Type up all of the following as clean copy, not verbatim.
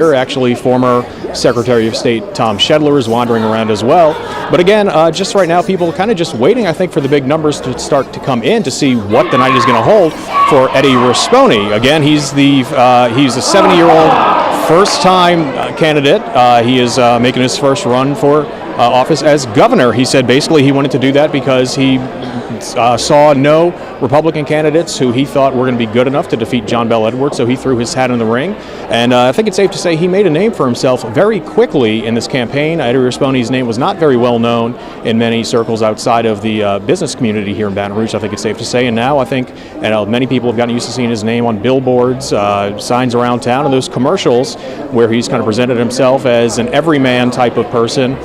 Actually, former Secretary of State Tom Shedler is wandering around as well. But again, just right now, people kind of just waiting, I think, for the big numbers to start to come in to see what the night is going to hold for Eddie Rispone. Again, he's a 70-year-old first-time candidate. He is making his first run for office as governor. He said basically he wanted to do that because he saw no Republican candidates who he thought were going to be good enough to defeat John Bel Edwards, so he threw his hat in the ring. And I think it's safe to say he made a name for himself very quickly in this campaign. Eddie Rispone's name was not very well known in many circles outside of the business community here in Baton Rouge, I think it's safe to say. And now I think many people have gotten used to seeing his name on billboards, signs around town, and those commercials where he's kind of presented himself as an everyman type of person.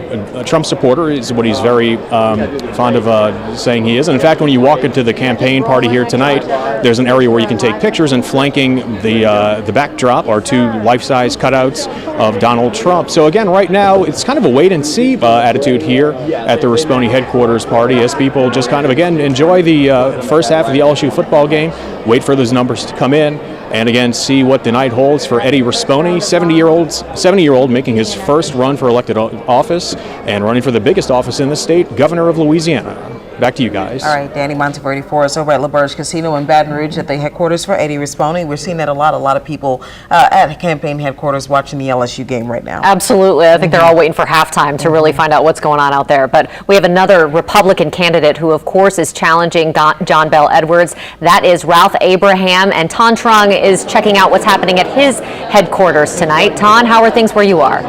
A Trump supporter is what he's very fond of saying he is. And in fact, when you walk into the campaign party here tonight, there's an area where you can take pictures, and flanking the backdrop are two life-size cutouts of Donald Trump. So again, right now, it's kind of a wait-and-see attitude here at the Rispone headquarters party as people just kind of, again, enjoy the first half of the LSU football game, wait for those numbers to come in, and again, see what the night holds for Eddie Rispone, 70-year-old making his first run for elected office and running for the biggest office in the state, governor of Louisiana. Back to you guys. All right, Danny Monteverdi for us over at LaBerge Casino in Baton Rouge at the headquarters for Eddie Rispone. We're seeing that a lot of people at campaign headquarters watching the LSU game right now. Absolutely. I think they're all waiting for halftime to really find out what's going on out there. But we have another Republican candidate who, of course, is challenging John Bel Edwards. That is Ralph Abraham. And Ton Trung is checking out what's happening at his headquarters tonight. Ton, how are things where you are?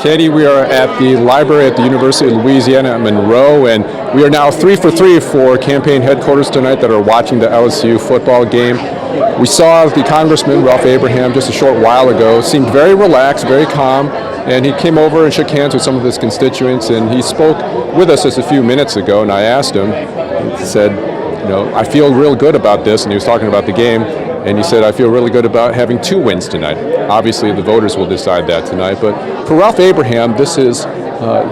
Katie, we are at the library at the University of Louisiana at Monroe, and we are now 3 for 3 for campaign headquarters tonight that are watching the LSU football game. We saw the Congressman, Ralph Abraham, just a short while ago, seemed very relaxed, very calm, and he came over and shook hands with some of his constituents, and he spoke with us just a few minutes ago, and I asked him, he said, you know, I feel real good about this, and he was talking about the game. And he said, I feel really good about having 2 wins tonight. Obviously, the voters will decide that tonight. But for Ralph Abraham, this is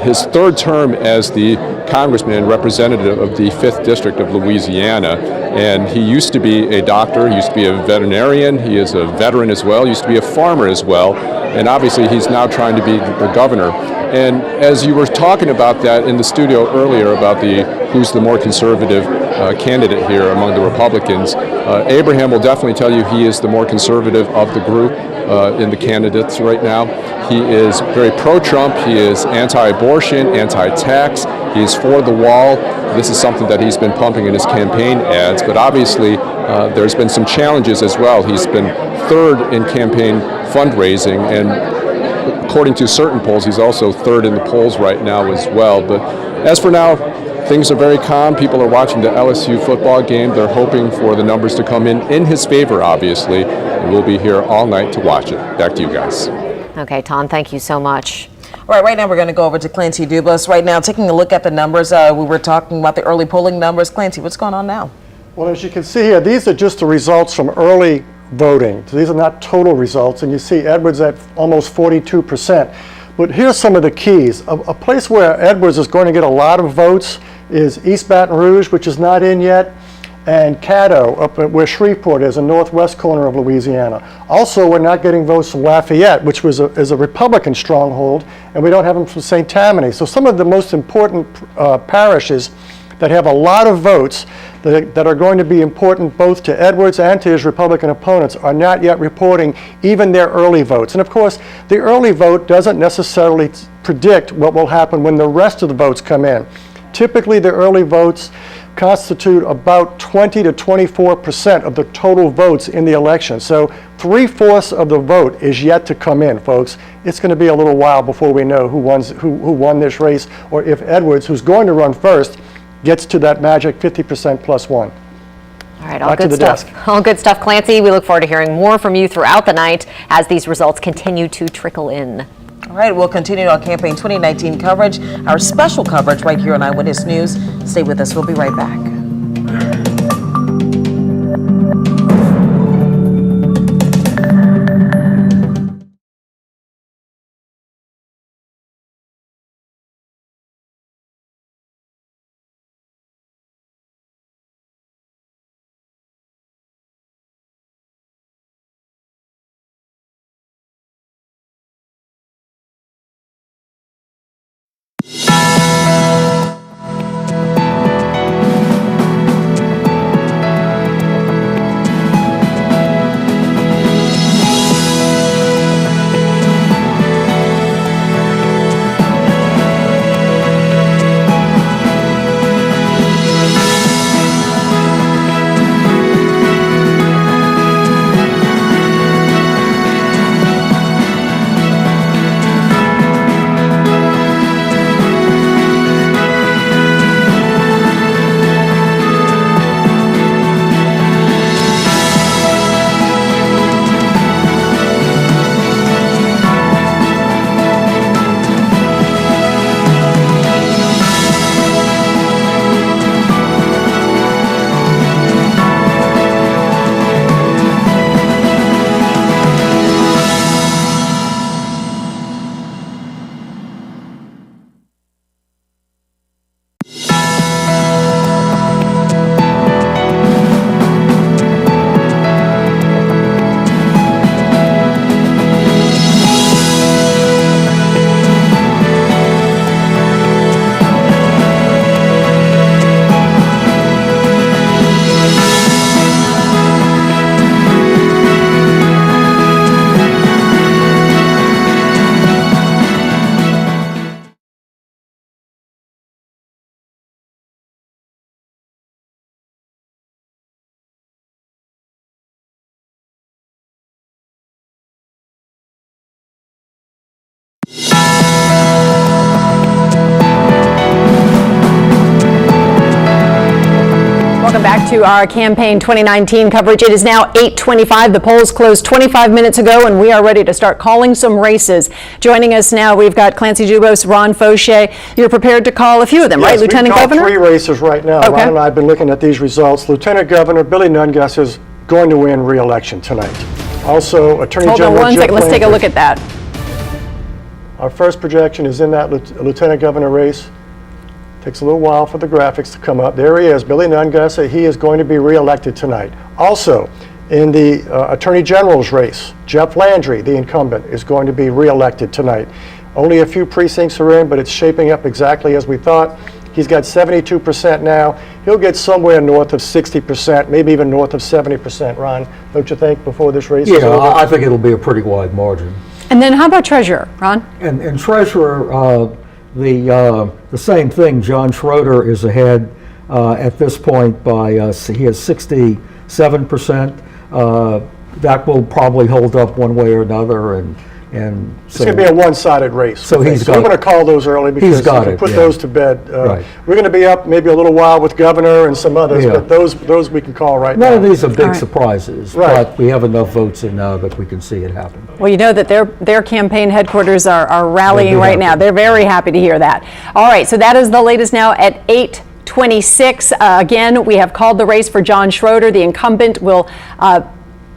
his 3rd term as the congressman and representative of the 5th District of Louisiana. And he used to be a doctor, he used to be a veterinarian, he is a veteran as well, he used to be a farmer as well. And obviously, he's now trying to be the governor. And as you were talking about that in the studio earlier about who's the more conservative candidate here among the Republicans, Abraham will definitely tell you he is the more conservative of the group in the candidates right now. He is very pro-Trump, he is anti-abortion, anti-tax, he is for the wall. This is something that he's been pumping in his campaign ads, but obviously there's been some challenges as well. He's been 3rd in campaign fundraising, and according to certain polls, he's also 3rd in the polls right now as well. But as for now, things are very calm. People are watching the LSU football game. They're hoping for the numbers to come in his favor, obviously. And we'll be here all night to watch it. Back to you guys. Okay, Ton, thank you so much. All right now we're going to go over to Clancy Dubas. Right now, taking a look at the numbers. We were talking about the early polling numbers. Clancy, what's going on now? Well, as you can see here, these are just the results from early voting. So these are not total results, and you see Edwards at almost 42%. But here's some of the keys. A place where Edwards is going to get a lot of votes is East Baton Rouge, which is not in yet, and Caddo, up at where Shreveport is, the northwest corner of Louisiana. Also, we're not getting votes from Lafayette, which is a Republican stronghold, and we don't have them from St. Tammany. So some of the most important parishes that have a lot of votes that are going to be important both to Edwards and to his Republican opponents are not yet reporting even their early votes. And of course, the early vote doesn't necessarily predict what will happen when the rest of the votes come in. Typically, the early votes constitute about 20 to 24% of the total votes in the election. So 3/4 of the vote is yet to come in, folks. It's going to be a little while before we know who won this race, or if Edwards, who's going to run first, gets to that magic 50% +1. All right, all good stuff. All good stuff, Clancy. We look forward to hearing more from you throughout the night as these results continue to trickle in. All right, we'll continue our campaign 2019 coverage, our special coverage right here on Eyewitness News. Stay with us. We'll be right back. to our campaign 2019 coverage. It is now 8:25. The polls closed 25 minutes ago, and we are ready to start calling some races. Joining us now, we've got Clancy Dubose, Ron Fauché. You're prepared to call a few of them, right, Lieutenant Governor? Three races right now. Okay. Ron and I have been looking at these results. Lieutenant Governor Billy Nungas is going to win re-election tonight. Also, Attorney General Hold on one Jeff second. Let's take a Landry. look at that. Our first projection is in that Lieutenant Governor race. Takes a little while for the graphics to come up. There he is, Billy Nungas. He is going to be re-elected tonight. Also, in the Attorney General's race, Jeff Landry, the incumbent, is going to be re-elected tonight. Only a few precincts are in, but it's shaping up exactly as we thought. He's got 72% now. He'll get somewhere north of 60%, maybe even north of 70%, Ron, don't you think, before this race is over? Yeah, I think it'll be a pretty wide margin. And then how about Treasurer, Ron? And Treasurer, the same thing. John Schroeder is ahead at this point by, he has 67%. That will probably hold up one way or another, and It's so going to be a one-sided race. So he's got we're going to call those early because he's got we can it, put yeah. those to bed. Right. We're going to be up maybe a little while with Governor and some others, Yeah. but those we can call right none now. of these are big right. surprises, Right. but we have enough votes in now that we can see it happen. Well, you know that their campaign headquarters are rallying They'll be right now. happy. They're very happy to hear that. All right, so that is the latest now at 8:26. Again, we have called the race for John Schroeder. The incumbent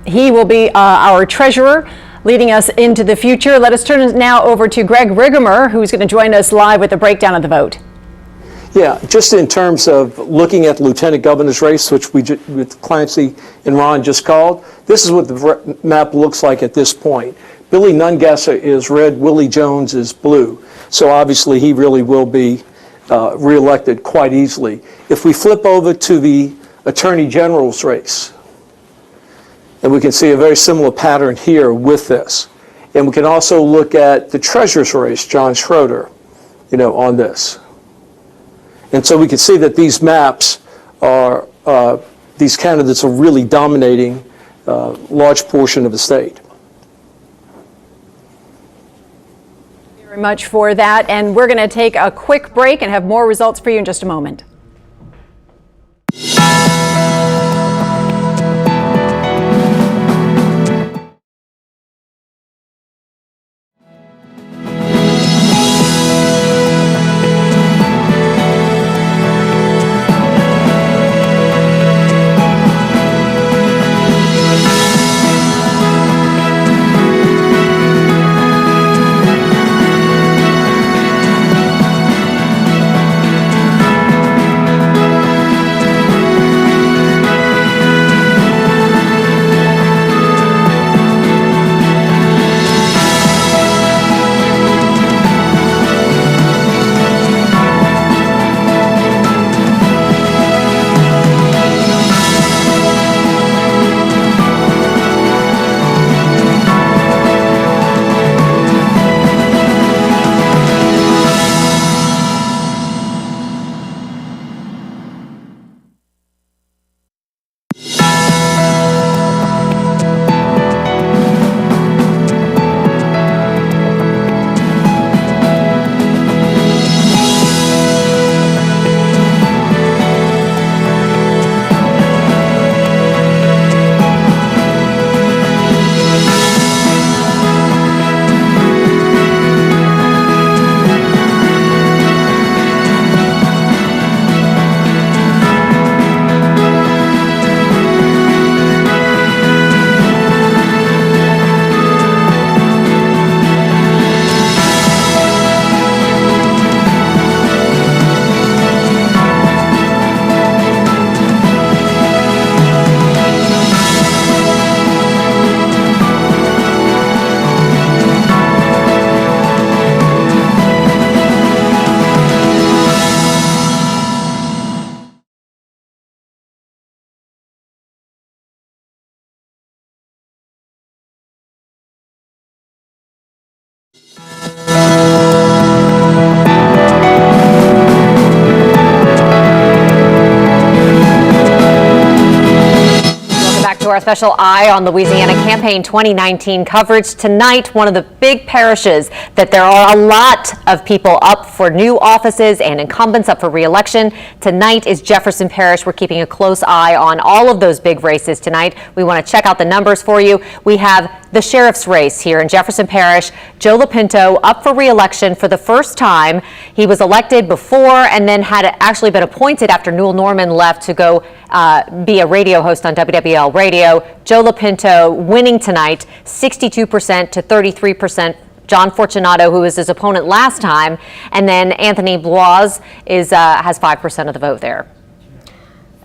he will be our treasurer, leading us into the future. Let us turn now over to Greg Rigamer, who's going to join us live with a breakdown of the vote. Yeah, just in terms of looking at the Lieutenant Governor's race, which with Clancy and Ron just called, this is what the map looks like at this point. Billy Nungas is red, Willie Jones is blue. So obviously he really will be reelected quite easily. If we flip over to the Attorney General's race, and we can see a very similar pattern here with this. And we can also look at the Treasurer's race, John Schroeder, on this. And so we can see that these maps are, these candidates are really dominating a large portion of the state. Thank you very much for that. And we're going to take a quick break and have more results for you in just a moment. To our special Eye on Louisiana Campaign 2019 coverage tonight, one of the big parishes that there are a lot of people up for new offices and incumbents up for re-election. Tonight is Jefferson Parish. We're keeping a close eye on all of those big races tonight. We want to check out the numbers for you. We have the sheriff's race here in Jefferson Parish. Joe LaPinto up for re-election for the first time. He was elected before and then had actually been appointed after Newell Norman left to go be a radio host on WWL Radio. Joe LaPinto winning tonight, 62% to 33%. John Fortunato, who was his opponent last time, and then Anthony Bloise has 5% of the vote there.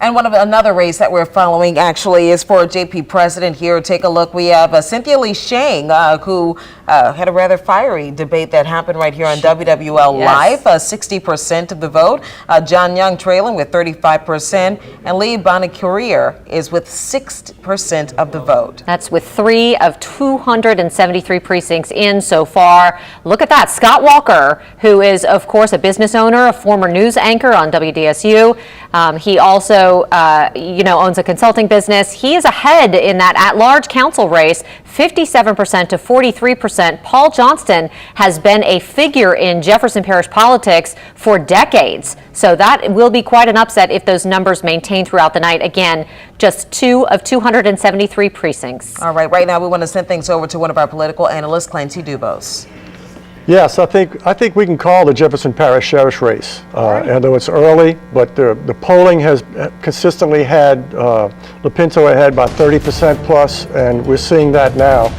And another race that we're following actually is for JP president here. Take a look. We have Cynthia Lee Shang, who had a rather fiery debate that happened right here on WWL Live. 60% of the vote. John Young trailing with 35%, and Lee Bonacurier is with 6% of the vote. That's with 3 of 273 precincts in so far. Look at that. Scott Walker, who is, of course, a business owner, a former news anchor on WDSU. He also owns a consulting business. He is ahead in that at-large council race, 57% to 43%. Paul Johnston has been a figure in Jefferson Parish politics for decades. So that will be quite an upset if those numbers maintain throughout the night. Again, just 2 of 273 precincts. All right, right now we want to send things over to one of our political analysts, Clancy Dubose. Yes, I think we can call the Jefferson Parish sheriff's race. Although it's early, but the polling has consistently had LaPinto ahead by 30% plus, and we're seeing that now.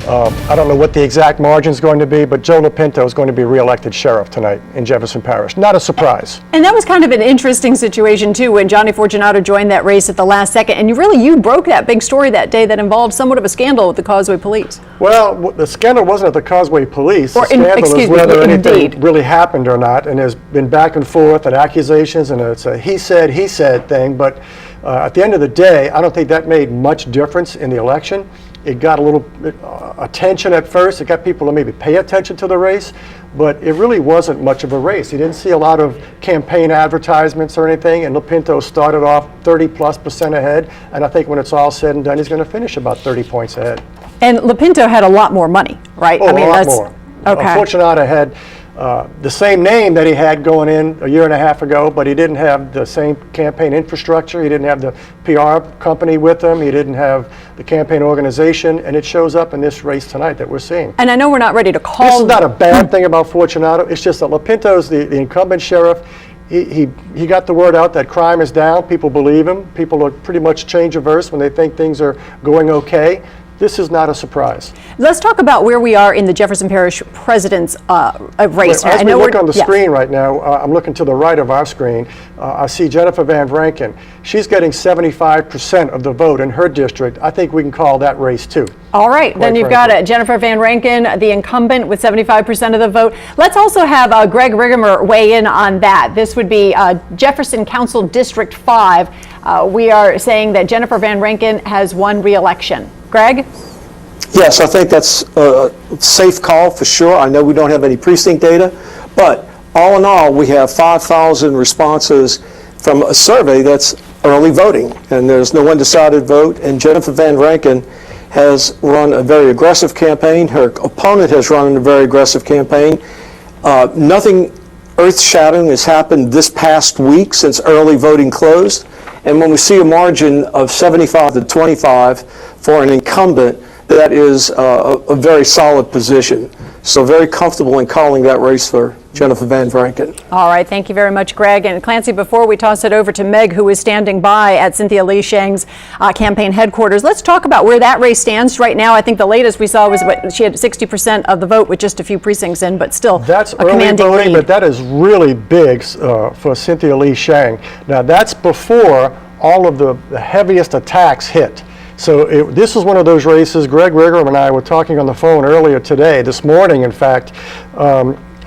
I don't know what the exact margin is going to be, but Joe LaPinto is going to be re-elected sheriff tonight in Jefferson Parish. Not a surprise. And that was kind of an interesting situation, too, when Johnny Fortunato joined that race at the last second. And you broke that big story that day that involved somewhat of a scandal with the Causeway Police. Well, the scandal wasn't at the Causeway Police. The scandal is whether anything really happened or not, and there's been back and forth and accusations, and it's a he said thing. But at the end of the day, I don't think that made much difference in the election. It got a little attention at first. It got people to maybe pay attention to the race, but it really wasn't much of a race. You didn't see a lot of campaign advertisements or anything, and LaPinto started off 30+% ahead, and I think when it's all said and done, he's going to finish about 30 points ahead. And LaPinto had a lot more money, right? Oh, a lot more. Okay. Fortunato had the same name that he had going in a year and a half ago, but he didn't have the same campaign infrastructure. He didn't have the PR company with him. He didn't have the campaign organization, and it shows up in this race tonight that we're seeing. And I know we're not ready to call. This is not a bad thing about Fortunato. It's just that LaPinto's the incumbent sheriff. He got the word out that crime is down. People believe him. People are pretty much change averse when they think things are going okay. This is not a surprise. Let's talk about where we are in the Jefferson Parish president's race. As we look on the screen right now, I'm looking to the right of our screen. I see Jennifer Van Rankin. She's getting 75% of the vote in her district. I think we can call that race too. All right, then you've got Jennifer Van Rankin, the incumbent, with 75% of the vote. Let's also have Greg Rigamer weigh in on that. This would be Jefferson Council District 5. We are saying that Jennifer Van Rankin has won re-election. Greg? Yes, I think that's a safe call for sure. I know we don't have any precinct data, but all in all, we have 5,000 responses from a survey that's early voting, and there's no undecided vote, and Jennifer Van Rankin has run a very aggressive campaign. Her opponent has run a very aggressive campaign. Nothing earth-shattering has happened this past week since early voting closed. And when we see a margin of 75 to 25 for an incumbent, that is a very solid position. So very comfortable in calling that race for Jennifer Van Rankin. All right, thank you very much, Greg. And Clancy, before we toss it over to Meg, who is standing by at Cynthia Lee Shang's campaign headquarters, let's talk about where that race stands right now. I think the latest we saw was she had 60% of the vote with just a few precincts in, but still that's a commanding early voting, lead. but that is really big for Cynthia Lee Shang. Now that's before all of the heaviest attacks hit. So this is one of those races. Greg Rigamer and I were talking on the phone earlier today, this morning in fact,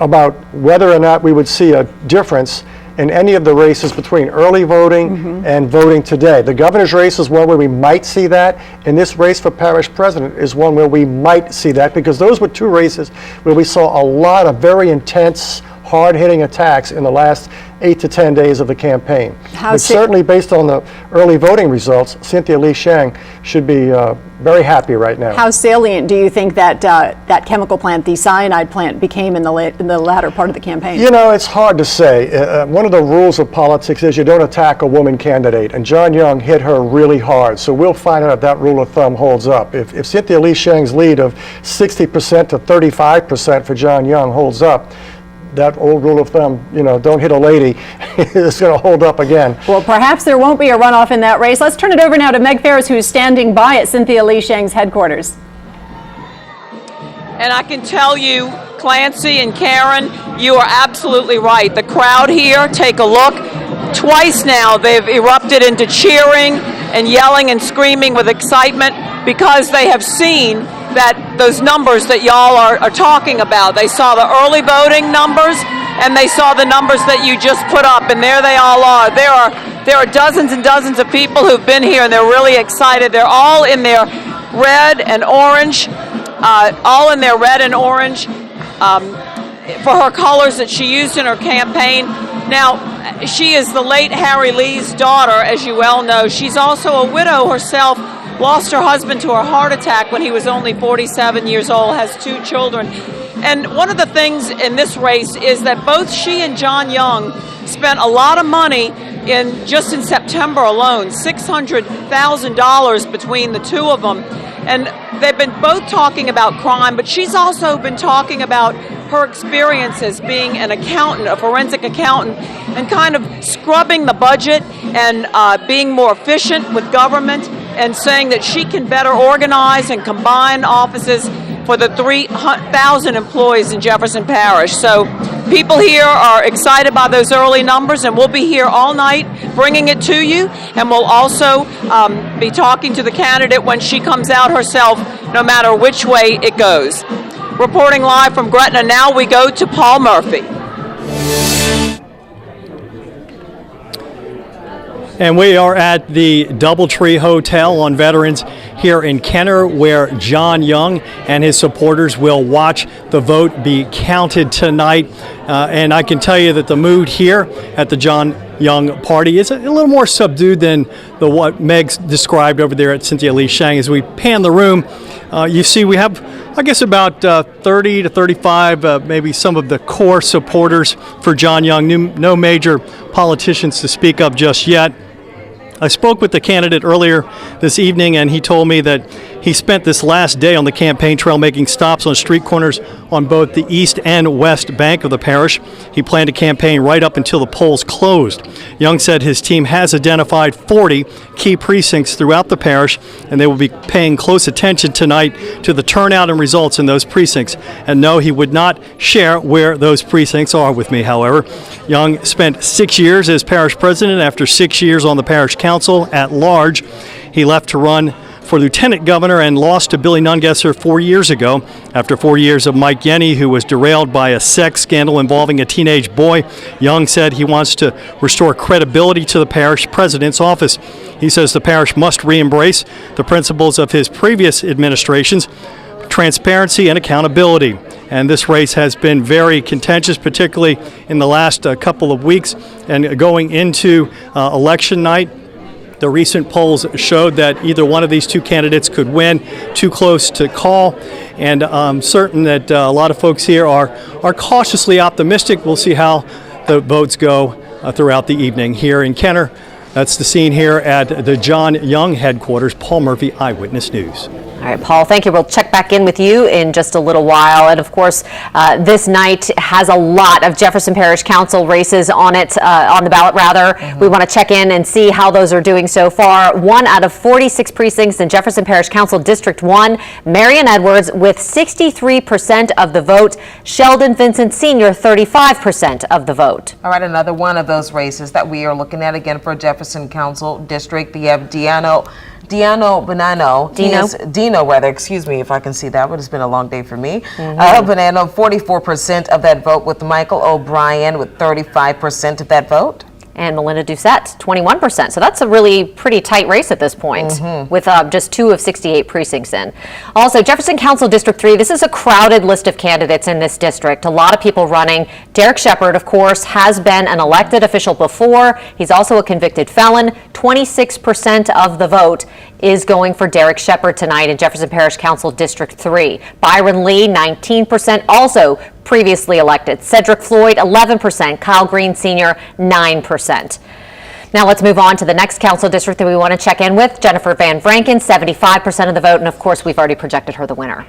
about whether or not we would see a difference in any of the races between early voting and voting today. The governor's race is one where we might see that, and this race for parish president is one where we might see that, because those were two races where we saw a lot of very intense, hard-hitting attacks in the last 8 to 10 days of the campaign. But sa- certainly based on the early voting results, Cynthia Lee Shang should be very happy right now. How salient do you think that that chemical plant, the cyanide plant, became in the latter part of the campaign? You know, it's hard to say. One of the rules of politics is you don't attack a woman candidate, and John Young hit her really hard. So we'll find out if that rule of thumb holds up. If Cynthia Lee Shang's lead of 60% to 35% for John Young holds up, that old rule of thumb, you know, don't hit a lady, is going to hold up again. Well, perhaps there won't be a runoff in that race. Let's turn it over now to Meg Ferris, who's standing by at Cynthia Lee Shang's headquarters. And I can tell you, Clancy and Karen, you are absolutely right. The crowd here, take a look. Twice now they've erupted into cheering and yelling and screaming with excitement because they have seen that those numbers that y'all are talking about. They saw the early voting numbers and they saw the numbers that you just put up, and there they all are. There are dozens and dozens of people who've been here and they're really excited. They're all in their red and orange, for her colors that she used in her campaign. Now, she is the late Harry Lee's daughter, as you well know. She's also a widow herself, lost her husband to a heart attack when he was only 47 years old, has 2 children. And one of the things in this race is that both she and John Young spent a lot of money just in September alone, $600,000 between the two of them. And they've been both talking about crime, but she's also been talking about her experiences being an accountant, a forensic accountant, and kind of scrubbing the budget and being more efficient with government, and saying that she can better organize and combine offices for the 3,000 employees in Jefferson Parish. So people here are excited by those early numbers, and we'll be here all night bringing it to you, and we'll also be talking to the candidate when she comes out herself, no matter which way it goes. Reporting live from Gretna, now we go to Paul Murphy. And we are at the Doubletree Hotel on Veterans here in Kenner, where John Young and his supporters will watch the vote be counted tonight. And I can tell you that the mood here at the John Young party is a little more subdued than what Meg's described over there at Cynthia Lee Shang. As we pan the room, you see we have, I guess, about 30 to 35, maybe some of the core supporters for John Young. No major politicians to speak of just yet. I spoke with the candidate earlier this evening, and he told me that he spent this last day on the campaign trail making stops on street corners on both the east and west bank of the parish. He planned to campaign right up until the polls closed. Young said his team has identified 40 key precincts throughout the parish, and they will be paying close attention tonight to the turnout and results in those precincts. And no, he would not share where those precincts are with me, however. Young spent 6 years as parish president. After 6 years on the parish council at large, he left to run for lieutenant governor and lost to Billy Nungesser 4 years ago. After 4 years of Mike Yenny, who was derailed by a sex scandal involving a teenage boy, Young said he wants to restore credibility to the parish president's office. He says the parish must re-embrace the principles of his previous administrations, transparency and accountability. And this race has been very contentious, particularly in the last couple of weeks and going into election night. The recent polls showed that either one of these two candidates could win. Too close to call, and I'm certain that a lot of folks here are cautiously optimistic. We'll see how the votes go throughout the evening here in Kenner. That's the scene here at the John Young headquarters. Paul Murphy, Eyewitness News. All right, Paul, thank you. We'll check back in with you in just a little while. And of course, this night has a lot of Jefferson Parish Council races on it, on the ballot rather. Mm-hmm. We want to check in and see how those are doing so far. 1 out of 46 precincts in Jefferson Parish Council District 1, Marion Edwards with 63% of the vote. Sheldon Vincent Sr., 35% of the vote. All right, another one of those races that we are looking at again for Jefferson Council District. We have Dino, excuse me if I can see that, but it's been a long day for me. Mm-hmm. Bonanno, 44% of that vote, with Michael O'Brien with 35% of that vote. and Melinda Doucette, 21%. So that's a really pretty tight race at this point, with just 2 of 68 precincts in. Also, Jefferson Council District 3, this is a crowded list of candidates in this district. A lot of people running. Derek Shepard, of course, has been an elected official before. He's also a convicted felon. 26% of the vote is going for Derek Shepard tonight in Jefferson Parish Council District 3. Byron Lee, 19%, also previously elected. Cedric Floyd, 11%. Kyle Green Sr., 9%. Now let's move on to the next council district that we want to check in with. Jennifer Van Vranken, 75% of the vote, and of course we've already projected her the winner.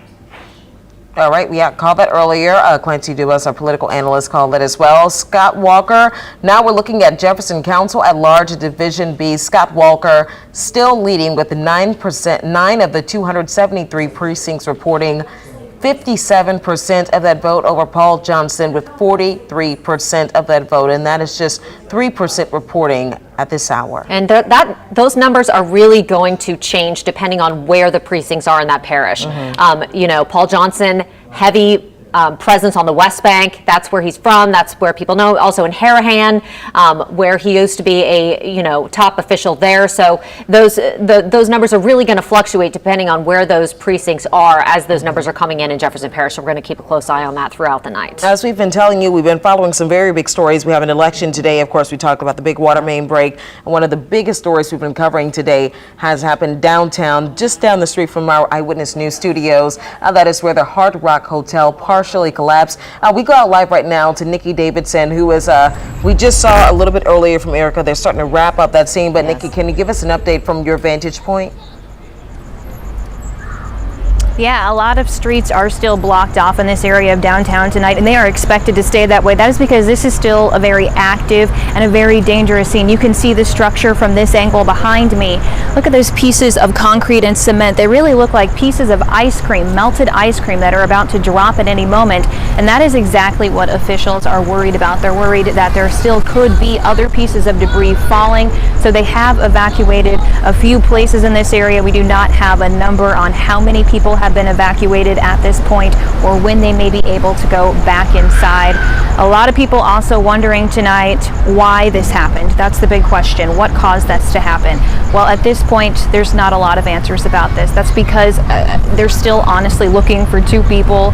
All right, we called that earlier. Clancy Dubas, our political analyst, called it as well. Scott Walker. Now we're looking at Jefferson Council at Large Division B. Scott Walker still leading with 9%, 9 of the 273 precincts reporting 57% of that vote over Paul Johnson with 43% of that vote, and that is just 3% reporting at this hour. And those numbers are really going to change depending on where the precincts are in that parish. You know, Paul Johnson, heavy presence on the West Bank. That's where he's from. That's where people know. Also in Harahan, where he used to be a top official there. So those numbers are really going to fluctuate depending on where those precincts are as those numbers are coming in Jefferson Parish. So we're going to keep a close eye on that throughout the night. As we've been telling you, we've been following some very big stories. We have an election today. Of course, we talked about the big water main break. And one of the biggest stories we've been covering today has happened downtown, just down the street from our Eyewitness News studios. That is where the Hard Rock Hotel partially collapsed. We go out live right now to Nikki Davidson, who is, we just saw a little bit earlier from Erica. They're starting to wrap up that scene. But Nikki, can you give us an update from your vantage point? Yeah, a lot of streets are still blocked off in this area of downtown tonight, and they are expected to stay that way. That is because this is still a very active and a very dangerous scene. You can see the structure from this angle behind me. Look at those pieces of concrete and cement. They really look like pieces of ice cream, melted ice cream that are about to drop at any moment. And that is exactly what officials are worried about. They're worried that there still could be other pieces of debris falling. So they have evacuated a few places in this area. We do not have a number on how many people have been evacuated at this point or when they may be able to go back inside. A lot of people also wondering tonight why this happened. That's the big question. What caused this to happen? Well, at this point, there's not a lot of answers about this. That's because they're still honestly looking for 2 people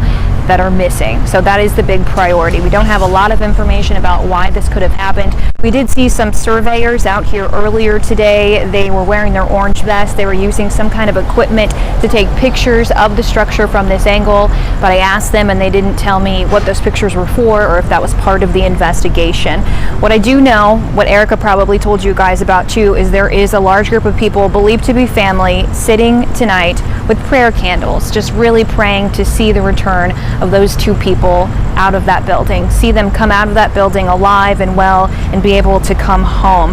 that are missing. So that is the big priority. We don't have a lot of information about why this could have happened. We did see some surveyors out here earlier today. They were wearing their orange vests. They were using some kind of equipment to take pictures of the structure from this angle, but I asked them and they didn't tell me what those pictures were for or if that was part of the investigation. What I do know, what Erica probably told you guys about too, is there is a large group of people believed to be family sitting tonight with prayer candles, just really praying to see the return of those 2 people out of that building, see them come out of that building alive and well and be able to come home.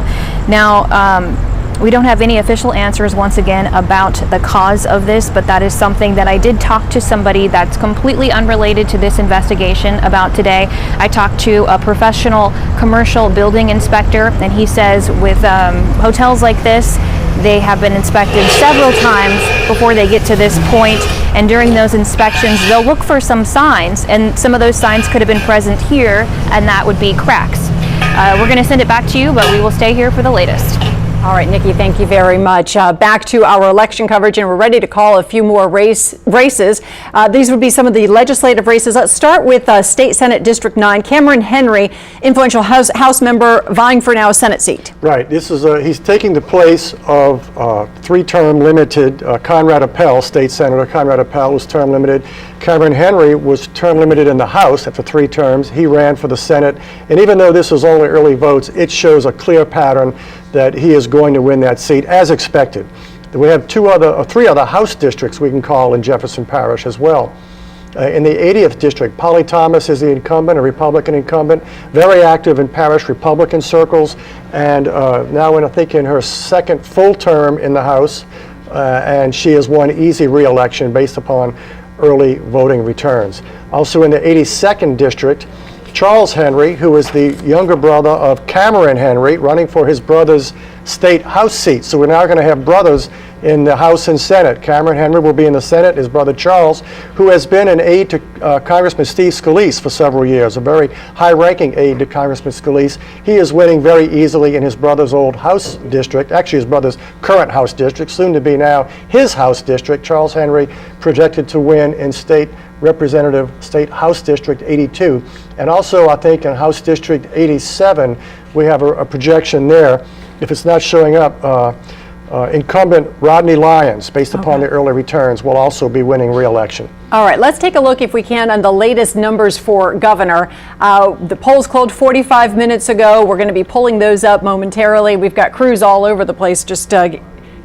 Now, we don't have any official answers once again about the cause of this, but that is something that I did talk to somebody that's completely unrelated to this investigation about today. I talked to a professional commercial building inspector, and he says with hotels like this, they have been inspected several times before they get to this point, and during those inspections they'll look for some signs, and some of those signs could have been present here, and that would be cracks. We're going to send it back to you, but we will stay here for the latest. All right, Nikki, thank you very much. Back to our election coverage, and we're ready to call a few more races. These would be some of the legislative races. Let's start with State Senate District 9. Cameron Henry, influential House member, vying for now a Senate seat. Right. This is he's taking the place of 3-term limited Conrad Appel, State Senator. Conrad Appel was term limited. Cameron Henry was term limited in the House after 3 terms. He ran for the Senate, and even though this was only early votes, it shows a clear pattern that he is going to win that seat as expected. We have 3 other House districts we can call in Jefferson Parish as well. In the 80th district, Polly Thomas is the incumbent, a Republican incumbent, very active in parish Republican circles, and now I think in her 2nd full term in the House, and she has won easy re-election based upon early voting returns. Also in the 82nd district, Charles Henry, who is the younger brother of Cameron Henry, running for his brother's state House seat. So we're now going to have brothers in the House and Senate. Cameron Henry will be in the Senate. His brother Charles, who has been an aide to Congressman Steve Scalise for several years, a very high-ranking aide to Congressman Scalise. He is winning very easily in his brother's old House district, actually his brother's current House district, soon to be now his House district. Charles Henry projected to win in State House District 82. And also, I think in House District 87, we have a projection there. If it's not showing up, incumbent Rodney Lyons, based upon the early returns, will also be winning re-election. All right, let's take a look, if we can, on the latest numbers for governor. The polls closed 45 minutes ago. We're going to be pulling those up momentarily. We've got crews all over the place just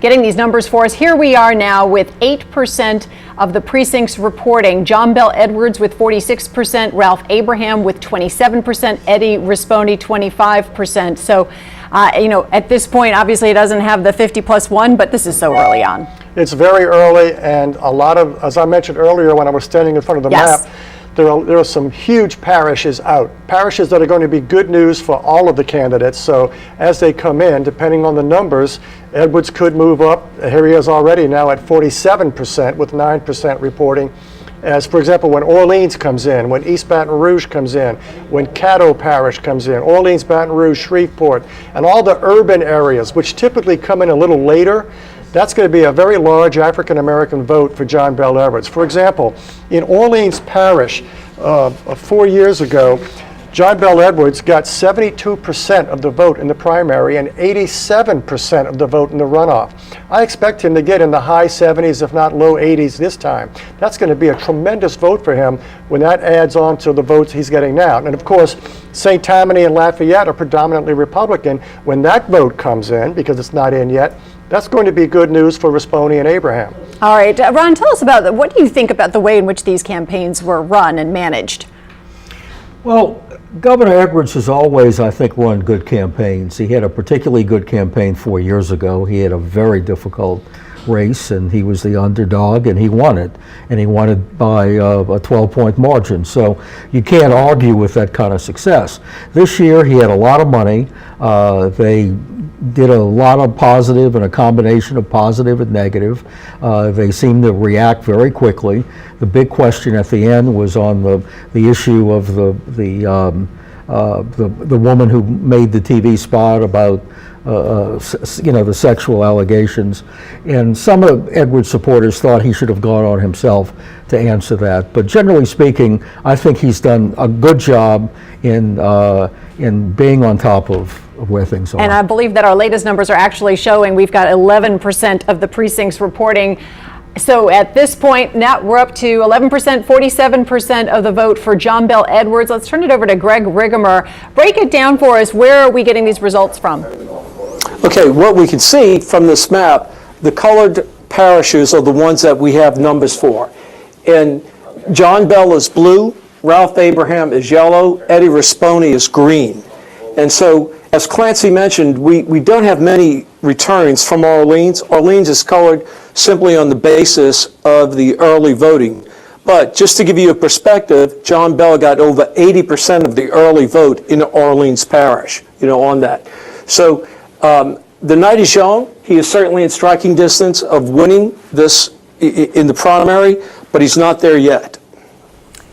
getting these numbers for us. Here we are now with 8% of the precincts reporting. John Bel Edwards with 46%, Ralph Abraham with 27%, Eddie Risponi 25%. So, at this point, obviously it doesn't have the 50+1, but this is so early on. It's very early, and a lot of, as I mentioned earlier when I was standing in front of the map, there are some huge parishes out. Parishes that are going to be good news for all of the candidates. So as they come in, depending on the numbers, Edwards could move up. Here he is already now at 47% with 9% reporting. As, for example, when Orleans comes in, when East Baton Rouge comes in, when Caddo Parish comes in, Orleans, Baton Rouge, Shreveport, and all the urban areas, which typically come in a little later, that's going to be a very large African-American vote for John Bel Edwards. For example, in Orleans Parish 4 years ago, John Bel Edwards got 72% of the vote in the primary and 87% of the vote in the runoff. I expect him to get in the high 70s, if not low 80s this time. That's going to be a tremendous vote for him when that adds on to the votes he's getting now. And of course, St. Tammany and Lafayette are predominantly Republican. When that vote comes in, because it's not in yet, that's going to be good news for Risponi and Abraham. All right, Ron, tell us about what do you think about the way in which these campaigns were run and managed? Well, Governor Edwards has always, I think, run good campaigns. He had a particularly good campaign 4 years ago. He had a very difficult race, and he was the underdog, and he won it. And he won it by a 12-point margin. So you can't argue with that kind of success. This year, he had a lot of money. They did a lot of positive and a combination of positive and negative. They seemed to react very quickly. The big question at the end was on the issue of the woman who made the TV spot about the sexual allegations, and some of Edwards' supporters thought he should have gone on himself to answer that. But generally speaking, I think he's done a good job in being on top of where things are. And I believe that our latest numbers are actually showing we've got 11% of the precincts reporting. So at this point, now we're up to 11%, 47% of the vote for John Bel Edwards. Let's turn it over to Greg Rigamer. Break it down for us. Where are we getting these results from? Okay, what we can see from this map, the colored parishes are the ones that we have numbers for. And John Bel is blue, Ralph Abraham is yellow, Eddie Risponi is green. And so, as Clancy mentioned, we don't have many returns from Orleans. Orleans is colored simply on the basis of the early voting. But just to give you a perspective, John Bel got over 80% of the early vote in Orleans Parish, on that. So the night is young. He is certainly in striking distance of winning this in the primary, but he's not there yet.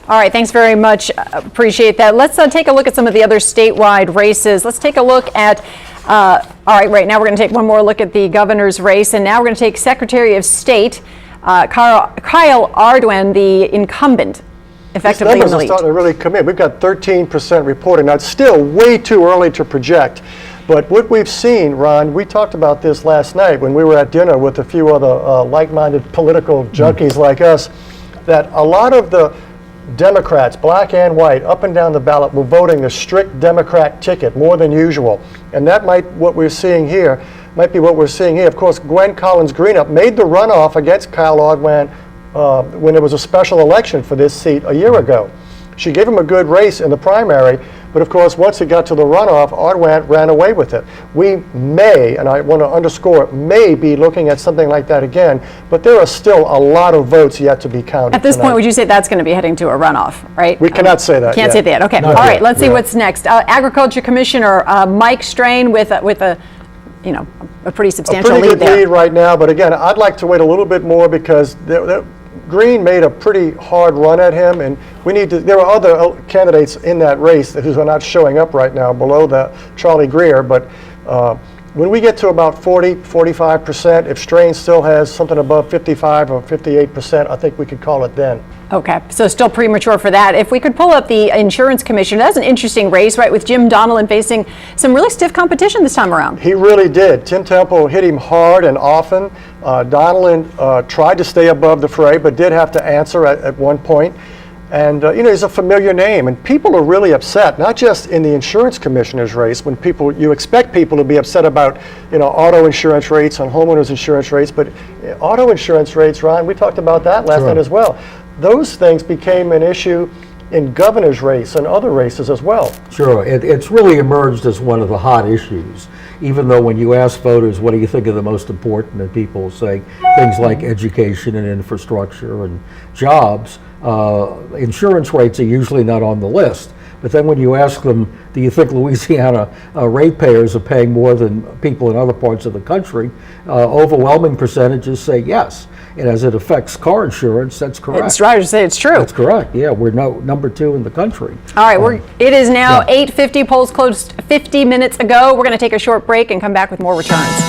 All right, thanks very much. Appreciate that. Let's take a look at some of the other statewide races. Let's take a look at, all right now we're going to take one more look at the governor's race, and now we're going to take Secretary of State, Kyle Ardoin, the incumbent, effectively in the lead. These numbers are starting to really come in. We've got 13% reporting. Now, it's still way too early to project. But what we've seen, Ron, we talked about this last night when we were at dinner with a few other like-minded political junkies like us, that a lot of the Democrats, black and white, up and down the ballot, were voting the strict Democrat ticket more than usual. And that might be what we're seeing here. Of course, Gwen Collins Greenup made the runoff against Kyle Ardoin when there was a special election for this seat a year ago. She gave him a good race in the primary, but of course, once it got to the runoff, Ardoin ran away with it. We may, and I want to underscore, may be looking at something like that again, but there are still a lot of votes yet to be counted. At this point, would you say that's going to be heading to a runoff, right? We cannot say that Can't yet. say that. Okay. Not All right. yet. Let's see what's next. Agriculture Commissioner Mike Strain with a a pretty substantial pretty lead good there. lead right now, but again, I'd like to wait a little bit more because Green made a pretty hard run at him, and there are other candidates in that race who are not showing up right now below Charlie Greer, but when we get to about 40, 45%, if Strain still has something above 55 or 58%, I think we could call it then. Okay, so still premature for that. If we could pull up the insurance commissioner, that's an interesting race, right, with Jim Donelon facing some really stiff competition this time around. He really did. Tim Temple hit him hard and often. Donelon tried to stay above the fray, but did have to answer at one point. And, he's a familiar name, and people are really upset, not just in the insurance commissioner's race, when you expect people to be upset about, auto insurance rates and homeowners insurance rates, but auto insurance rates, Ron, we talked about that last night as well. Those things became an issue in governor's race and other races as well. Sure, it's really emerged as one of the hot issues, even though when you ask voters, what do you think are the most important, and people say things like education and infrastructure and jobs, insurance rates are usually not on the list. But then when you ask them, do you think Louisiana ratepayers are paying more than people in other parts of the country, overwhelming percentages say yes. And as it affects car insurance, that's correct. It's right to say it's true. That's correct, yeah. We're number 2 in the country. All right, it is now 8:50, polls closed 50 minutes ago. We're going to take a short break and come back with more returns.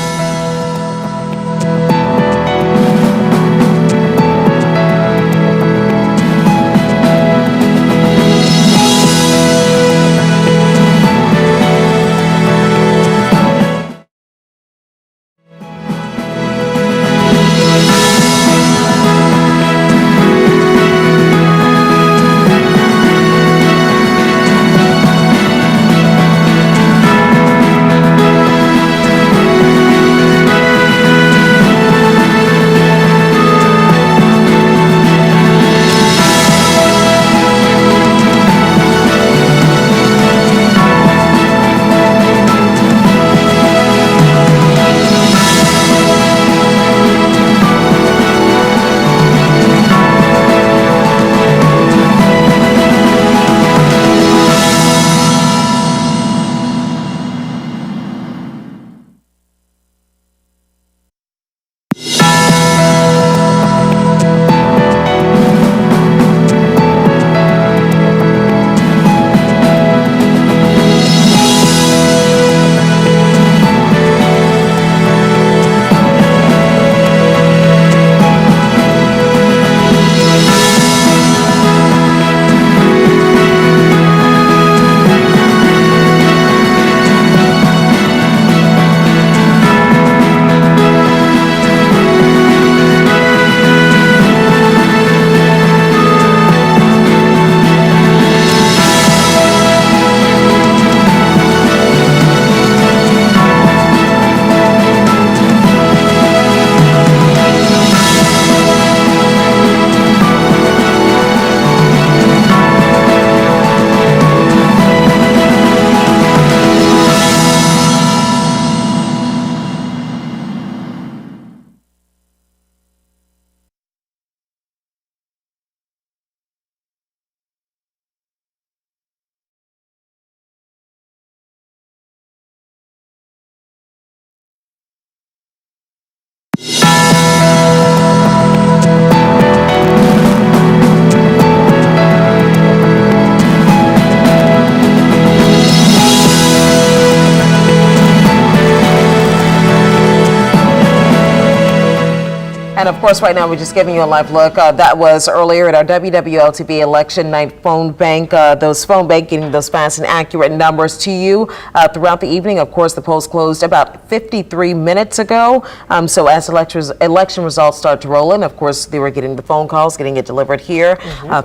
And of course, right now we're just giving you a live look. That was earlier at our WWL-TV election night phone bank. Those phone bank getting those fast and accurate numbers to you throughout the evening. Of course, the polls closed about 53 minutes ago. So as election results start to roll in, of course, they were getting the phone calls, getting it delivered here.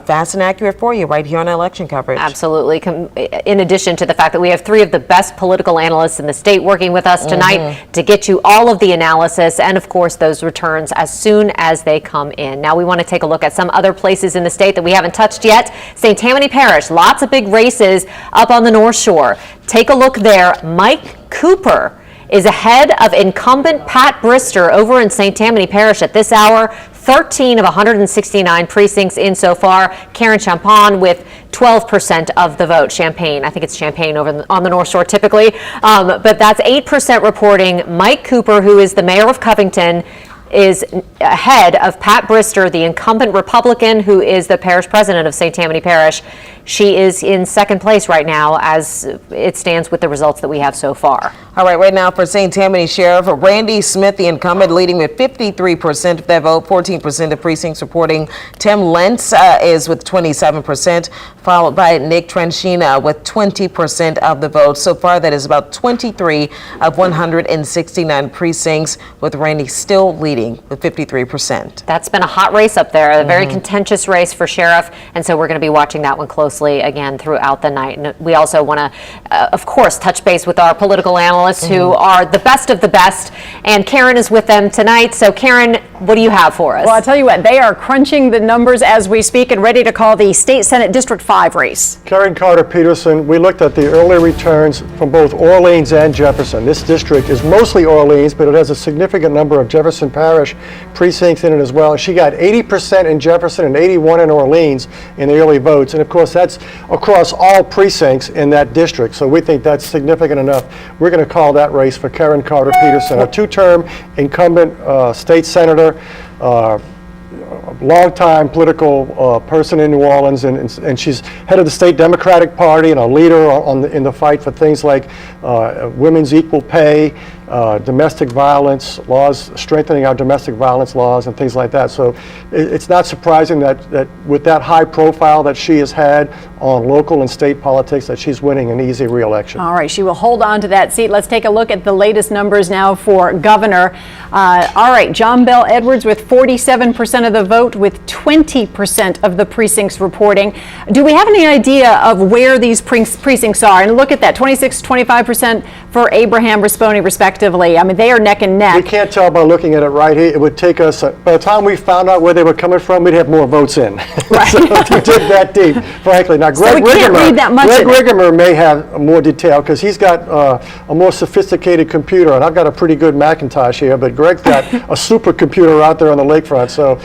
Fast and accurate for you right here on election coverage. Absolutely. In addition to the fact that we have 3 of the best political analysts in the state working with us tonight to get you all of the analysis and, of course, those returns as soon as they come in. Now we want to take a look at some other places in the state that we haven't touched yet. St. Tammany Parish, lots of big races up on the North Shore. Take a look there. Mike Cooper is ahead of incumbent Pat Brister over in St. Tammany Parish at this hour, 13 of 169 precincts in so far. Karen Champagne with 12% of the vote. Champaign, I think it's Champaign over on the North Shore typically, but that's 8% reporting. Mike Cooper, who is the mayor of Covington, is ahead of Pat Brister, the incumbent Republican who is the parish president of St. Tammany Parish. She is in second place right now as it stands with the results that we have so far. All right, right now for St. Tammany Sheriff Randy Smith, the incumbent, leading with 53% of that vote, 14% of precincts reporting. Tim Lentz is with 27%, followed by Nick Trenchina with 20% of the vote. So far, that is about 23 of 169 precincts, with Randy still leading with 53%. That's been a hot race up there, a very contentious race for sheriff, and so we're going to be watching that one closely again throughout the night. And we also want to, of course, touch base with our political analysts who are the best of the best, and Karen is with them tonight. So Karen, what do you have for us? Well, I'll tell you what, they are crunching the numbers as we speak and ready to call the State Senate District 5 race. Karen Carter Peterson, we looked at the early returns from both Orleans and Jefferson. This district is mostly Orleans, but it has a significant number of Jefferson Parish precincts in it as well. She got 80% in Jefferson and 81 in Orleans in the early votes. And of course, that's across all precincts in that district. So we think that's significant enough. We're going to call that race for Karen Carter Peterson, a two-term incumbent state senator, longtime political person in New Orleans, and she's head of the state Democratic Party and a leader in the fight for things like women's equal pay, domestic violence laws, strengthening our domestic violence laws and things like that. So it's not surprising that with that high profile that she has had on local and state politics, that she's winning an easy re-election. All right, she will hold on to that seat. Let's take a look at the latest numbers now for governor. All right, John Bel Edwards with 47% of the vote, with 20% of the precincts reporting. Do we have any idea of where these precincts are? And look at that, 26, 25% for Abraham Risponi, respectively. I mean, they are neck and neck. We can't tell by looking at it right here. It would take us, by the time we found out where they were coming from, we'd have more votes in. Right. So to dig that deep, frankly. Now, Greg Rigemer may have more detail because he's got a more sophisticated computer, and I've got a pretty good Macintosh here, but Greg's got a supercomputer out there on the lakefront. So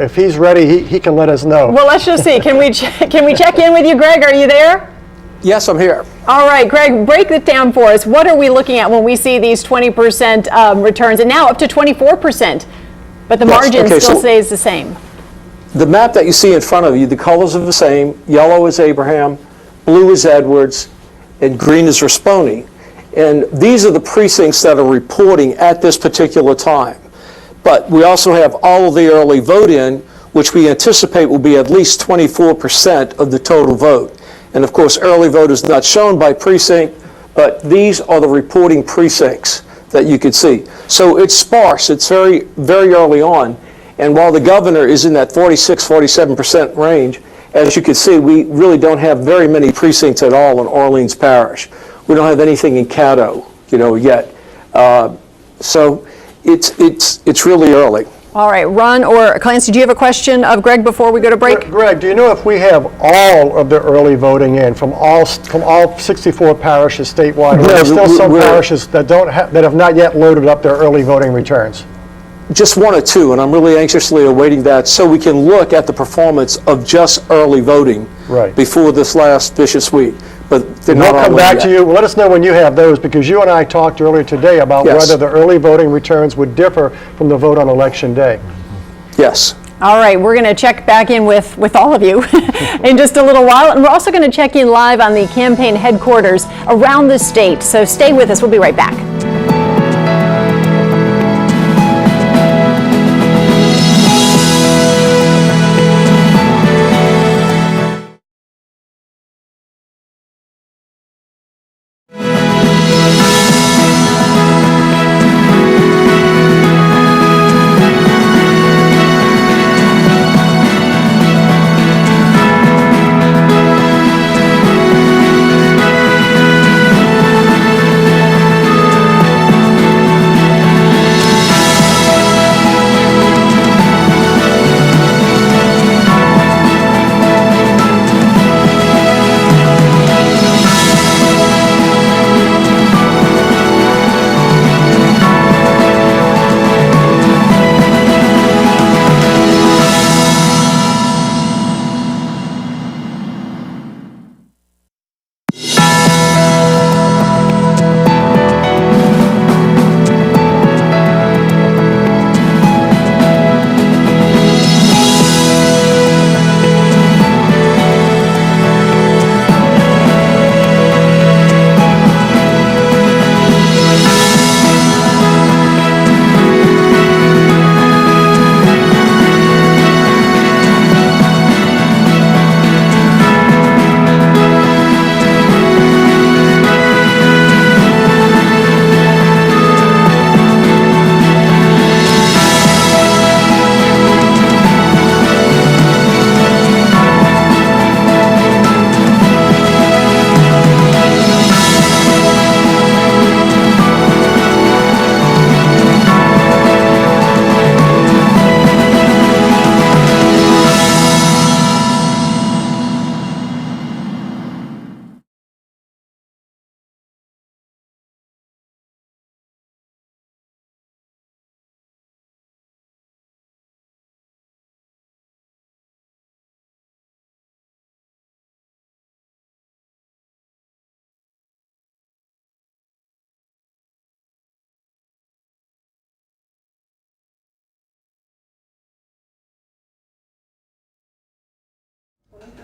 if he's ready, he can let us know. Well, let's just see. Can we check in with you, Greg? Are you there? Yes, I'm here. All right, Greg, break it down for us. What are we looking at when we see these 20% returns, and now up to 24%, but the margin still stays the same? The map that you see in front of you, the colors are the same. Yellow is Abraham, blue is Edwards, and green is Risponi. And these are the precincts that are reporting at this particular time. But we also have all of the early vote in, which we anticipate will be at least 24% of the total vote. And of course, early vote is not shown by precinct, but these are the reporting precincts that you could see. So it's sparse. It's very, very early on. And while the governor is in that 46, 47% range, as you can see, we really don't have very many precincts at all in Orleans Parish. We don't have anything in Caddo, yet. So it's really early. All right, Ron or Clancy, do you have a question of Greg before we go to break? Greg, do you know if we have all of the early voting in from all 64 parishes statewide, or are there still some parishes that that have not yet loaded up their early voting returns? Just one or two, and I'm really anxiously awaiting that so we can look at the performance of just early voting before this last vicious week. But they're not we'll come back to you. Let us know when you have those, because you and I talked earlier today about whether the early voting returns would differ from the vote on election day. Yes. All right, we're going to check back in with all of you in just a little while, and we're also going to check in live on the campaign headquarters around the state. So stay with us. We'll be right back.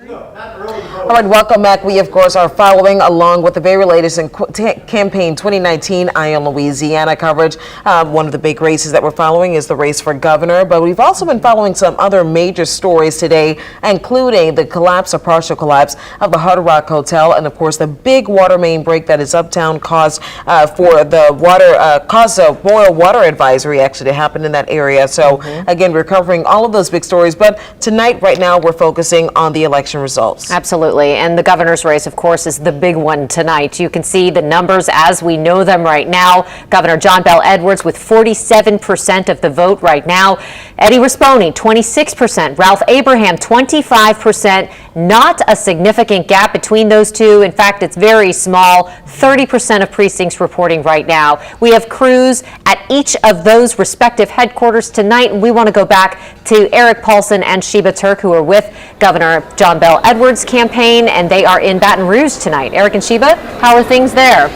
All right, welcome back. We, of course, are following along with the very latest in campaign 2019 Eye on Louisiana coverage. One of the big races that we're following is the race for governor, but we've also been following some other major stories today, including the collapse or partial collapse of the Hard Rock Hotel, and of course the big water main break that is uptown caused for the water caused a boil water advisory actually to happen in that area. So again, we're covering all of those big stories, but tonight, right now, we're focusing on the election results. Absolutely. And the governor's race, of course, is the big one tonight. You can see the numbers as we know them right now. Governor John Bel Edwards with 47% of the vote right now. Eddie Rispone, 26%. Ralph Abraham, 25%. Not a significant gap between those two. In fact, it's very small. 30% of precincts reporting right now. We have crews at each of those respective headquarters tonight. And we want to go back to Eric Paulson and Sheba Turk, who are with Governor John Bel Edwards' campaign, and they are in Baton Rouge tonight. Eric and Sheba, how are things there?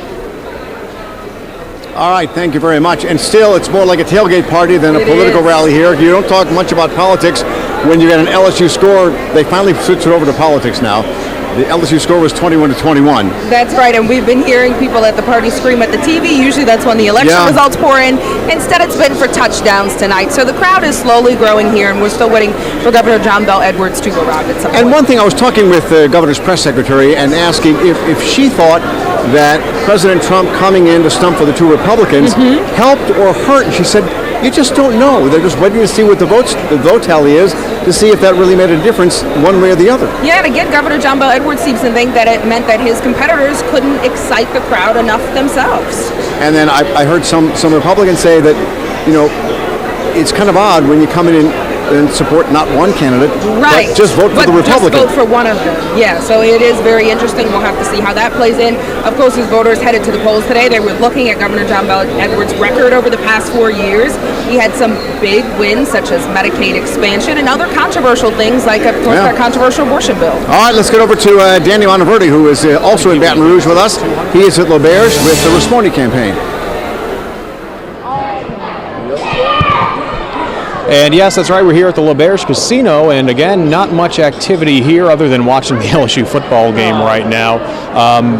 All right, thank you very much. And still, it's more like a tailgate party than a political rally here. You don't talk much about politics when you get an LSU score. They finally switched it over to politics now. The LSU score was 21-21. That's right, and we've been hearing people at the party scream at the TV. Usually that's when the election results pour in. Instead, it's been for touchdowns tonight. So the crowd is slowly growing here, and we're still waiting for Governor John Bel Edwards to go around at some point. And one thing, I was talking with the governor's press secretary and asking if she thought that President Trump coming in to stump for the two Republicans helped or hurt. And she said, you just don't know. They're just waiting to see what the vote tally is to see if that really made a difference one way or the other. Yeah, and again, Governor John Bel Edwards seems to think that it meant that his competitors couldn't excite the crowd enough themselves. And then I heard some Republicans say that, you know, it's kind of odd when you come in and support not one candidate, right, but just vote for the Republican. Just vote for one of them. Yeah, so it is very interesting. We'll have to see how that plays in. Of course, as voters headed to the polls today, they were looking at Governor John Bel Edwards' record over the past 4 years. He had some big wins, such as Medicaid expansion and other controversial things, like, of course, that controversial abortion bill. All right, let's get over to Danny Monteverdi, who is also in Baton Rouge with us. He is at L'Auberge with the Rispone campaign. And yes, that's right. We're here at the L'Auberge Casino, and again, not much activity here other than watching the LSU football game right now.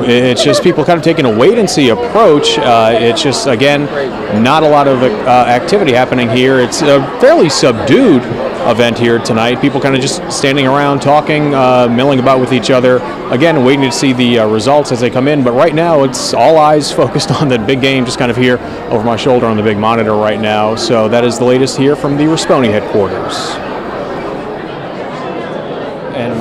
It's just people kind of taking a wait-and-see approach. It's just, again, not a lot of activity happening here. It's a fairly subdued event here tonight. People kind of just standing around, talking, milling about with each other. Again, waiting to see the results as they come in. But right now, it's all eyes focused on the big game, just kind of here over my shoulder on the big monitor right now. So that is the latest here from the Rispone headquarters. And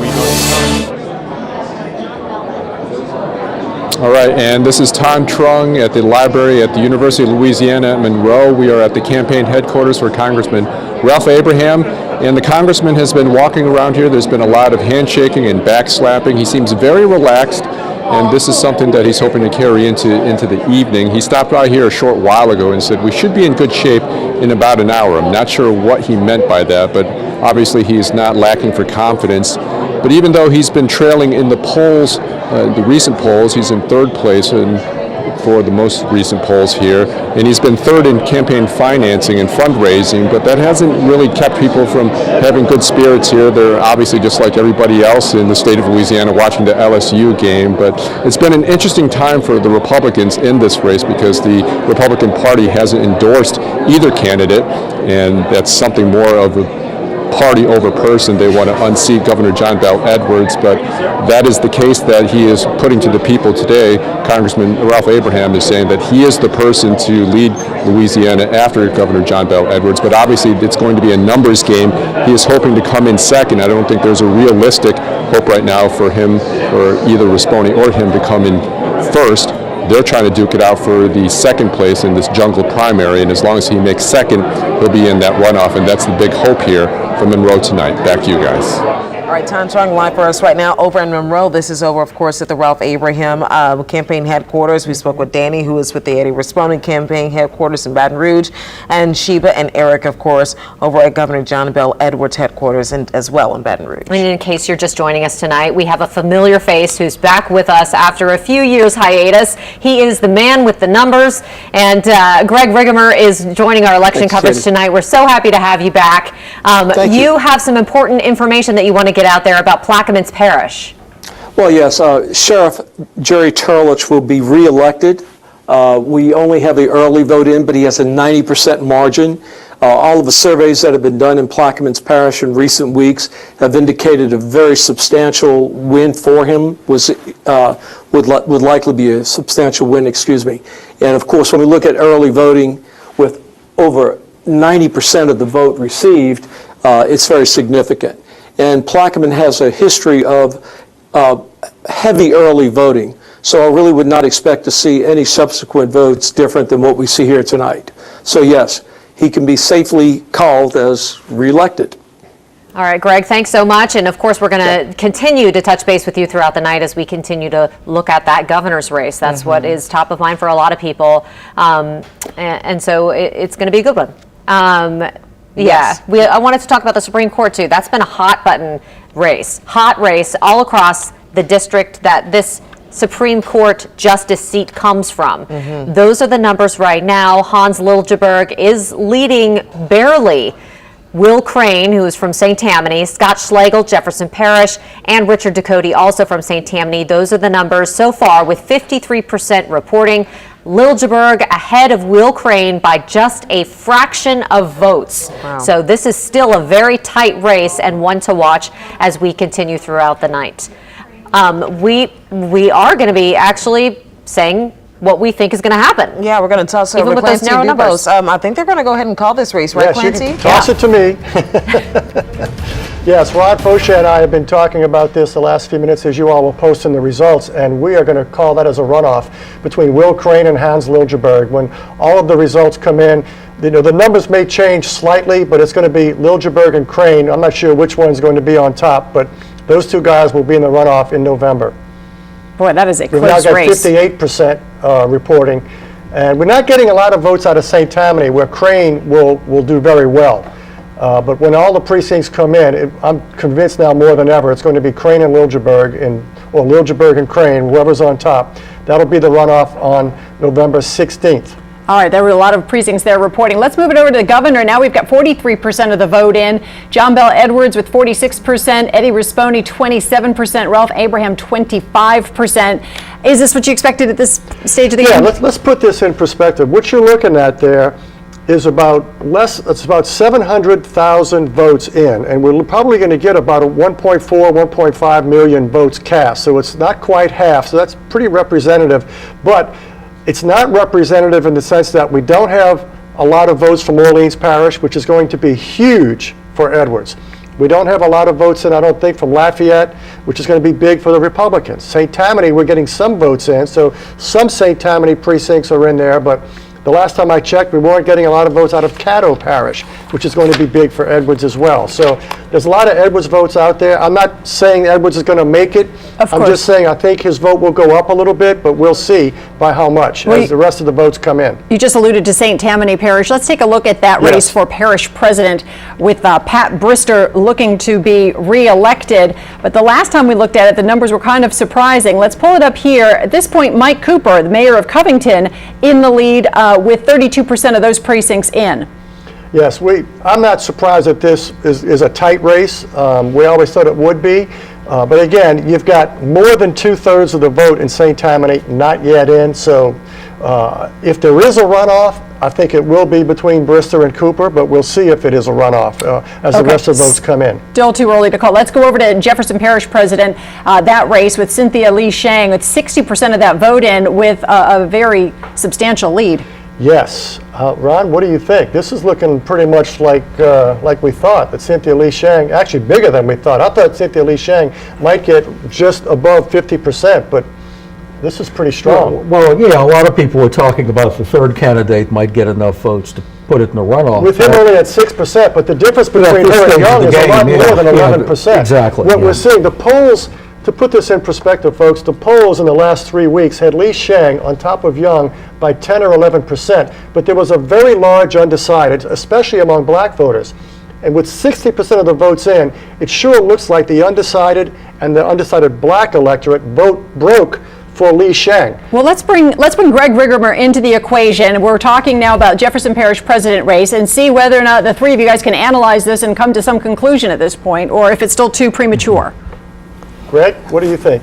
All right, and this is Tom Trung at the library at the University of Louisiana at Monroe. We are at the campaign headquarters for Congressman Ralph Abraham, and the congressman has been walking around here. There's been a lot of handshaking and backslapping. He seems very relaxed, and this is something that he's hoping to carry into the evening. He stopped by here a short while ago and said we should be in good shape in about an hour. I'm not sure what he meant by that, but obviously he is not lacking for confidence. But even though he's been trailing in the polls, the recent polls, he's in third place for the most recent polls here, and he's been third in campaign financing and fundraising, but that hasn't really kept people from having good spirits here. They're obviously just like everybody else in the state of Louisiana watching the LSU game, but it's been an interesting time for the Republicans in this race because the Republican Party hasn't endorsed either candidate, and that's something more of a party over person. They want to unseat Governor John Bel Edwards, but that is the case that he is putting to the people today. Congressman Ralph Abraham is saying that he is the person to lead Louisiana after Governor John Bel Edwards, but obviously it's going to be a numbers game. He is hoping to come in second. I don't think there's a realistic hope right now for him, or either Rispone or him, to come in first. They're trying to duke it out for the second place in this jungle primary, and as long as he makes second, he'll be in that runoff, and that's the big hope here from Monroe tonight. Back to you guys. All right, Tom Trung live for us right now over in Monroe. This is over, of course, at the Ralph Abraham campaign headquarters. We spoke with Danny, who is with the Eddie Rispone campaign headquarters in Baton Rouge, and Sheba and Eric, of course, over at Governor John Bel Edwards headquarters as well in Baton Rouge. And in case you're just joining us tonight, we have a familiar face who's back with us after a few years hiatus. He is the man with the numbers, and Greg Rigamer is joining our election coverage tonight. We're so happy to have you back. You have some important information that you want to get get out there about Plaquemines Parish. Well, yes, Sheriff Jerry Turlich will be reelected. We only have the early vote in, but he has a 90% margin. All of the surveys that have been done in Plaquemines Parish in recent weeks have indicated a very substantial win for him, would likely be a substantial win, And of course, when we look at early voting with over 90% of the vote received, it's very significant. And Plaquemines has a history of heavy early voting, so I really would not expect to see any subsequent votes different than what we see here tonight. So yes, he can be safely called as reelected. All right, Greg, thanks so much. And of course, we're going to continue to touch base with you throughout the night as we continue to look at that governor's race. That's what is top of mind for a lot of people. And so it's going to be a good one. Yes. I wanted to talk about the Supreme Court, too. That's been a hot button race, all across the district that this Supreme Court justice seat comes from. Those are the numbers right now. Hans Liljeburg is leading barely. Will Crane, who is from St. Tammany, Scott Schlegel, Jefferson Parish, and Richard Ducote, also from St. Tammany. Those are the numbers so far, with 53% reporting. Liljeburg ahead of Will Crane by just a fraction of votes. Wow. So this is still a very tight race and one to watch as we continue throughout the night. We are going to be actually saying what we think is going to happen. Yeah, we're going to toss even over with Clancy those narrow numbers. I think they're going to go ahead and call this race, right, Clancy? You can toss it to me. Yes, Ron Fauché and I have been talking about this the last few minutes as you all were posting the results, and we are going to call that as a runoff between Will Crane and Hans Liljeburg. When all of the results come in, the numbers may change slightly, but it's going to be Liljeburg and Crane. I'm not sure which one's going to be on top, but those two guys will be in the runoff in November. Boy, that is a We've now close got race. 58% reporting, and we're not getting a lot of votes out of St. Tammany, where Crane will do very well. But when all the precincts come in, I'm convinced now more than ever it's going to be Crane and Liljeburg, or Liljeburg and Crane, whoever's on top. That'll be the runoff on November 16th. All right, there were a lot of precincts there reporting. Let's move it over to the governor. Now we've got 43% of the vote in. John Bel Edwards with 46%, Eddie Rispone 27%, Ralph Abraham 25%. Is this what you expected at this stage of the game? Yeah, let's put this in perspective. What you're looking at there is about 700,000 votes in, and we're probably going to get about 1.4, 1.5 million votes cast. So it's not quite half, so that's pretty representative. But it's not representative in the sense that we don't have a lot of votes from Orleans Parish, which is going to be huge for Edwards. We don't have a lot of votes in, I don't think, from Lafayette, which is going to be big for the Republicans. St. Tammany, we're getting some votes in, so some St. Tammany precincts are in there, but the last time I checked, we weren't getting a lot of votes out of Caddo Parish, which is going to be big for Edwards as well. So there's a lot of Edwards votes out there. I'm not saying Edwards is going to make it. I'm just saying I think his vote will go up a little bit, but we'll see by how much as the rest of the votes come in. You just alluded to St. Tammany Parish. Let's take a look at that race for parish president with Pat Brister looking to be re-elected. But the last time we looked at it, the numbers were kind of surprising. Let's pull it up here. At this point, Mike Cooper, the mayor of Covington, in the lead with 32% of those precincts in. Yes, I'm not surprised that this is a tight race. We always thought it would be. But again, you've got more than 2/3 of the vote in St. Tammany not yet in. So if there is a runoff, I think it will be between Brister and Cooper, but we'll see if it is a runoff as the rest of the votes come in. Still too early to call. Let's go over to Jefferson Parish president, that race with Cynthia Lee Shang with 60% of that vote in with a very substantial lead. Yes. Ron, what do you think? This is looking pretty much like we thought, that Cynthia Lee Shang, actually bigger than we thought. I thought Cynthia Lee Shang might get just above 50%, but this is pretty strong. Well, yeah, a lot of people were talking about the third candidate might get enough votes to put it in the runoff. With him only at 6%, but the difference between her and Young is a lot more than 11%. Exactly. What we're seeing, the polls, to put this in perspective, folks, the polls in the last 3 weeks had Lee Shang on top of Young by 10 or 11%, but there was a very large undecided, especially among black voters. And with 60% of the votes in, it sure looks like the undecided and the undecided black electorate broke for Lee Sheng. Well, let's bring Greg Rigermer into the equation. We're talking now about Jefferson Parish president race and see whether or not the three of you guys can analyze this and come to some conclusion at this point, or if it's still too premature. Greg, what do you think?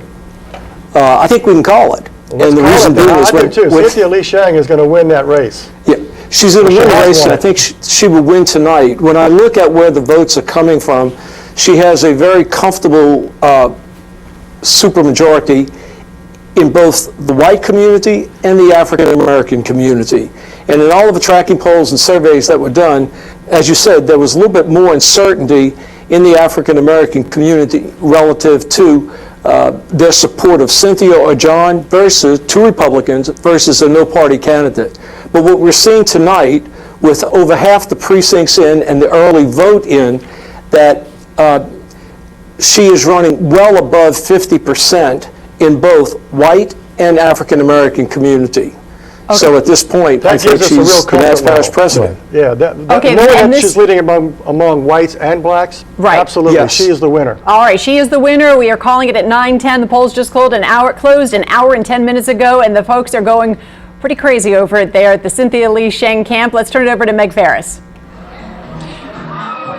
I think we can call it. Well, and the reason being is I do too. Cynthia Lee Sheng is going to win that race. Yeah, she's going to win the race, and I think she will win tonight. When I look at where the votes are coming from, she has a very comfortable supermajority in both the white community and the African American community. And in all of the tracking polls and surveys that were done, as you said, there was a little bit more uncertainty in the African American community relative to their support of Cynthia or John versus two Republicans versus a no-party candidate. But what we're seeing tonight, with over half the precincts in and the early vote in, that she is running well above 50% in both white and African American community. Okay. So at this point, I think she's the next parish president. Yeah, knowing that she's leading among whites and blacks, right? Absolutely, yes. She is the winner. All right, she is the winner. We are calling it at 9:10. The polls just closed an hour and 10 minutes ago, and the folks are going pretty crazy over it there at the Cynthia Lee Sheng camp. Let's turn it over to Meg Farris.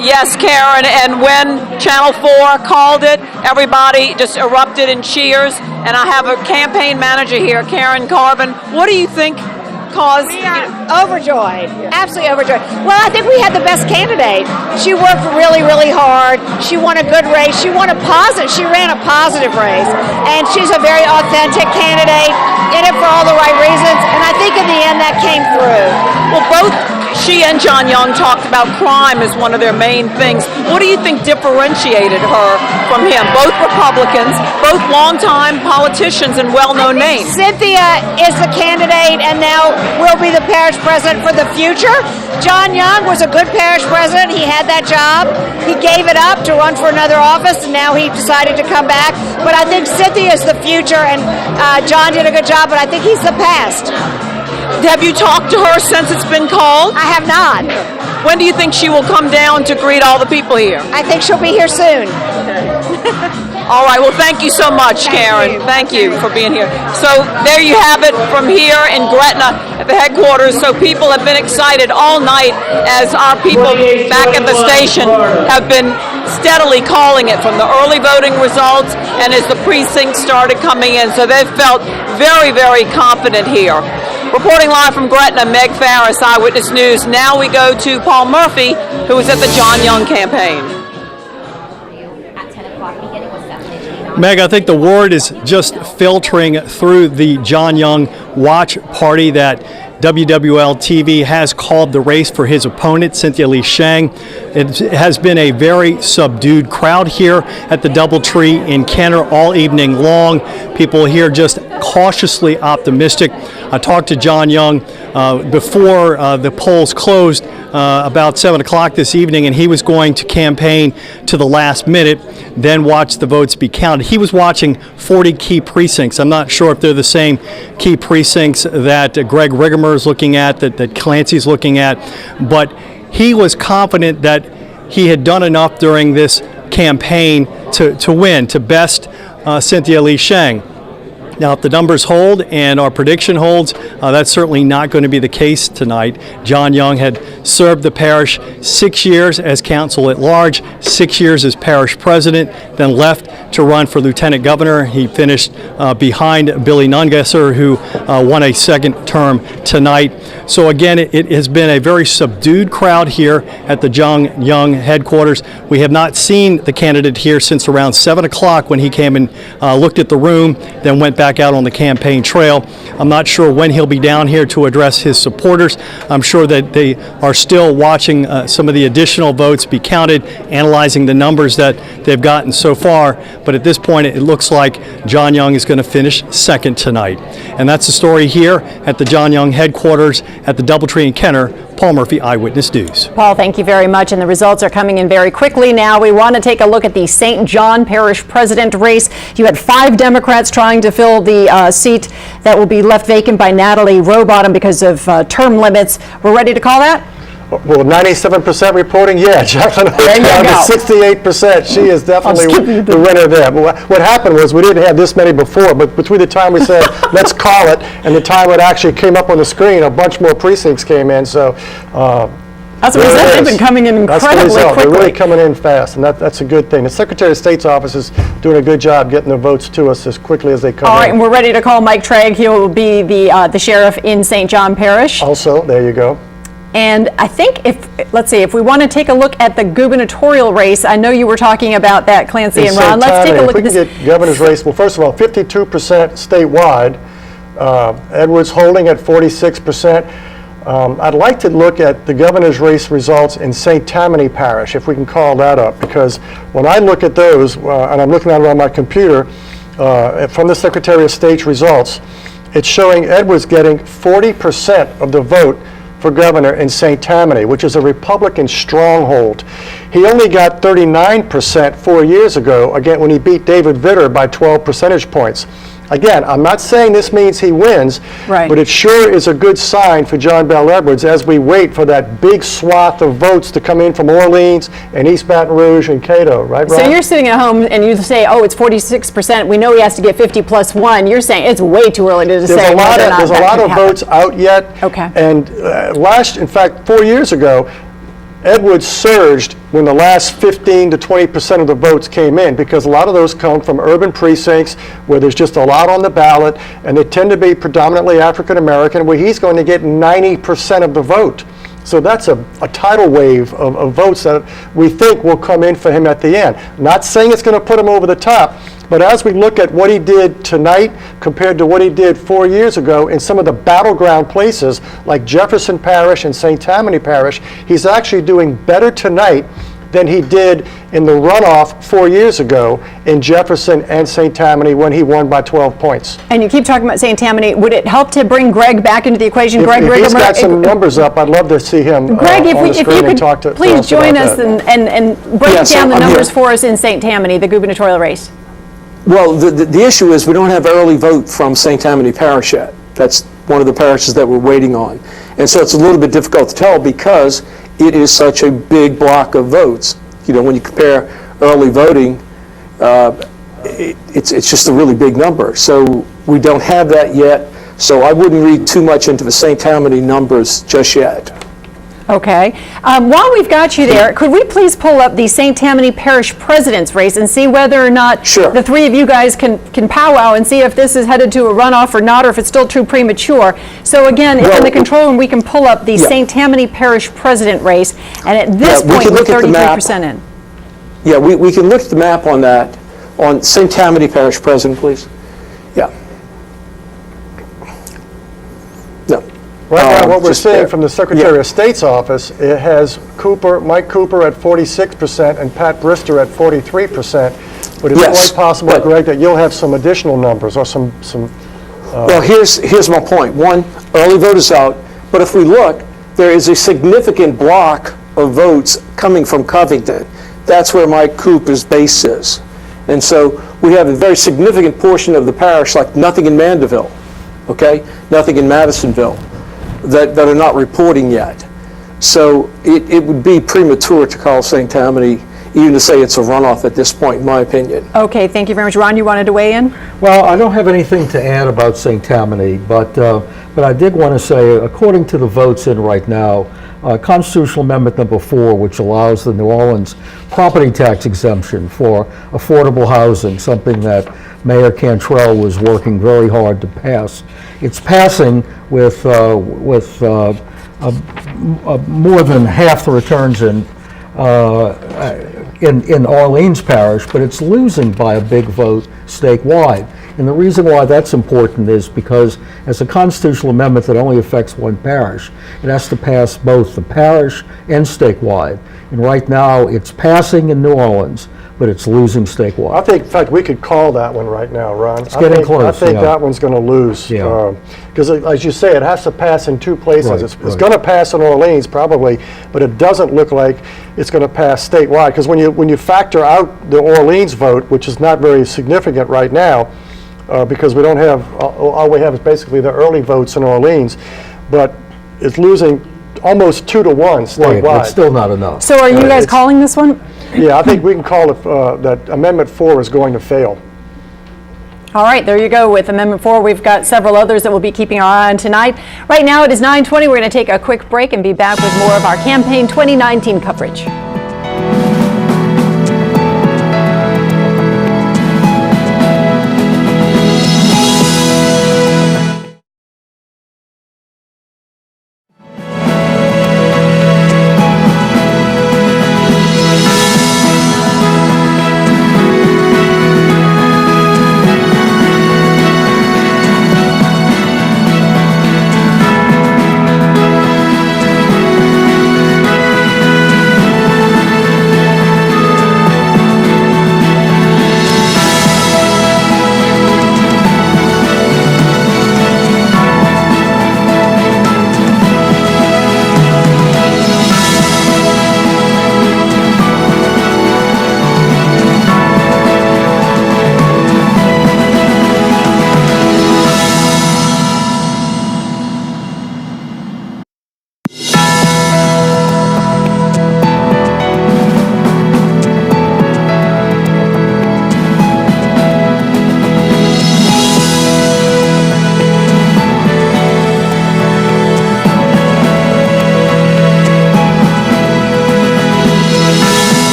Yes, Karen, and when Channel 4 called it, everybody just erupted in cheers. And I have a campaign manager here, Karen Carvin. What do you think caused? We are overjoyed, absolutely overjoyed. Well, I think we had the best candidate. She worked really, really hard. She won a good race. She ran a positive race. And she's a very authentic candidate, in it for all the right reasons. And I think in the end that came through. Well, both she and John Young talked about crime as one of their main things. What do you think differentiated her from him? Both Republicans, both longtime politicians and well-known names. Cynthia is the candidate and now will be the parish president for the future. John Young was a good parish president. He had that job. He gave it up to run for another office, and now he decided to come back. But I think Cynthia is the future, and John did a good job, but I think he's the past. Have you talked to her since it's been called? I have not. When do you think she will come down to greet all the people here? I think she'll be here soon. All right, well, thank you so much, Karen. Thank you for being here. So there you have it from here in Gretna at the headquarters. So people have been excited all night as our people back at the station have been steadily calling it from the early voting results and as the precincts started coming in. So they've felt very, very confident here. Reporting live from Gretna, Meg Farris, Eyewitness News. Now we go to Paul Murphy, who was at the John Young campaign. Meg, I think the word is just filtering through the John Young watch party that WWL-TV has called the race for his opponent, Cynthia Lee Sheng. It has been a very subdued crowd here at the DoubleTree in Kenner all evening long. People here just cautiously optimistic. I talked to John Young before the polls closed about 7 o'clock this evening, and he was going to campaign to the last minute, then watch the votes be counted. He was watching 40 key precincts. I'm not sure if they're the same key precincts that Greg Rigermer is looking at, that Clancy's looking at, but he was confident that he had done enough during this campaign to win, to best Cynthia Lee Sheng. Now, if the numbers hold and our prediction holds, that's certainly not going to be the case tonight. John Young had served the parish 6 years as council at large, 6 years as parish president, then left to run for lieutenant governor. He finished behind Billy Nungesser, who won a second term tonight. So again, it has been a very subdued crowd here at the John Young headquarters. We have not seen the candidate here since around 7 o'clock when he came and looked at the room, then went back out on the campaign trail. I'm not sure when he'll be down here to address his supporters. I'm sure that they are still watching some of the additional votes be counted, analyzing the numbers that they've gotten so far. But at this point, it looks like John Young is going to finish second tonight. And that's the story here at the John Young headquarters at the DoubleTree in Kenner. Paul Murphy, Eyewitness News. Paul, thank you very much. And the results are coming in very quickly now. We want to take a look at the St. John Parish president race. You had 5 Democrats trying to fill the seat that will be left vacant by Natalie Rowbottom because of term limits. We're ready to call that? Well, 97% reporting, yeah, Jacqueline down to 68%. She is definitely the winner there. But what happened was we didn't have this many before, but between the time we said, let's call it, and the time it actually came up on the screen, a bunch more precincts came in, so. As a result, they've been coming in incredibly quickly. They're really coming in fast, and that's a good thing. The Secretary of State's office is doing a good job getting the votes to us as quickly as they come in. All right, and we're ready to call Mike Tragg. He will be the sheriff in St. John Parish. Also, there you go. And I think if we want to take a look at the gubernatorial race, I know you were talking about that, Clancy and Ron. Let's take a look at this. If we can get governor's race, well, first of all, 52% statewide. Edwards holding at 46%. I'd like to look at the governor's race results in St. Tammany Parish, if we can call that up, because when I look at those, and I'm looking at it on my computer, from the Secretary of State's results, it's showing Edwards getting 40% of the vote for governor in St. Tammany, which is a Republican stronghold. He only got 39% 4 years ago, again, when he beat David Vitter by 12 percentage points. Again, I'm not saying this means he wins, but it sure is a good sign for John Bel Edwards as we wait for that big swath of votes to come in from Orleans and East Baton Rouge and Cato, right, Ron? So you're sitting at home and you say, oh, it's 46%. We know he has to get 50 plus 1. You're saying it's way too early to say whether or not there's a lot of votes out yet. Okay. And in fact, 4 years ago, Edwards surged when the last 15 to 20% of the votes came in, because a lot of those come from urban precincts where there's just a lot on the ballot, and they tend to be predominantly African American, where he's going to get 90% of the vote. So that's a tidal wave of votes that we think will come in for him at the end. Not saying it's going to put him over the top, but as we look at what he did tonight compared to what he did 4 years ago in some of the battleground places like Jefferson Parish and St. Tammany Parish, he's actually doing better tonight than he did in the runoff 4 years ago in Jefferson and St. Tammany when he won by 12 points. And you keep talking about St. Tammany. Would it help to bring Greg back into the equation? If he's got some numbers up, I'd love to see him Greg, on the screen and talk to us. Please join us and break down the numbers for us in St. Tammany, the gubernatorial race. Well, the issue is we don't have early vote from St. Tammany Parish yet. That's one of the parishes that we're waiting on. And so it's a little bit difficult to tell because it is such a big block of votes. You know, when you compare early voting, it's just a really big number. So we don't have that yet. So I wouldn't read too much into the St. Tammany numbers just yet. Okay. While we've got you there, could we please pull up the St. Tammany Parish President's race and see whether or not the three of you guys can powwow and see if this is headed to a runoff or not, or if it's still too premature. So again, if in the control room we can pull up the St. Tammany Parish President race, and at this point we're 33% in. Yeah, we can look at the map on that, on St. Tammany Parish President, please. Yeah. No. Right now, what we're seeing from the Secretary of State's office, it has Mike Cooper at 46% and Pat Brister at 43%. But it's quite possible, Greg, that you'll have some additional numbers or some. Well, here's my point. One, early vote is out, but if we look, there is a significant block of votes coming from Covington. That's where Mike Cooper's base is. And so we have a very significant portion of the parish, like nothing in Mandeville, okay? Nothing in Madisonville, that are not reporting yet. So it would be premature to call St. Tammany, even to say it's a runoff at this point, in my opinion. Okay, thank you very much. Ron, you wanted to weigh in? Well, I don't have anything to add about St. Tammany, but I did want to say, according to the votes in right now, Constitutional Amendment number 4, which allows the New Orleans property tax exemption for affordable housing, something that Mayor Cantrell was working very hard to pass. It's passing with more than half the returns in Orleans Parish, but it's losing by a big vote statewide. And the reason why that's important is because as a constitutional amendment that only affects one parish, it has to pass both the parish and statewide. And right now, it's passing in New Orleans, but it's losing statewide. I think, in fact, we could call that one right now, Ron. It's getting close. I think that one's going to lose. Because, as you say, it has to pass in two places. It's going to pass in Orleans, probably, but it doesn't look like it's going to pass statewide. Because when you factor out the Orleans vote, which is not very significant right now, because we don't have, all we have is basically the early votes in Orleans, but it's losing almost 2-to-1 statewide. Right, it's still not enough. So are you guys calling this one? Yeah, I think we can call it that Amendment 4 is going to fail. All right, there you go with Amendment 4. We've got several others that we'll be keeping our eye on tonight. Right now it is 9:20. We're going to take a quick break and be back with more of our campaign 2019 coverage.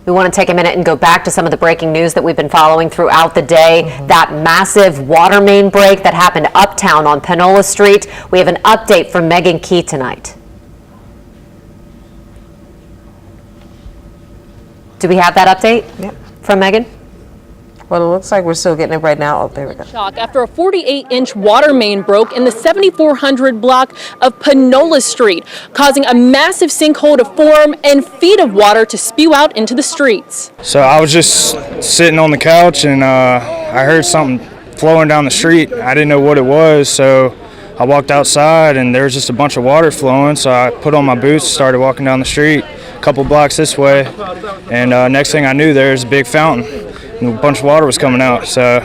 We want to take a minute and go back to some of the breaking news that we've been following throughout the day. That massive water main break that happened uptown on Panola Street. We have an update from Megan Key tonight. Do we have that update from Megan? Well, it looks like we're still getting it right now. Oh, there we go. Shock after a 48-inch water main broke in the 7400 block of Panola Street, causing a massive sinkhole to form and feet of water to spew out into the streets. So I was just sitting on the couch and I heard something flowing down the street. I didn't know what it was, so I walked outside and there was just a bunch of water flowing. So I put on my boots, started walking down the street, a couple blocks this way, and next thing I knew, there's a big fountain. And a bunch of water was coming out, so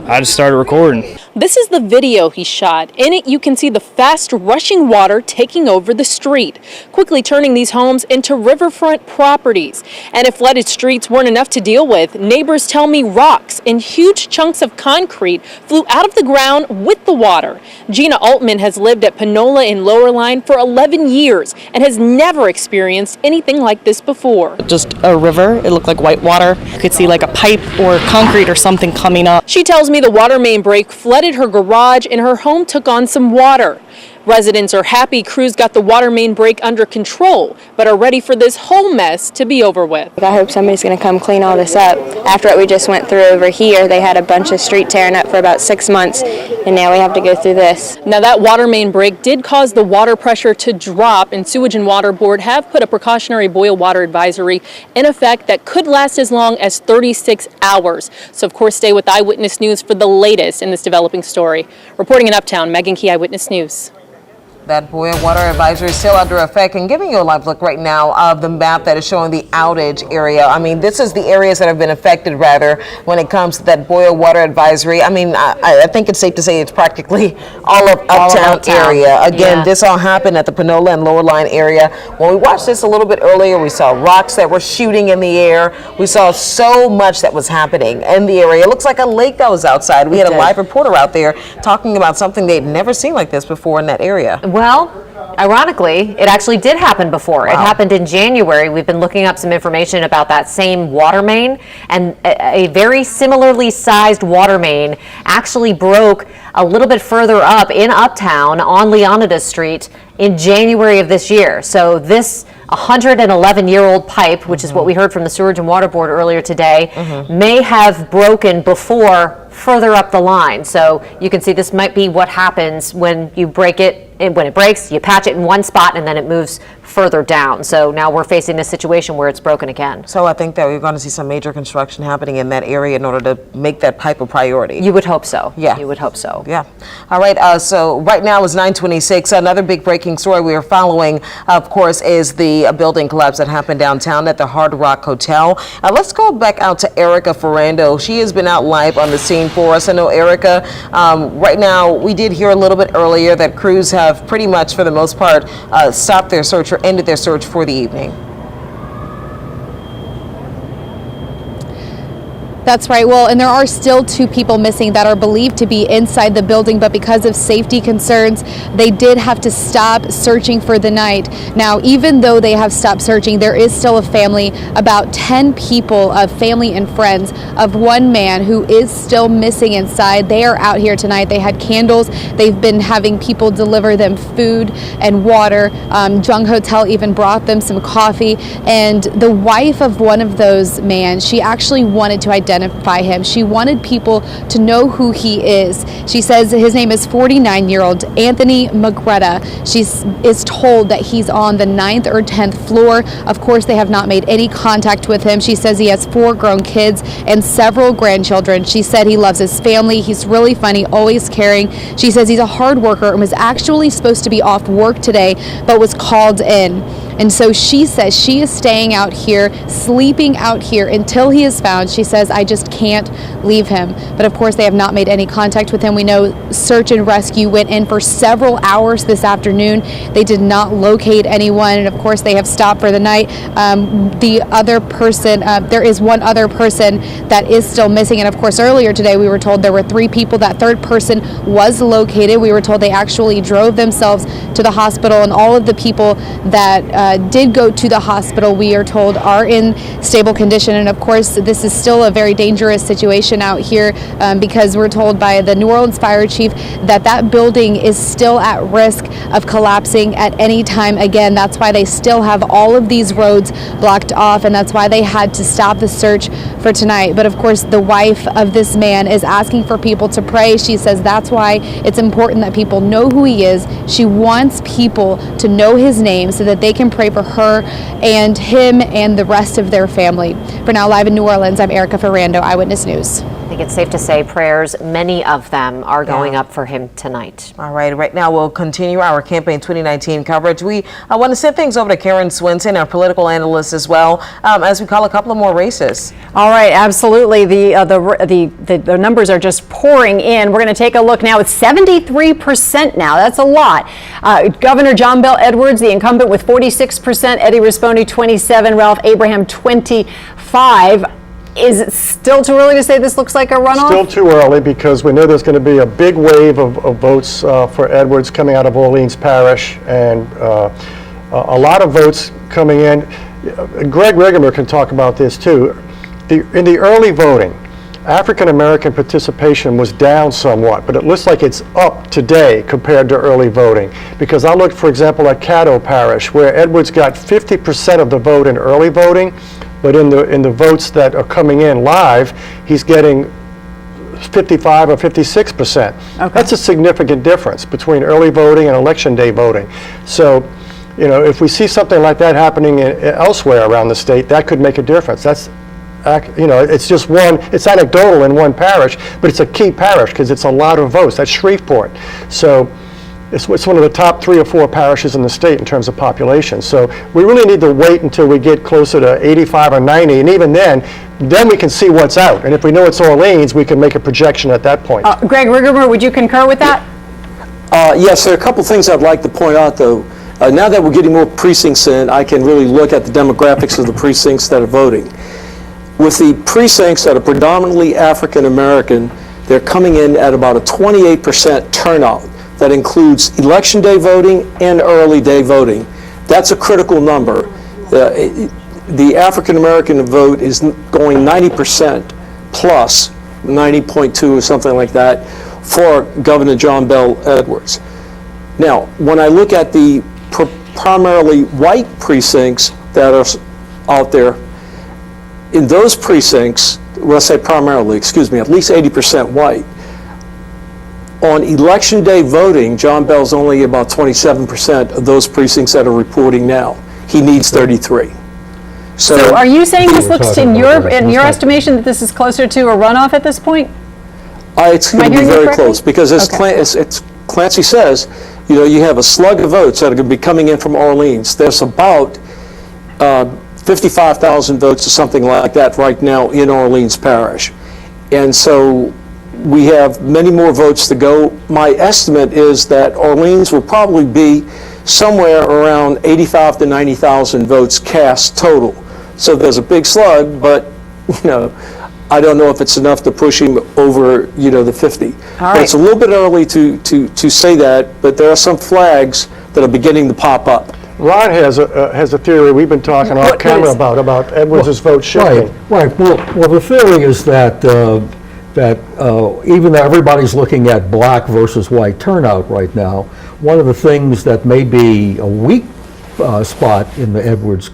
I just started recording. This is the video he shot. In it, you can see the fast rushing water taking over the street, quickly turning these homes into riverfront properties. And if flooded streets weren't enough to deal with, neighbors tell me rocks and huge chunks of concrete flew out of the ground with the water. Gina Altman has lived at Panola in Lower Line for 11 years and has never experienced anything like this before. Just a river. It looked like white water. You could see like a pipe or concrete or something coming up. She tells me the water main break flooded her garage and her home took on some water. Residents are happy crews got the water main break under control, but are ready for this whole mess to be over with. I hope somebody's going to come clean all this up. After what we just went through over here, they had a bunch of street tearing up for about 6 months, and now we have to go through this. Now that water main break did cause the water pressure to drop, and Sewage and Water Board have put a precautionary boil water advisory in effect that could last as long as 36 hours. So of course stay with Eyewitness News for the latest in this developing story. Reporting in Uptown, Megan Key, Eyewitness News. That boil water advisory is still under effect, and giving you a live look right now of the map that is showing the outage area. I mean, this is the areas that have been affected, rather, when it comes to that boil water advisory. I mean, I think it's safe to say it's practically all of Uptown area. Again, this all happened at the Panola and Lower Line area. When we watched this a little bit earlier, we saw rocks that were shooting in the air. We saw so much that was happening in the area. It looks like a lake that was outside. We had a live reporter out there talking about something they'd never seen like this before in that area. Well, ironically, it actually did happen before. Wow. It happened in January. We've been looking up some information about that same water main, and a very similarly sized water main actually broke a little bit further up in Uptown on Leonidas Street in January of this year. So this 111-year-old pipe, which is what we heard from the Sewerage and Water Board earlier today, may have broken before further up the line. So you can see this might be what happens when you break it. When it breaks, you patch it in one spot and then it moves further down. So now we're facing a situation where it's broken again. So I think that we're going to see some major construction happening in that area in order to make that pipe a priority. You would hope so. Yeah. You would hope so. Yeah. All right. So right now is 9:26. Another big breaking story we are following, of course, is the building collapse that happened downtown at the Hard Rock Hotel. Let's go back out to Erica Ferrando. She has been out live on the scene for us. I know, Erica, right now we did hear a little bit earlier that crews have pretty much, for the most part, stopped their search or ended their search for the evening. That's right. Well, and there are still 2 people missing that are believed to be inside the building, but because of safety concerns, they did have to stop searching for the night. Now, even though they have stopped searching, there is still a family, about 10 people of family and friends of one man who is still missing inside. They are out here tonight. They had candles. They've been having people deliver them food and water. Jung Hotel even brought them some coffee. And the wife of one of those men, she actually wanted to identify him. She wanted people to know who he is. She says his name is 49-year-old Anthony Magretta. She is told that he's on the 9th or 10th floor. Of course, they have not made any contact with him. She says he has 4 grown kids and several grandchildren. She said he loves his family. He's really funny, always caring. She says he's a hard worker and was actually supposed to be off work today, but was called in. And so she says she is staying out here, sleeping out here until he is found. She says, I just can't leave him. But of course, they have not made any contact with him. We know search and rescue went in for several hours this afternoon. They did not locate anyone. And of course, they have stopped for the night. The other person, there is one other person that is still missing. And of course, earlier today, we were told there were 3 people. That third person was located. We were told they actually drove themselves to the hospital, and all of the people that did go to the hospital, we are told, are in stable condition. And of course, this is still a very dangerous situation out here because we're told by the New Orleans fire chief that that building is still at risk of collapsing at any time again. That's why they still have all of these roads blocked off, and that's why they had to stop the search for tonight. But of course, the wife of this man is asking for people to pray. She says that's why it's important that people know who he is. She wants people to know his name so that they can pray for her and him and the rest of their family. For now, live in New Orleans, I'm Erica Ferrando, Eyewitness News. I think it's safe to say prayers, many of them are going up for him tonight. All right, right now we'll continue our Campaign 2019 coverage. I want to send things over to Karen Swinson, our political analyst as well, as we call a couple of more races. All right, absolutely. The numbers are just pouring in. We're going to take a look now. It's 73% now. That's a lot. Governor John Bel Edwards, the incumbent, with 46%. Eddie Rispone, 27%. Ralph Abraham, 25%. Is it still too early to say this looks like a runoff? Still too early, because we know there's going to be a big wave of votes for Edwards coming out of Orleans Parish, and a lot of votes coming in. Greg Rigemer can talk about this too. In the early voting, African American participation was down somewhat, but it looks like it's up today compared to early voting. Because I looked, for example, at Caddo Parish, where Edwards got 50% of the vote in early voting, but in the votes that are coming in live, he's getting 55 or 56%. Okay. That's a significant difference between early voting and election day voting. So, you know, if we see something like that happening elsewhere around the state, that could make a difference. That's, you know, it's just it's anecdotal in one parish, but it's a key parish because it's a lot of votes. That's Shreveport. So it's one of the top 3 or 4 parishes in the state in terms of population. So we really need to wait until we get closer to 85 or 90, and even then we can see what's out. And if we know it's Orleans, we can make a projection at that point. Greg Rigemer, would you concur with that? Yes, there are a couple things I'd like to point out, though. Now that we're getting more precincts in, I can really look at the demographics of the precincts that are voting. With the precincts that are predominantly African American, they're coming in at about a 28% turnout that includes election day voting and early day voting. That's a critical number. The African American vote is going 90% plus, 90.2 or something like that, for Governor John Bel Edwards. Now, when I look at the primarily white precincts that are out there, in those precincts, well, let's say primarily, excuse me, at least 80% white. On election day voting, John Bell's only about 27% of those precincts that are reporting now. He needs 33. So are you saying this looks, in your estimation, that this is closer to a runoff at this point? It's going to be very close because as Clancy says, you know, you have a slug of votes that are going to be coming in from Orleans. There's about 55,000 votes or something like that right now in Orleans Parish. And so we have many more votes to go. My estimate is that Orleans will probably be somewhere around 85 to 90,000 votes cast total. So there's a big slug, but you know, I don't know if it's enough to push him over, you know, the 50. But it's a little bit early to say that, but there are some flags that are beginning to pop up. Ron has a theory we've been talking off camera about Edwards' vote shifting. Right. Well, the theory is that even though everybody's looking at black versus white turnout right now, one of the things that may be a weak spot in the Edwards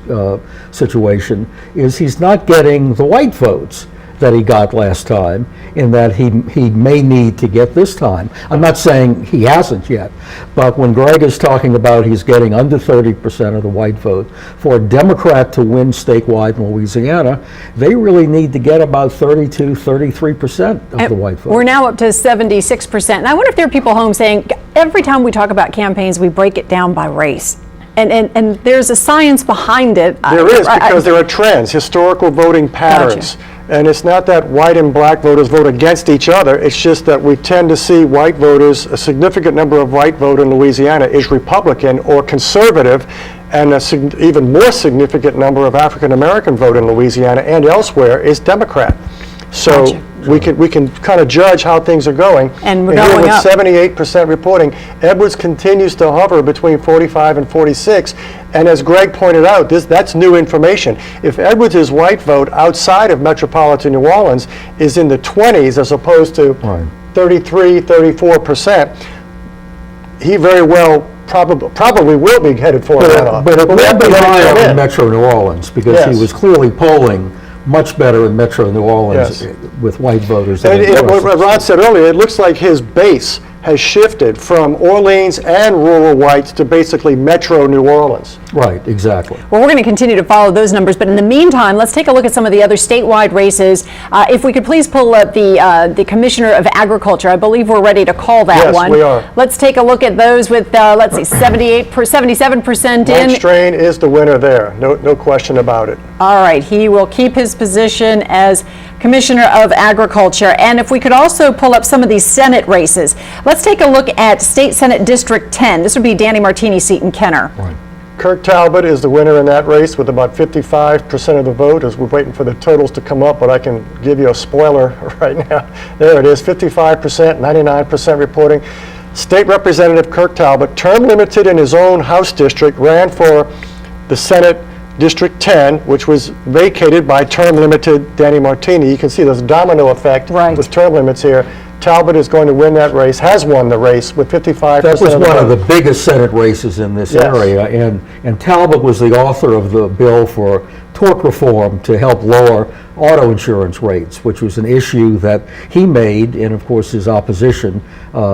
situation is he's not getting the white votes that he got last time, in that he may need to get this time. I'm not saying he hasn't yet, but when Greg is talking about he's getting under 30% of the white vote, for a Democrat to win statewide in Louisiana, they really need to get about 32, 33% of the white vote. We're now up to 76%. And I wonder if there are people home saying, every time we talk about campaigns, we break it down by race. And there's a science behind it. There is, because there are trends, historical voting patterns. Gotcha. And it's not that white and black voters vote against each other. It's just that we tend to see white voters, a significant number of white vote in Louisiana is Republican or conservative, and an even more significant number of African American vote in Louisiana and elsewhere is Democrat. So Gotcha. we can kind of judge how things are going. And we're here going with up. 78% reporting, Edwards continues to hover between 45 and 46. And as Greg pointed out, that's new information. If Edwards' white vote outside of metropolitan New Orleans is in the 20s as opposed to 33, 34%, he very well probably will be headed for a runoff. But it will be higher in Metro New Orleans, because he was clearly polling much better in Metro New Orleans with white voters. And what Ron said earlier, it looks like his base has shifted from Orleans and rural whites to basically Metro New Orleans. Right, exactly. Well, we're going to continue to follow those numbers, but in the meantime, let's take a look at some of the other statewide races. If we could please pull up the Commissioner of Agriculture. I believe we're ready to call that one. Yes, we are. Let's take a look at those with, let's see, 77% in. Mike Strain is the winner there, no question about it. All right, he will keep his position as Commissioner of Agriculture. And if we could also pull up some of these Senate races. Let's take a look at State Senate District 10. This would be Danny Martini's seat in Kenner. Right. Kirk Talbot is the winner in that race with about 55% of the vote, as we're waiting for the totals to come up, but I can give you a spoiler right now. There it is, 55%, 99% reporting. State Representative Kirk Talbot, term limited in his own House district, ran for the Senate District 10, which was vacated by term limited Danny Martini. You can see this domino effect with term limits here. Talbot is going to win that race, has won the race with 55%. That was one of the biggest Senate races in this area, and Talbot was the author of the bill for tort reform to help lower auto insurance rates, which was an issue that he made, and of course his opposition,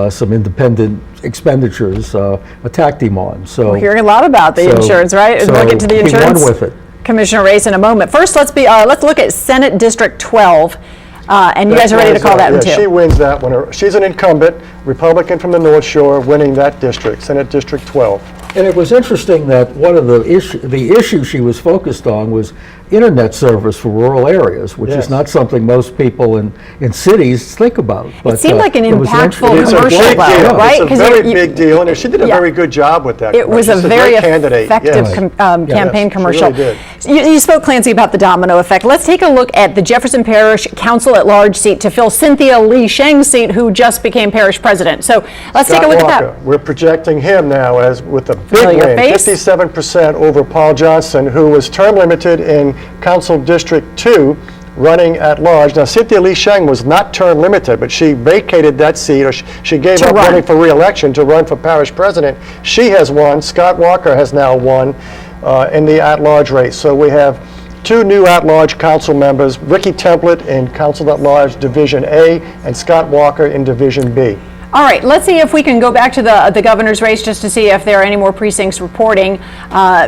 some independent expenditures, attacked him on. So we're hearing a lot about the insurance, right? So we'll get to the insurance he won with it. Commissioner race in a moment. First, let's look at Senate District 12. And you guys are ready to call that one too. She wins that one. She's an incumbent, Republican from the North Shore, winning that district, Senate District 12. And it was interesting that one of the issue she was focused on was internet service for rural areas, which is not something most people in cities think about. But, it seemed like an impactful commercial, right? It's a very big deal, and she did a very good job with that. It was a very effective campaign commercial. Really did. You spoke, Clancy, about the domino effect. Let's take a look at the Jefferson Parish Council at Large seat to fill Cynthia Lee Sheng's seat, who just became parish president. So let's take a look at that. We're projecting him now as with a big win, 57% over Paul Johnson, who was term limited in Council District 2, running at large. Now, Cynthia Lee Sheng was not term limited, but she vacated that seat, or she gave up running for re-election to run for parish president. She has won. Scott Walker has now won in the at-large race. So we have two new at-large council members, Ricky Templet in Council at-Large Division A and Scott Walker in Division B. All right, let's see if we can go back to the governor's race just to see if there are any more precincts reporting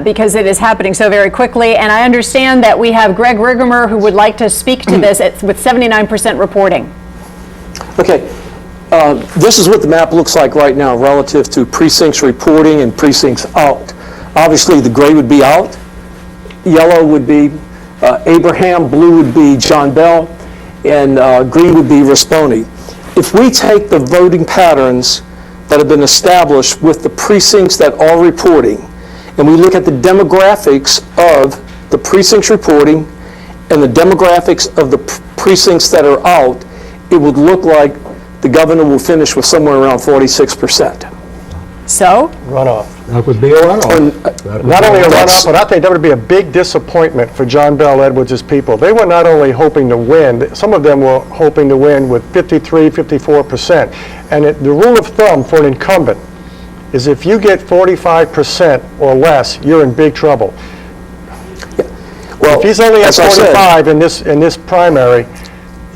because it is happening so very quickly. And I understand that we have Greg Rigamer who would like to speak to this with 79% reporting. Okay. This is what the map looks like right now relative to precincts reporting and precincts out. Obviously, the gray would be out. Yellow would be Abraham. Blue would be John Bell. And green would be Risponi. If we take the voting patterns that have been established with the precincts that are reporting, and we look at the demographics of the precincts reporting and the demographics of the precincts that are out, it would look like the governor will finish with somewhere around 46%. So? Runoff. That would be a runoff. Not only a runoff, but I think that would be a big disappointment for John Bel Edwards' people. They were not only hoping to win, some of them were hoping to win with 53, 54%. And the rule of thumb for an incumbent is if you get 45% or less, you're in big trouble. Well, if he's only at 45 in this primary,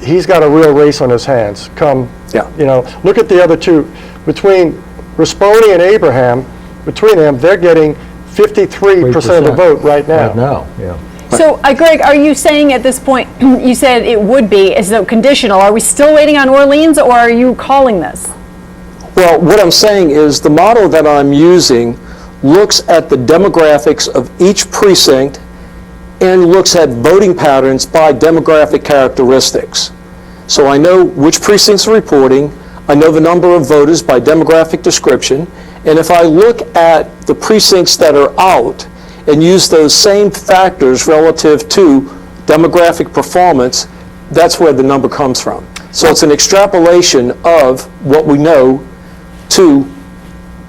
he's got a real race on his hands. Look at the other two. Between Risponi and Abraham, between them, they're getting 53% of the vote right now. Right now, yeah. So, Greg, are you saying at this point, you said it would be as though conditional. Are we still waiting on Orleans, or are you calling this? Well, what I'm saying is the model that I'm using looks at the demographics of each precinct and looks at voting patterns by demographic characteristics. So I know which precincts are reporting, I know the number of voters by demographic description, and if I look at the precincts that are out and use those same factors relative to demographic performance, that's where the number comes from. So it's an extrapolation of what we know to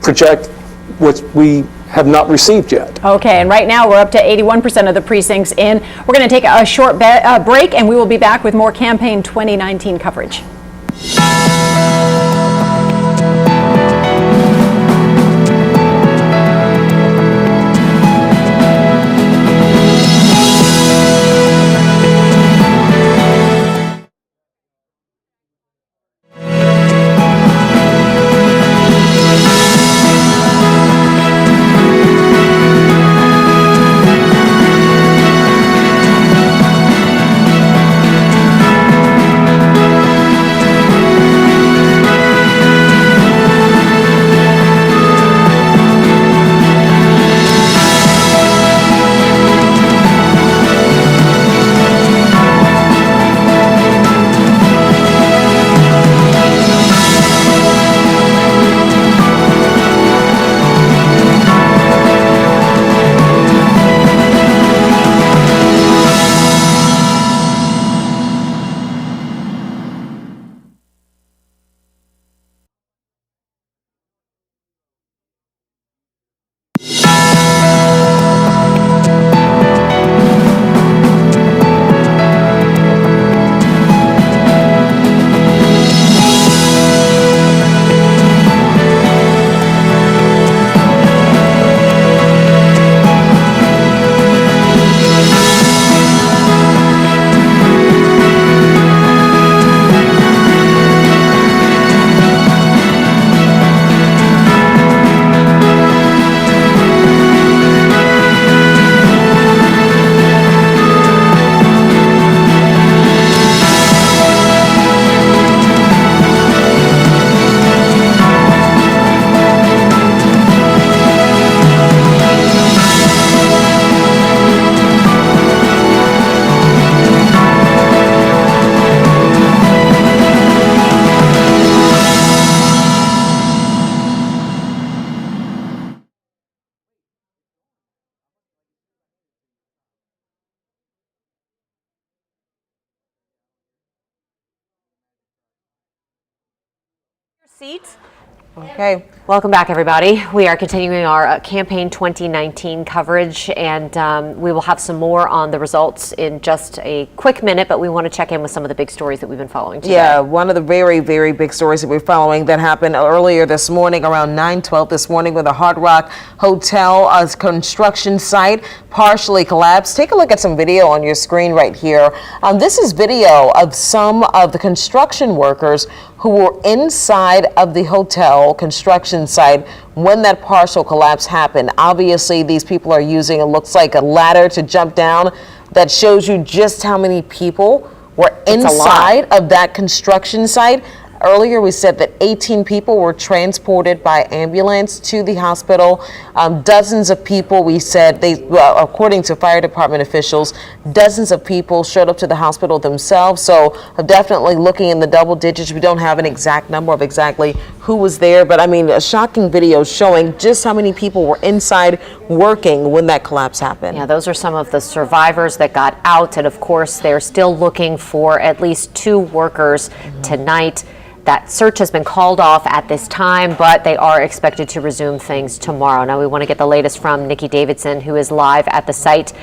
project what we have not received yet. Okay, and right now we're up to 81% of the precincts in. We're going to take a short break, and we will be back with more campaign 2019 coverage. Seat. Okay. Welcome back, everybody. We are continuing our campaign 2019 coverage, and we will have some more on the results in just a quick minute, but we want to check in with some of the big stories that we've been following today. Yeah, one of the very, very big stories that we're following that happened earlier this morning around 9:12 this morning with the Hard Rock Hotel construction site partially collapsed. Take a look at some video on your screen right here. This is video of some of the construction workers who were inside of the hotel construction site when that partial collapse happened. Obviously, these people are using, it looks like, a ladder to jump down. That shows you just how many people were inside of that construction site. Earlier, we said that 18 people were transported by ambulance to the hospital. Dozens of people, we said, according to fire department officials, dozens of people showed up to the hospital themselves. So definitely looking in the double digits. We don't have an exact number of exactly who was there, but I mean, a shocking video showing just how many people were inside working when that collapse happened. Yeah, those are some of the survivors that got out, and of course, they're still looking for at least 2 workers tonight. That search has been called off at this time, but they are expected to resume things tomorrow. Now we want to get the latest from Nikki Davidson, who is live at the site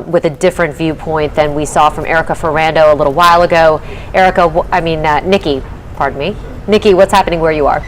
with a different viewpoint than we saw from Erica Ferrando a little while ago. Nikki, pardon me. Nikki, what's happening where you are?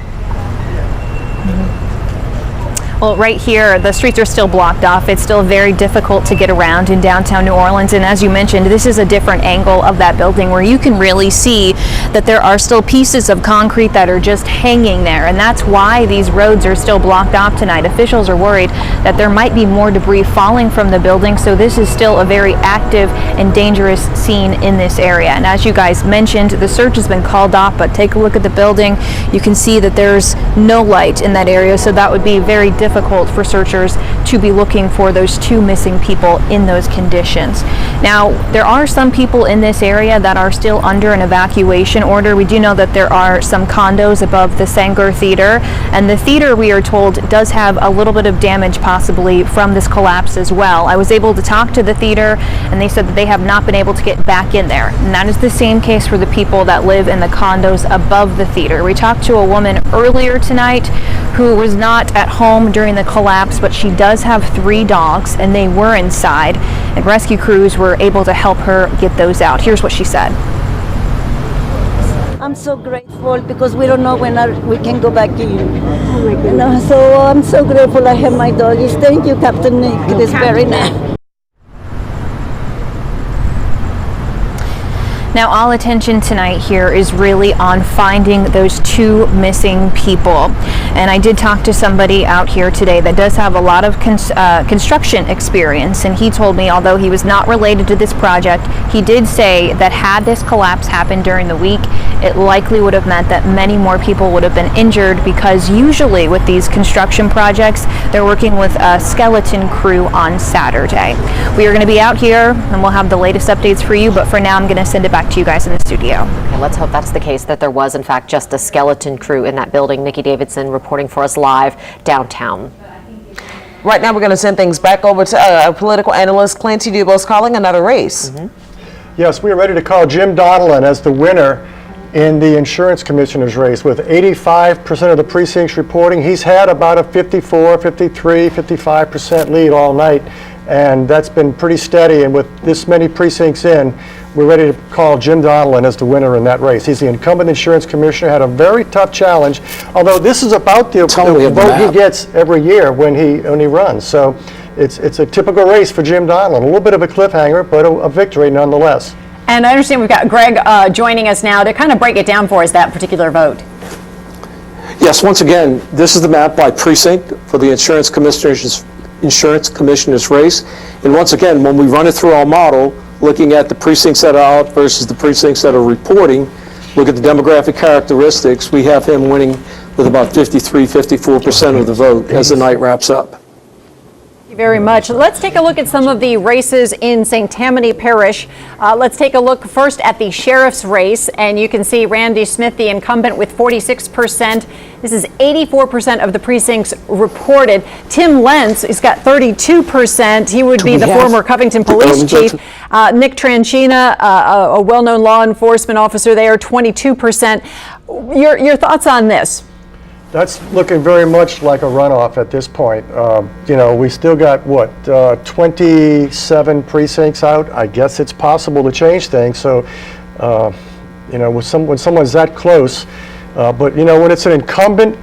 Well, right here, the streets are still blocked off. It's still very difficult to get around in downtown New Orleans. And as you mentioned, this is a different angle of that building where you can really see that there are still pieces of concrete that are just hanging there. And that's why these roads are still blocked off tonight. Officials are worried that there might be more debris falling from the building. So this is still a very active and dangerous scene in this area. And as you guys mentioned, the search has been called off, but take a look at the building. You can see that there's no light in that area. So that would be very difficult for searchers to be looking for those 2 missing people in those conditions. Now, there are some people in this area that are still under an evacuation order. We do know that there are some condos above the Sanger Theater, and the theater, we are told, does have a little bit of damage possibly from this collapse as well. I was able to talk to the theater, and they said that they have not been able to get back in there. And that is the same case for the people that live in the condos above the theater. We talked to a woman earlier tonight who was not at home during the collapse, but she does have 3 dogs, and they were inside, and rescue crews were able to help her get those out. Here's what she said. I'm so grateful because we don't know when we can go back in. So I'm so grateful I have my doggies. Thank you, Captain Nick. It is very nice. Now, all attention tonight here is really on finding those 2 missing people. And I did talk to somebody out here today that does have a lot of construction experience, and he told me, although he was not related to this project, he did say that had this collapse happened during the week, it likely would have meant that many more people would have been injured, because usually with these construction projects, they're working with a skeleton crew on Saturday. We are going to be out here, and we'll have the latest updates for you, but for now I'm going to send it back to you guys in the studio. Okay, let's hope that's the case, that there was in fact just a skeleton crew in that building. Nikki Davidson reporting for us live downtown. Right now we're going to send things back over to our political analyst Clancy Dubose calling another race. Yes, we are ready to call Jim Donelon as the winner in the insurance commissioner's race with 85% of the precincts reporting. He's had about a 54, 53, 55% lead all night, and that's been pretty steady. And with this many precincts in, we're ready to call Jim Donelon as the winner in that race. He's the incumbent insurance commissioner, had a very tough challenge, although this is about the vote he gets every year when he runs. So it's a typical race for Jim Donelon. A little bit of a cliffhanger, but a victory nonetheless. And I understand we've got Greg joining us now to kind of break it down for us, that particular vote. Yes, once again, this is the map by precinct for the insurance commissioner's race. And once again, when we run it through our model, looking at the precincts that are out versus the precincts that are reporting, look at the demographic characteristics, we have him winning with about 54% of the vote as the night wraps up. Thank you very much. Let's take a look at some of the races in St. Tammany Parish. Let's take a look first at the sheriff's race, and you can see Randy Smith, the incumbent, with 46%. This is 84% of the precincts reported. Tim Lentz has got 32%. He would be the former Covington police chief. Nick Tranchina, a well-known law enforcement officer there, 22%. Your thoughts on this? That's looking very much like a runoff at this point. We still got, 27 precincts out. I guess it's possible to change things. So, when someone's that close, but, when it's an incumbent,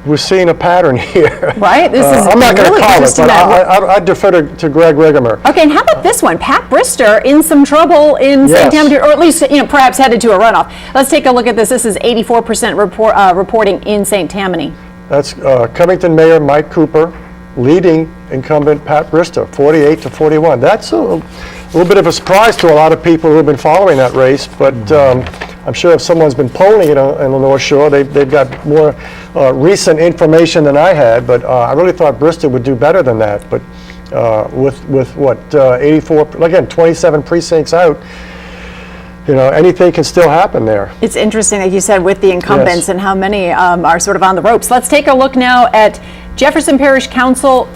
we're seeing a pattern here. Right? This is I'm not going to really call it, interesting. but I defer to Greg Rigamer. Okay, and how about this one? Pat Brister in some trouble in St. Tammany, or at least, perhaps headed to a runoff. Let's take a look at this. This is 84% reporting in St. Tammany. That's Covington Mayor Mike Cooper leading incumbent Pat Brister, 48 to 41. That's a little bit of a surprise to a lot of people who have been following that race, but I'm sure if someone's been polling in the North Shore, they've got more recent information than I had, but I really thought Brister would do better than that. But with 84, again, 27 precincts out, anything can still happen there. It's interesting, like you said, with the incumbents and how many are sort of on the ropes. Let's take a look now at Jefferson Parish Council.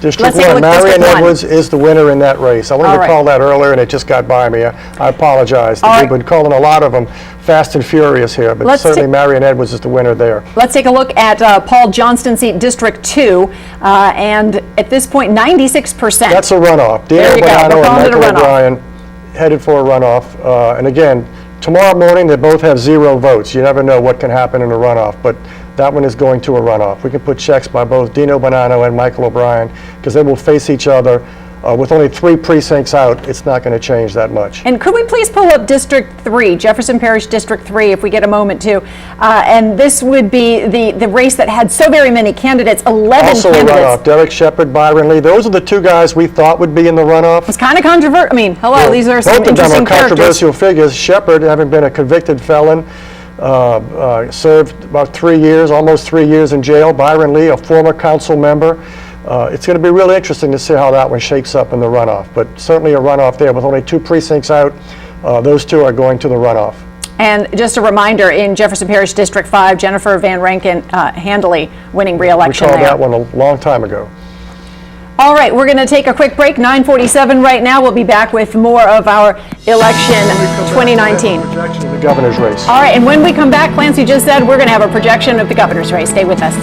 District 1, Marion Edwards is the winner in that race. I wanted to call that earlier, and it just got by me. I apologize. We've been calling a lot of them fast and furious here, but certainly Marion Edwards is the winner there. Let's take a look at Paul Johnston seat, District 2, and at this point, 96%. That's a runoff. Dino Bonanno and Michael O'Brien headed for a runoff. And again, tomorrow morning, they both have 0 votes. You never know what can happen in a runoff, but that one is going to a runoff. We can put checks by both Dino Bonanno and Michael O'Brien because they will face each other. With only 3 precincts out, it's not going to change that much. And could we please pull up District 3, Jefferson Parish District 3, if we get a moment to? And this would be the race that had so very many candidates, 11 also candidates. Also a runoff, Derek Shepard, Byron Lee. Those are the 2 guys we thought would be in the runoff. It's kind of controversial. I mean, hello, these are some interesting characters. Both of them are controversial characters. figures. Shepard, having been a convicted felon, served about 3 years, almost 3 years in jail. Byron Lee, a former council member. It's going to be really interesting to see how that one shapes up in the runoff, but certainly a runoff there with only 2 precincts out. Those 2 are going to the runoff. And just a reminder, in Jefferson Parish District 5, Jennifer Van Rankin handily winning re-election there. We called that one a long time ago. All right, we're going to take a quick break, 9:47 right now. We'll be back with more of our election 2019. Projection of the governor's race. All right, and when we come back, Clancy just said we're going to have a projection of the governor's race. Stay with us.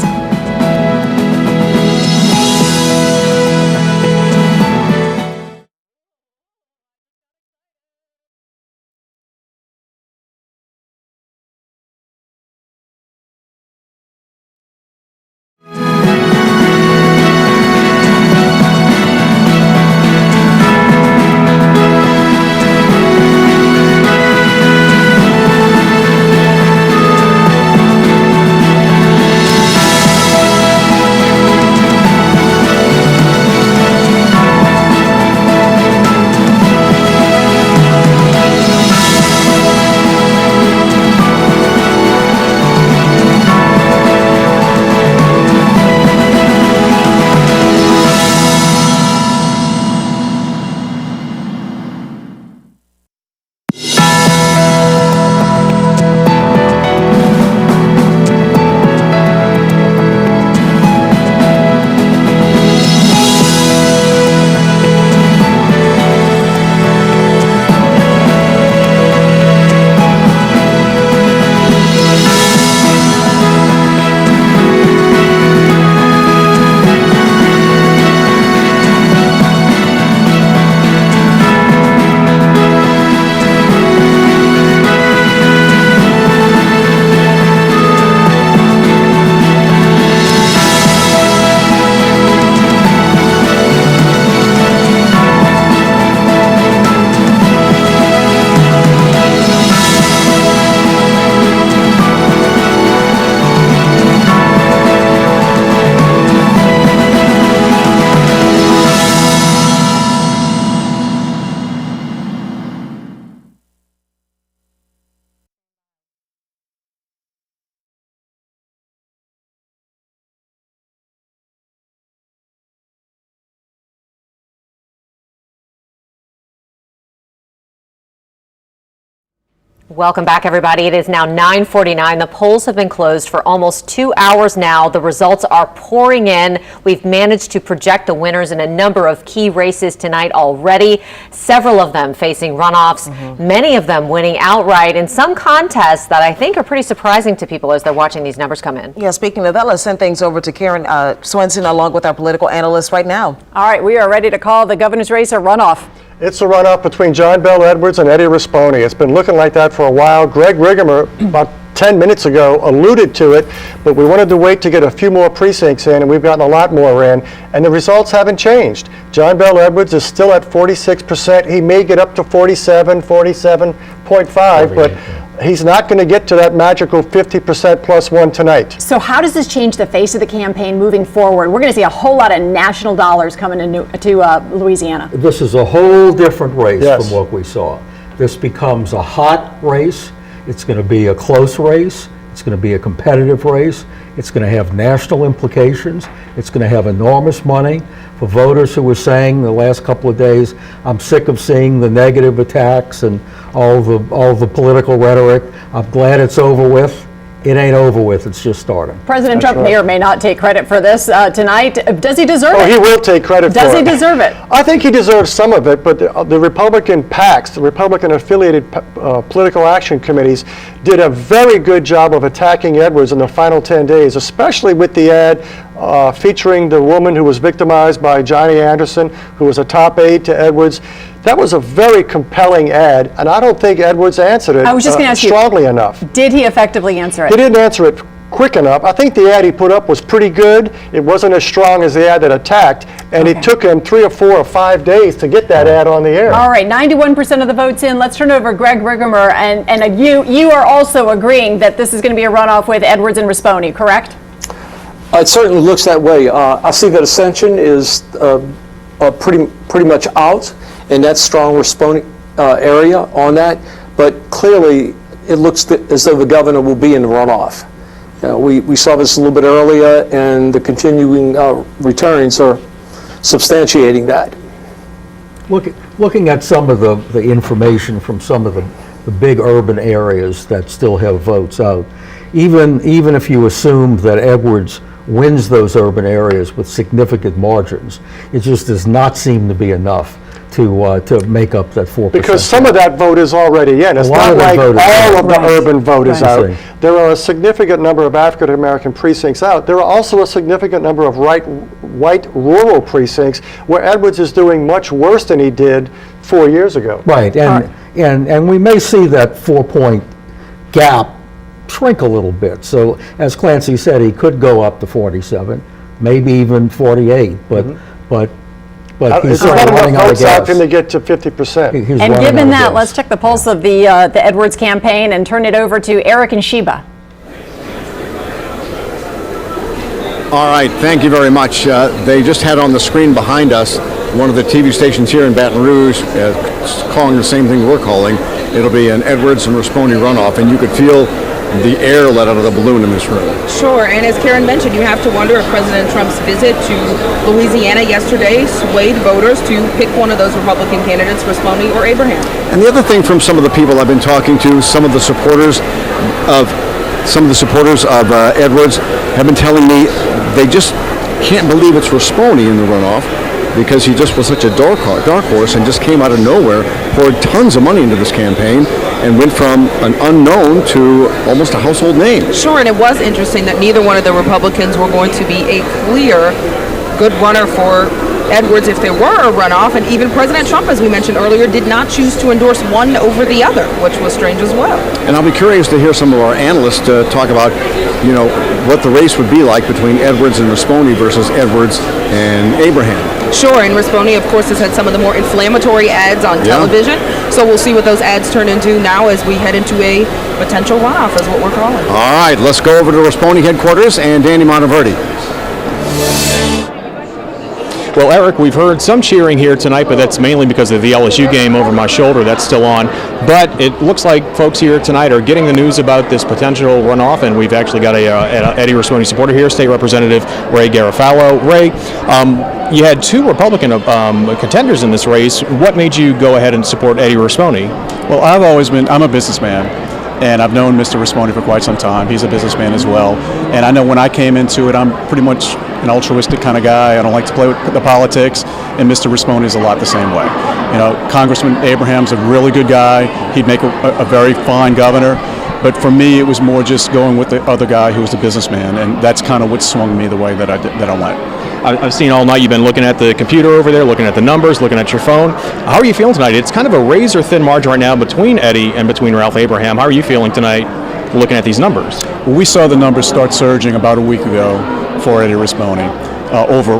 Welcome back, everybody. It is now 9:49. The polls have been closed for almost 2 hours now. The results are pouring in. We've managed to project the winners in a number of key races tonight already, several of them facing runoffs, many of them winning outright in some contests that I think are pretty surprising to people as they're watching these numbers come in. Yeah, speaking of that, let's send things over to Karen Swenson along with our political analyst right now. All right, we are ready to call the governor's race a runoff. It's a runoff between John Bel Edwards and Eddie Rispone. It's been looking like that for a while. Greg Rigamer, about 10 minutes ago, alluded to it, but we wanted to wait to get a few more precincts in, and we've gotten a lot more in, and the results haven't changed. John Bel Edwards is still at 46%. He may get up to 47, 47.5, but he's not going to get to that magical 50% plus one tonight. So how does this change the face of the campaign moving forward? We're going to see a whole lot of national dollars coming to Louisiana. This is a whole different race from what we saw. This becomes a hot race. It's going to be a close race. It's going to be a competitive race. It's going to have national implications. It's going to have enormous money for voters who were saying the last couple of days, I'm sick of seeing the negative attacks and all the political rhetoric. I'm glad it's over with. It ain't over with. It's just starting. President Trump may or may not take credit for this tonight. Does he deserve it? Oh, he will take credit for it. Does he deserve it? I think he deserves some of it, but the Republican PACs, the Republican-affiliated political action committees, did a very good job of attacking Edwards in the final 10 days, especially with the ad featuring the woman who was victimized by Johnny Anderson, who was a top aide to Edwards. That was a very compelling ad, and I don't think Edwards answered it I was just going to ask strongly enough. Did he effectively answer it? He didn't answer it quick enough. I think the ad he put up was pretty good. It wasn't as strong as the ad that attacked, and it took him 3 or 4 or 5 days to get that ad on the air. All right, 91% of the votes in. Let's turn over Greg Rigamer, and you are also agreeing that this is going to be a runoff with Edwards and Rispone, correct? It certainly looks that way. I see that Ascension is pretty much out in that strong Rispone area on that, but clearly it looks as though the governor will be in the runoff. We saw this a little bit earlier, and the continuing returns are substantiating that. Looking at some of the information from some of the big urban areas that still have votes out, even if you assume that Edwards wins those urban areas with significant margins, it just does not seem to be enough to make up that 4%. Because some of that vote is already in. It's not like all of the urban vote is out. There are a significant number of African American precincts out. There are also a significant number of white rural precincts where Edwards is doing much worse than he did 4 years ago. Right, and we may see that 4-point gap shrink a little bit. So as Clancy said, he could go up to 47, maybe even 48, but he's it's not running enough out of votes out gas. for him to get to 50%. And given that, let's check the pulse of the Edwards campaign and turn it over to Eric and Sheba. All right, thank you very much. They just had on the screen behind us one of the TV stations here in Baton Rouge calling the same thing we're calling. It'll be an Edwards and Rispone runoff, and you could feel the air let out of the balloon in this room. Sure, and as Karen mentioned, you have to wonder if President Trump's visit to Louisiana yesterday swayed voters to pick one of those Republican candidates, Rispone or Abraham. And the other thing from some of the people I've been talking to, some of the supporters of Edwards have been telling me they just can't believe it's Rispone in the runoff, because he just was such a dark horse and just came out of nowhere, poured tons of money into this campaign, and went from an unknown to almost a household name. Sure, and it was interesting that neither one of the Republicans were going to be a clear good runner for Edwards if there were a runoff, and even President Trump, as we mentioned earlier, did not choose to endorse one over the other, which was strange as well. And I'll be curious to hear some of our analysts talk about, what the race would be like between Edwards and Rispone versus Edwards and Abraham. Sure, and Rispone, of course, has had some of the more inflammatory ads on television, so we'll see what those ads turn into now as we head into a potential runoff, is what we're calling. All right, let's go over to Rispone headquarters and Danny Monteverdi. Well, Eric, we've heard some cheering here tonight, but that's mainly because of the LSU game over my shoulder. That's still on. But it looks like folks here tonight are getting the news about this potential runoff, and we've actually got a Eddie Rispone supporter here, State Representative Ray Garofalo. Ray, you had two Republican contenders in this race. What made you go ahead and support Eddie Rispone? Well, I'm a businessman, and I've known Mr. Risponi for quite some time. He's a businessman as well. And I know when I came into it, I'm pretty much an altruistic kind of guy. I don't like to play with the politics, and Mr. Risponi is a lot the same way. You know, Congressman Abraham's a really good guy. He'd make a very fine governor. But for me, it was more just going with the other guy who was a businessman, and that's kind of what swung me the way that I went. I've seen all night you've been looking at the computer over there, looking at the numbers, looking at your phone. How are you feeling tonight? It's kind of a razor-thin margin right now between Eddie and between Ralph Abraham. How are you feeling tonight looking at these numbers? Well, we saw the numbers start surging about a week ago for Eddie Risponi over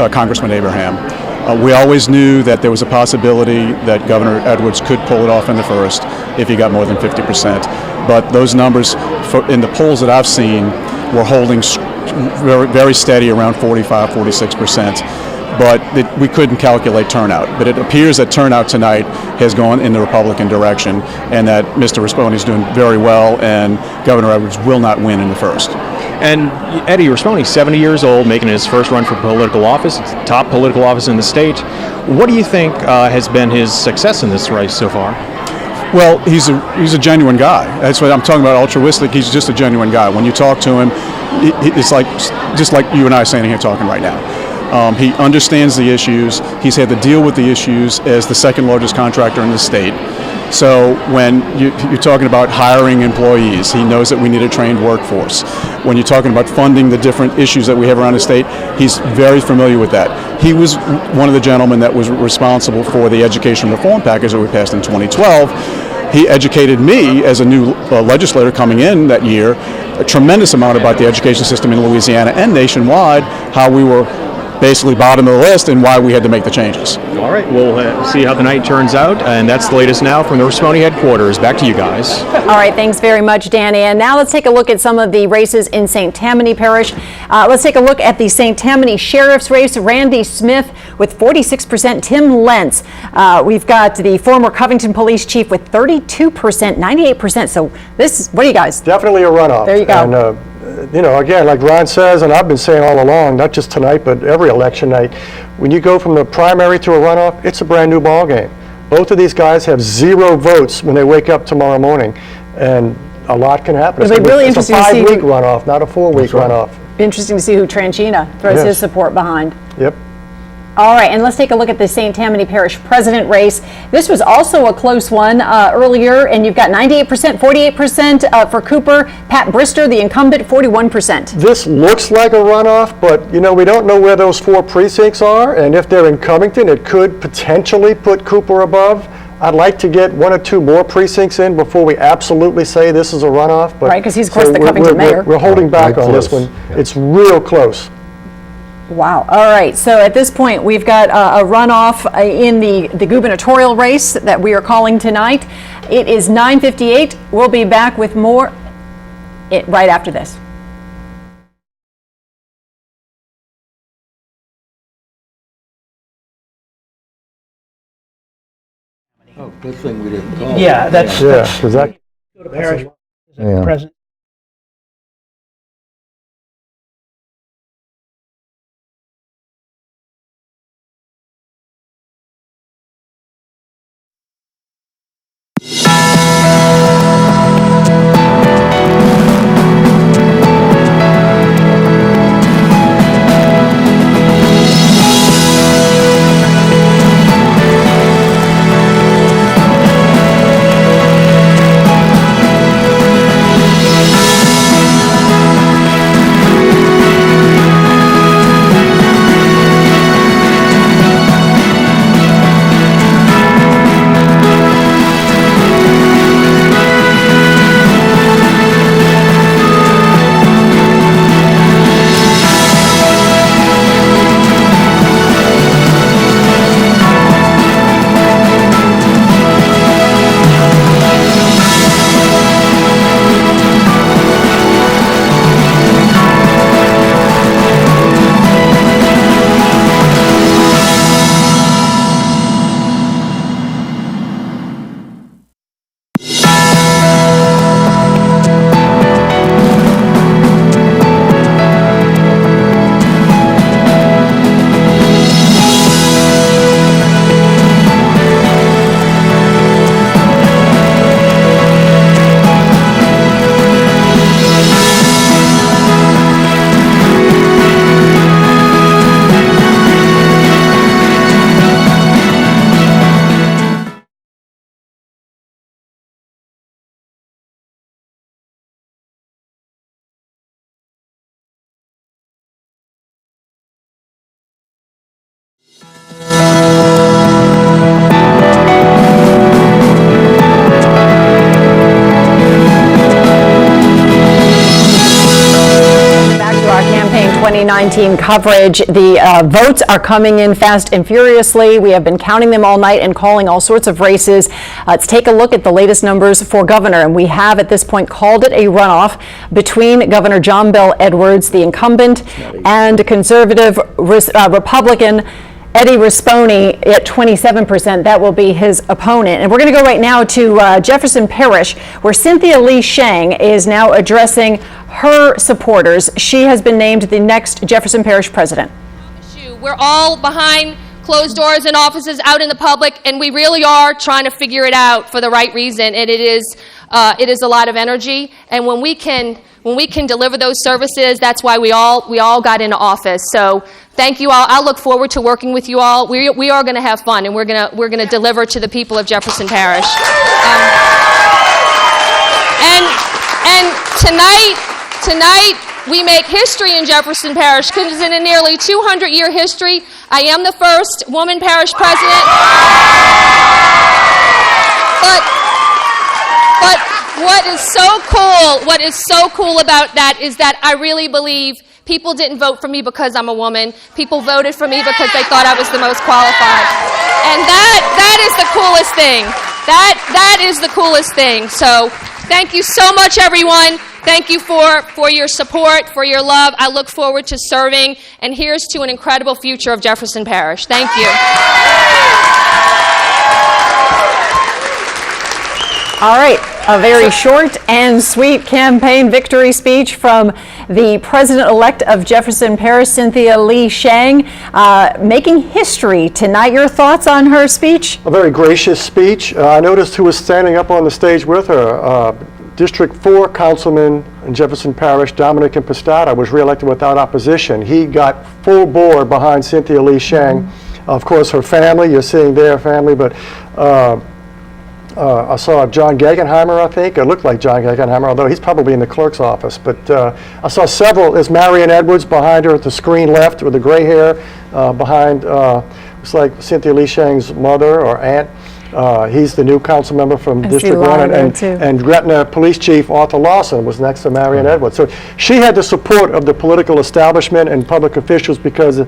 Congressman Abraham. We always knew that there was a possibility that Governor Edwards could pull it off in the first if he got more than 50%. But those numbers in the polls that I've seen were holding very, very steady around 45, 46%. But we couldn't calculate turnout. But it appears that turnout tonight has gone in the Republican direction, and that Mr. Risponi is doing very well, and Governor Edwards will not win in the first. And Eddie Risponi, 70 years old, making his first run for political office. It's the top political office in the state. What do you think has been his success in this race so far? Well, he's a genuine guy. That's what I'm talking about, altruistic. He's just a genuine guy. When you talk to him, it's like just like you and I standing here talking right now. He understands the issues. He's had to deal with the issues as the second largest contractor in the state. So when you're talking about hiring employees, he knows that we need a trained workforce. When you're talking about funding the different issues that we have around the state, he's very familiar with that. He was one of the gentlemen that was responsible for the education reform package that we passed in 2012. He educated me as a new legislator coming in that year a tremendous amount about the education system in Louisiana and nationwide, how we were basically bottom of the list and why we had to make the changes. All right, we'll see how the night turns out, and that's the latest now from the Risponi headquarters. Back to you guys. All right, thanks very much, Danny. And now let's take a look at some of the races in St. Tammany Parish. Let's take a look at the St. Tammany Sheriff's race. Randy Smith with 46%, Tim Lentz. We've got the former Covington Police Chief with 32%, 98%. So this, what do you guys? Definitely a runoff. There you go. And, you know, again, like Ron says, and I've been saying all along, not just tonight, but every election night, when you go from the primary to a runoff, it's a brand new ball game. Both of these guys have 0 votes when they wake up tomorrow morning, and a lot can happen. It'll be really it's interesting a to see 5-week runoff, not a 4-week runoff. Be interesting to see who Tranchina throws his support behind. Yep. All right, and let's take a look at the St. Tammany Parish President race. This was also a close one earlier, and you've got 98%, 48% for Cooper. Pat Brister, the incumbent, 41%. This looks like a runoff, but you know, we don't know where those 4 precincts are, and if they're in Covington, it could potentially put Cooper above. I'd like to get 1 or 2 more precincts in before we absolutely say this is a runoff. But right, because he's, of course, the Covington mayor. We're holding back on this one. It's real close. Wow. All right. So at this point, we've got a runoff in the gubernatorial race that we are calling tonight. It is 9:58. We'll be back with more right after this. Oh, good thing we didn't call. Yeah, that's because that go to parish Yeah. president. 2019 coverage. The votes are coming in fast and furiously. We have been counting them all night and calling all sorts of races. Let's take a look at the latest numbers for governor. And we have at this point called it a runoff between Governor John Bel Edwards, the incumbent, and conservative Republican Eddie Rispone at 27%. That will be his opponent. And we're going to go right now to Jefferson Parish, where Cynthia Lee Shang is now addressing her supporters. She has been named the next Jefferson Parish president. We're all behind closed doors in offices out in the public, and we really are trying to figure it out for the right reason. And it is a lot of energy. And when we can deliver those services, that's why we all got into office. So thank you all. I look forward to working with you all. We are going to have fun, and we're going to deliver to the people of Jefferson Parish. And tonight we make history in Jefferson Parish, because in a nearly 200-year history, I am the first woman parish president. But what is so cool about that is that I really believe people didn't vote for me because I'm a woman. People voted for me because they thought I was the most qualified. And that is the coolest thing. That is the coolest thing. So thank you so much, everyone. Thank you for your support, for your love. I look forward to serving. And here's to an incredible future of Jefferson Parish. Thank you. All right, a very short and sweet campaign victory speech from the president-elect of Jefferson Parish, Cynthia Lee Shang, making history tonight. Your thoughts on her speech? A very gracious speech. I noticed who was standing up on the stage with her. District 4 Councilman in Jefferson Parish, Dominic Impostata, was reelected without opposition. He got full board behind Cynthia Lee Shang. Of course, her family, you're seeing their family, but I saw John Gegenheimer, I think. It looked like John Gegenheimer, although he's probably in the clerk's office. But I saw several. There's Marion Edwards behind her at the screen left with the gray hair behind. It's like Cynthia Lee Shang's mother or aunt. He's the new council member from District 1, and Gretna Police Chief Arthur Lawson was next to Marion Edwards. So she had the support of the political establishment and public officials because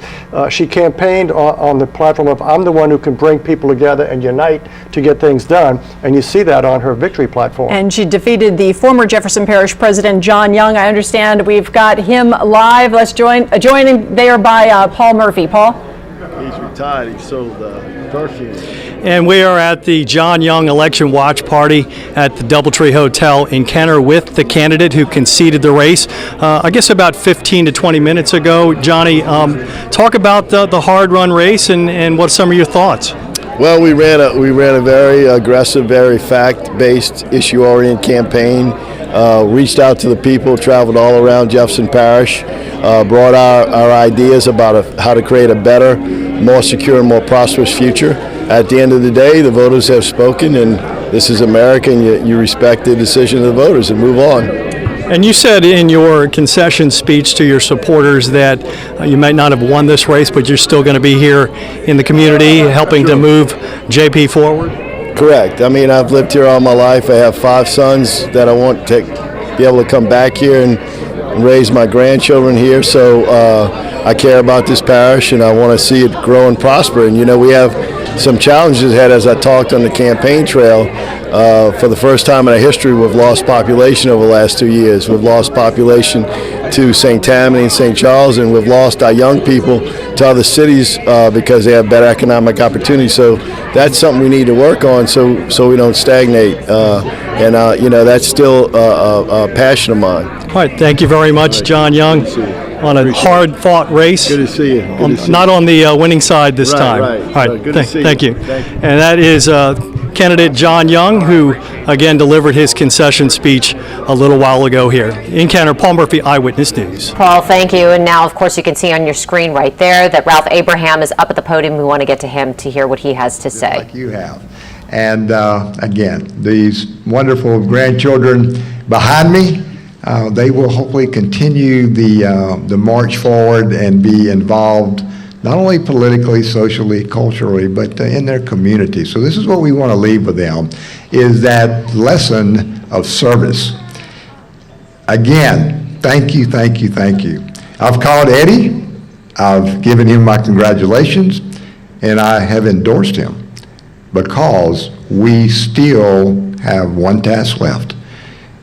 she campaigned on the platform of, I'm the one who can bring people together and unite to get things done, and you see that on her victory platform. And she defeated the former Jefferson Parish President John Young. I understand we've got him live. Let's joining there by Paul Murphy. Paul? He's retired. He sold perfume. And we are at the John Young election watch party at the Doubletree Hotel in Kenner with the candidate who conceded the race, I guess about 15 to 20 minutes ago. Johnny, talk about the hard-run race and what some of your thoughts. Well, we ran a very aggressive, very fact-based, issue-oriented campaign. Reached out to the people, traveled all around Jefferson Parish, brought our ideas about how to create a better, more secure, and more prosperous future. At the end of the day, the voters have spoken, and this is America, and you respect the decision of the voters and move on. And you said in your concession speech to your supporters that you might not have won this race, but you're still going to be here in the community helping to move JP forward? Correct. I mean, I've lived here all my life. I have 5 sons that I want to be able to come back here and raise my grandchildren here. So I care about this parish, and I want to see it grow and prosper. And, you know, we have some challenges ahead. As I talked on the campaign trail, for the first time in our history, we've lost population over the last 2 years. We've lost population to St. Tammany and St. Charles, and we've lost our young people to other cities because they have better economic opportunities. So that's something we need to work on so we don't stagnate. You know, that's still a passion of mine. All right, thank you very much, John Young, on a hard-fought race. Good to see you. Not on the winning side this time. Right. All right, Good to see you. Thank you. Thank you. And that is candidate John Young, who again delivered his concession speech a little while ago here in Kenner. Paul Murphy, Eyewitness News. Paul, thank you. And now, of course, you can see on your screen right there that Ralph Abraham is up at the podium. We want to get to him to hear what he has to say. Like you have. And again, these wonderful grandchildren behind me, they will hopefully continue the march forward and be involved not only politically, socially, culturally, but in their community. So this is what we want to leave with them, is that lesson of service. Again, thank you, thank you, thank you. I've called Eddie, I've given him my congratulations, and I have endorsed him because we still have one task left,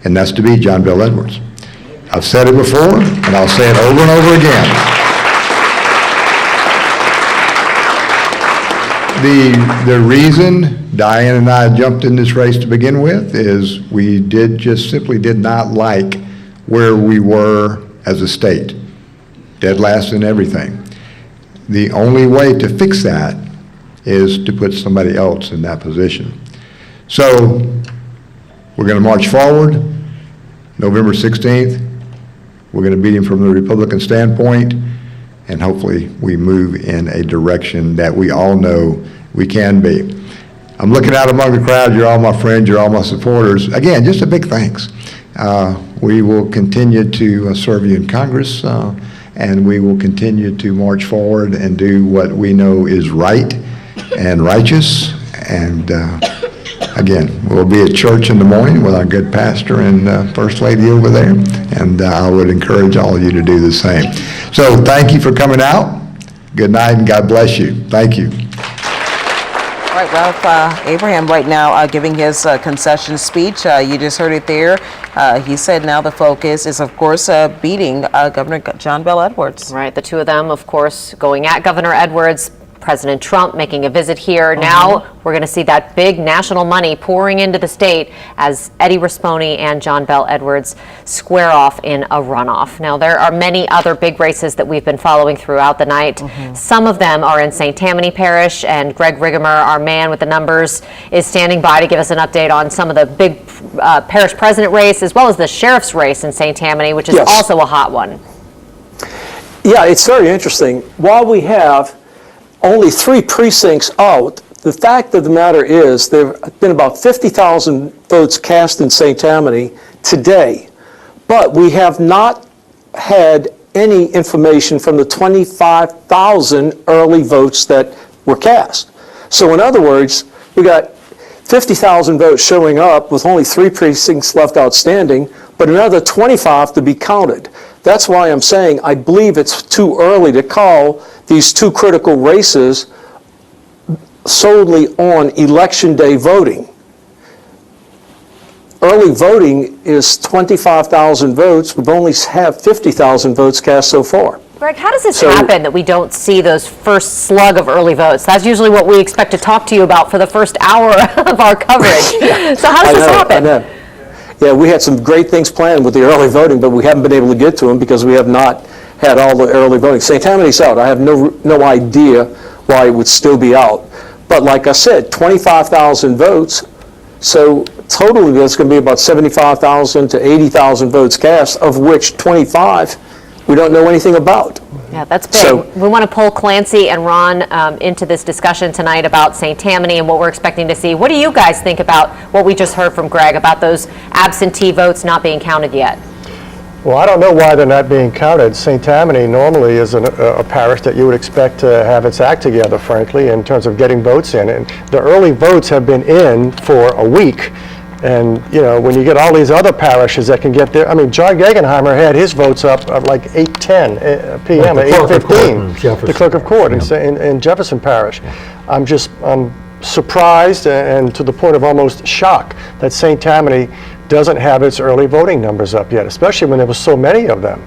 and that's to be John Bel Edwards. I've said it before, and I'll say it over and over again. The reason Diane and I jumped in this race to begin with is we simply did not like where we were as a state, dead last in everything. The only way to fix that is to put somebody else in that position. So we're going to march forward November 16th. We're going to beat him from the Republican standpoint, and hopefully we move in a direction that we all know we can be. I'm looking out among the crowd. You're all my friends. You're all my supporters. Again, just a big thanks. We will continue to serve you in Congress, and we will continue to march forward and do what we know is right and righteous. And again, we'll be at church in the morning with our good pastor and First Lady over there, and I would encourage all of you to do the same. So thank you for coming out. Good night, and God bless you. Thank you. All right, Ralph Abraham right now giving his concession speech. You just heard it there. He said now the focus is, of course, beating Governor John Bel Edwards. Right, the two of them, of course, going at Governor Edwards. President Trump making a visit here. Now we're going to see that big national money pouring into the state as Eddie Rispone and John Bel Edwards square off in a runoff. Now there are many other big races that we've been following throughout the night. Some of them are in St. Tammany Parish, and Greg Rigamer, our man with the numbers, is standing by to give us an update on some of the big parish president race as well as the sheriff's race in St. Tammany, which is also a hot one. Yeah, it's very interesting. While we have only 3 precincts out, the fact of the matter is there have been about 50,000 votes cast in St. Tammany today, but we have not had any information from the 25,000 early votes that were cast. So in other words, we got 50,000 votes showing up with only 3 precincts left outstanding, but another 25 to be counted. That's why I'm saying I believe it's too early to call these 2 critical races solely on election day voting. Early voting is 25,000 votes. We've only have 50,000 votes cast so far. Greg, how does this happen that we don't see those first slug of early votes? That's usually what we expect to talk to you about for the first hour of our coverage. So how does this happen? I know. Yeah, we had some great things planned with the early voting, but we haven't been able to get to them because we have not had all the early voting. St. Tammany's out. I have no idea why it would still be out. But like I said, 25,000 votes, so totally there's going to be about 75,000 to 80,000 votes cast, of which 25 we don't know anything about. Yeah, that's big. We want to pull Clancy and Ron into this discussion tonight about St. Tammany and what we're expecting to see. What do you guys think about what we just heard from Greg about those absentee votes not being counted yet? Well, I don't know why they're not being counted. St. Tammany normally is a parish that you would expect to have its act together, frankly, in terms of getting votes in. And the early votes have been in for a week. And, you know, when you get all these other parishes that can get there, I mean, John Gegenheimer had his votes up at like 8:10 p.m. at 8:15. The clerk of court in Jefferson Parish. I'm surprised and to the point of almost shock that St. Tammany doesn't have its early voting numbers up yet, especially when there were so many of them.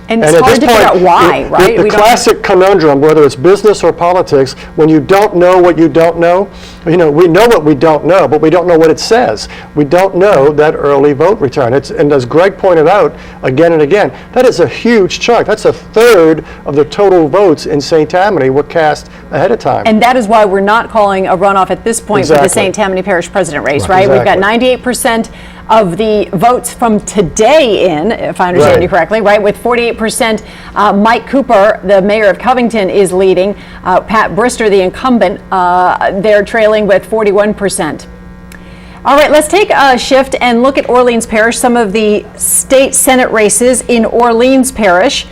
And it's hard to figure out why, right? The classic conundrum, whether it's business or politics, when you don't know what you don't know, you know, we know what we don't know, but we don't know what it says. We don't know that early vote return. And as Greg pointed out again and again, that is a huge chunk. That's 1/3 of the total votes in St. Tammany were cast ahead of time. And that is why we're not calling a runoff at this point for the St. Tammany Parish president race, right? We've got 98% of the votes from today in, if I understand you correctly, right? With 48%, Mike Cooper, the mayor of Covington, is leading. Pat Brister, the incumbent, they're trailing with 41%. All right, let's take a shift and look at Orleans Parish, some of the state Senate races in Orleans Parish.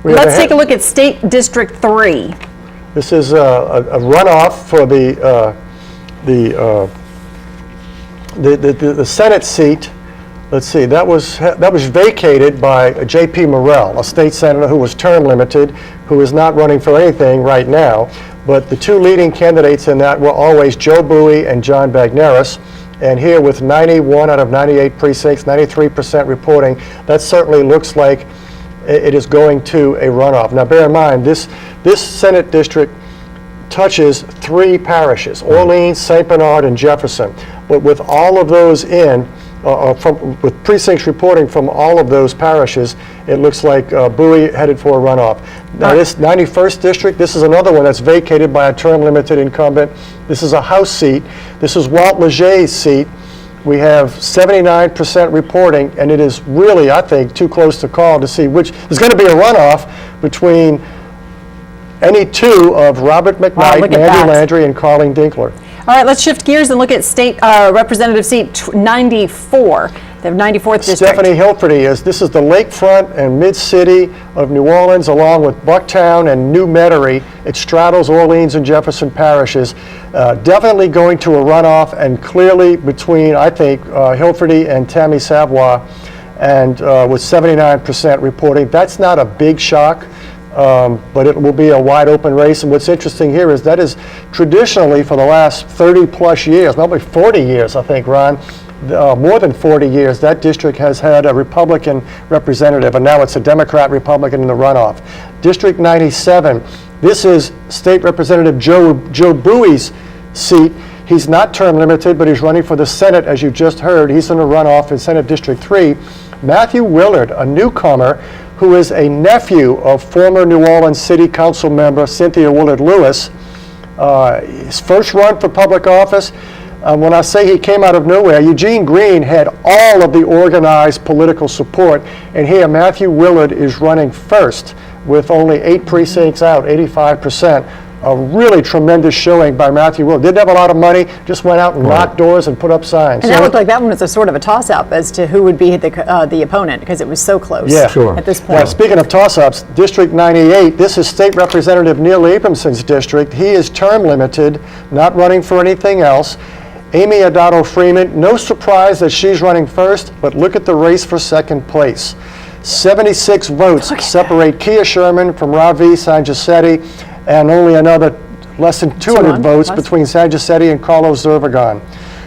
Let's take a look at State District 3. This is a runoff for the Senate seat let's see, that was vacated by J.P. Morrell, a state senator who was term limited, who is not running for anything right now. But the two leading candidates in that were always Joe Bowie and John Bagneris. And here with 91 out of 98 precincts, 93% reporting, that certainly looks like it is going to a runoff. Now bear in mind, this Senate district touches 3 parishes, Orleans, St. Bernard, and Jefferson. But with all of those in, with precincts reporting from all of those parishes, it looks like Bowie headed for a runoff. Now this 91st district, this is another one that's vacated by a term-limited incumbent. This is a House seat. This is Walt Leger's seat. We have 79% reporting, and it is really, I think, too close to call to see which. There's going to be a runoff between any two of Robert McKnight, Mandy Landry, and Carleen Dinkler. All right, let's shift gears and look at state representative seat 94, the 94th district. Stephanie Hilferty this is the lakefront and mid-city of New Orleans, along with Bucktown and New Metairie. It straddles Orleans and Jefferson parishes. Definitely going to a runoff, and clearly between, I think, Hilferty and Tammy Savoy, and with 79% reporting. That's not a big shock. But it will be a wide open race. And what's interesting here is that is traditionally for the last 30 plus years, probably 40 years, I think, Ron, more than 40 years, that district has had a Republican representative, and now it's a Democrat Republican in the runoff. District 97, this is State Representative Joe Bowie's seat. He's not term limited, but he's running for the Senate, as you just heard. He's in a runoff in Senate District 3. Matthew Willard, a newcomer, who is a nephew of former New Orleans City Council member Cynthia Willard Lewis. His first run for public office. When I say he came out of nowhere, Eugene Green had all of the organized political support, and here Matthew Willard is running first with only 8 precincts out, 85%. A really tremendous showing by Matthew Willard. Didn't have a lot of money, just went out and knocked doors and put up signs. And that looked like that one was a sort of a toss-up as to who would be the opponent, because it was so close at this point. Now, speaking of toss-ups, District 98, this is State Representative Neil Abramson's district. He is term limited, not running for anything else. Amy Adado Freeman, no surprise that she's running first, but look at the race for second place. 76 votes separate Kia Sherman from Ravi Sangisetti, and only another less than 200 votes between Sangisetti and Carlos Zervigon.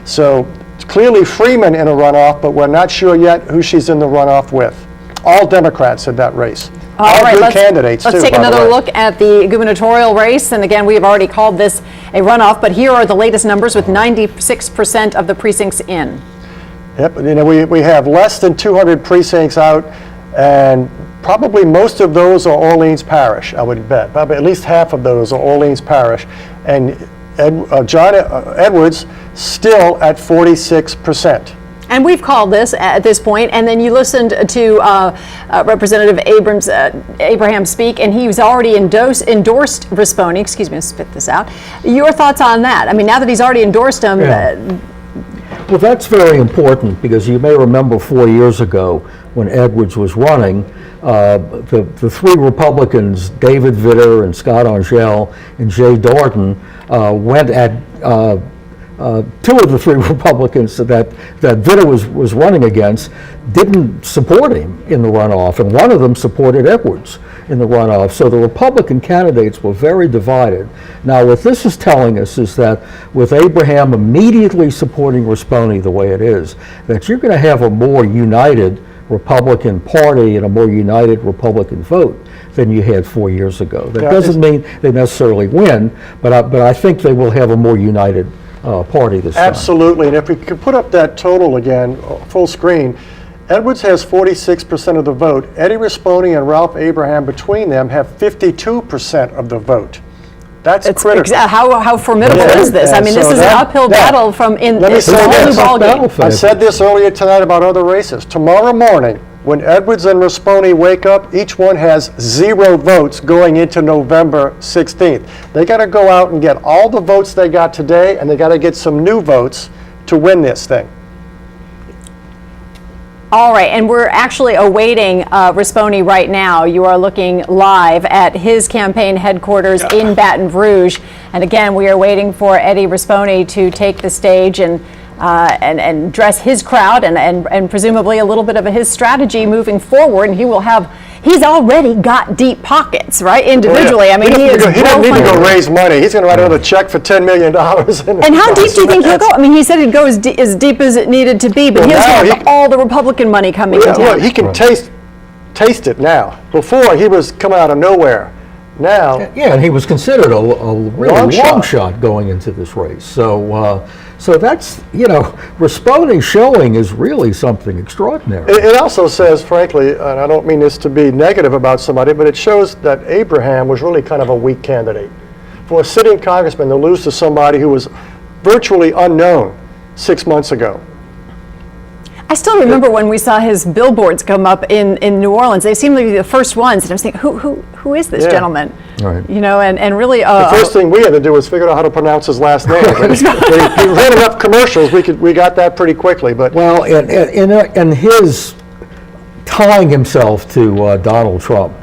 So clearly Freeman in a runoff, but we're not sure yet who she's in the runoff with. All Democrats in that race. All right, good candidates too. Let's take another look at the gubernatorial race. And again, we have already called this a runoff, but here are the latest numbers with 96% of the precincts in. Yep, you know, we have less than 200 precincts out, and probably most of those are Orleans Parish, I would bet. Probably at least half of those are Orleans Parish. And John Edwards still at 46%. And we've called this at this point, and then you listened to Representative Abraham speak, and he was already endorsed Rispone. Excuse me, spit this out. Your thoughts on that? I mean, now that he's already endorsed him. Well, that's very important, because you may remember 4 years ago when Edwards was running, the 3 Republicans, David Vitter and Scott Angel and Jay Dorton, went at 2 of the 3 Republicans that Vitter was running against didn't support him in the runoff, and one of them supported Edwards in the runoff. So the Republican candidates were very divided. Now, what this is telling us is that with Abraham immediately supporting Rispone the way it is, that you're going to have a more united Republican Party and a more united Republican vote than you had 4 years ago. That doesn't mean they necessarily win, but I think they will have a more united party this time. Absolutely, and if we could put up that total again, full screen, Edwards has 46% of the vote. Eddie Rispone and Ralph Abraham between them have 52% of the vote. That's critical. How formidable is this? I mean, this is an uphill battle from in the whole ball game. I said this earlier tonight about other races. Tomorrow morning, when Edwards and Rispone wake up, each one has 0 votes going into November 16th. They got to go out and get all the votes they got today, and they got to get some new votes to win this thing. All right, and we're actually awaiting Rispone right now. You are looking live at his campaign headquarters in Baton Rouge. And again, we are waiting for Eddie Rispone to take the stage. And and dress his crowd and presumably a little bit of his strategy moving forward. And he's already got deep pockets, right? Individually. I mean, he doesn't need to go raise money. He's going to write another check for $10 million. And how deep do you think he'll go? I mean, he said he'd go as deep as it needed to be, but he's got all the Republican money coming in. Look, he can taste it now. Before, he was coming out of nowhere. Now, yeah, and he was considered a really long shot going into this race. So that's, Raspone's showing is really something extraordinary. It also says, frankly, and I don't mean this to be negative about somebody, but it shows that Abraham was really kind of a weak candidate. For a sitting congressman to lose to somebody who was virtually unknown 6 months ago. I still remember when we saw his billboards come up in New Orleans. They seemed to be the first ones, and I was thinking, who is this gentleman? Right. And really, the first thing we had to do was figure out how to pronounce his last name. He ran enough commercials. We got that pretty quickly. But well, and his tying himself to Donald Trump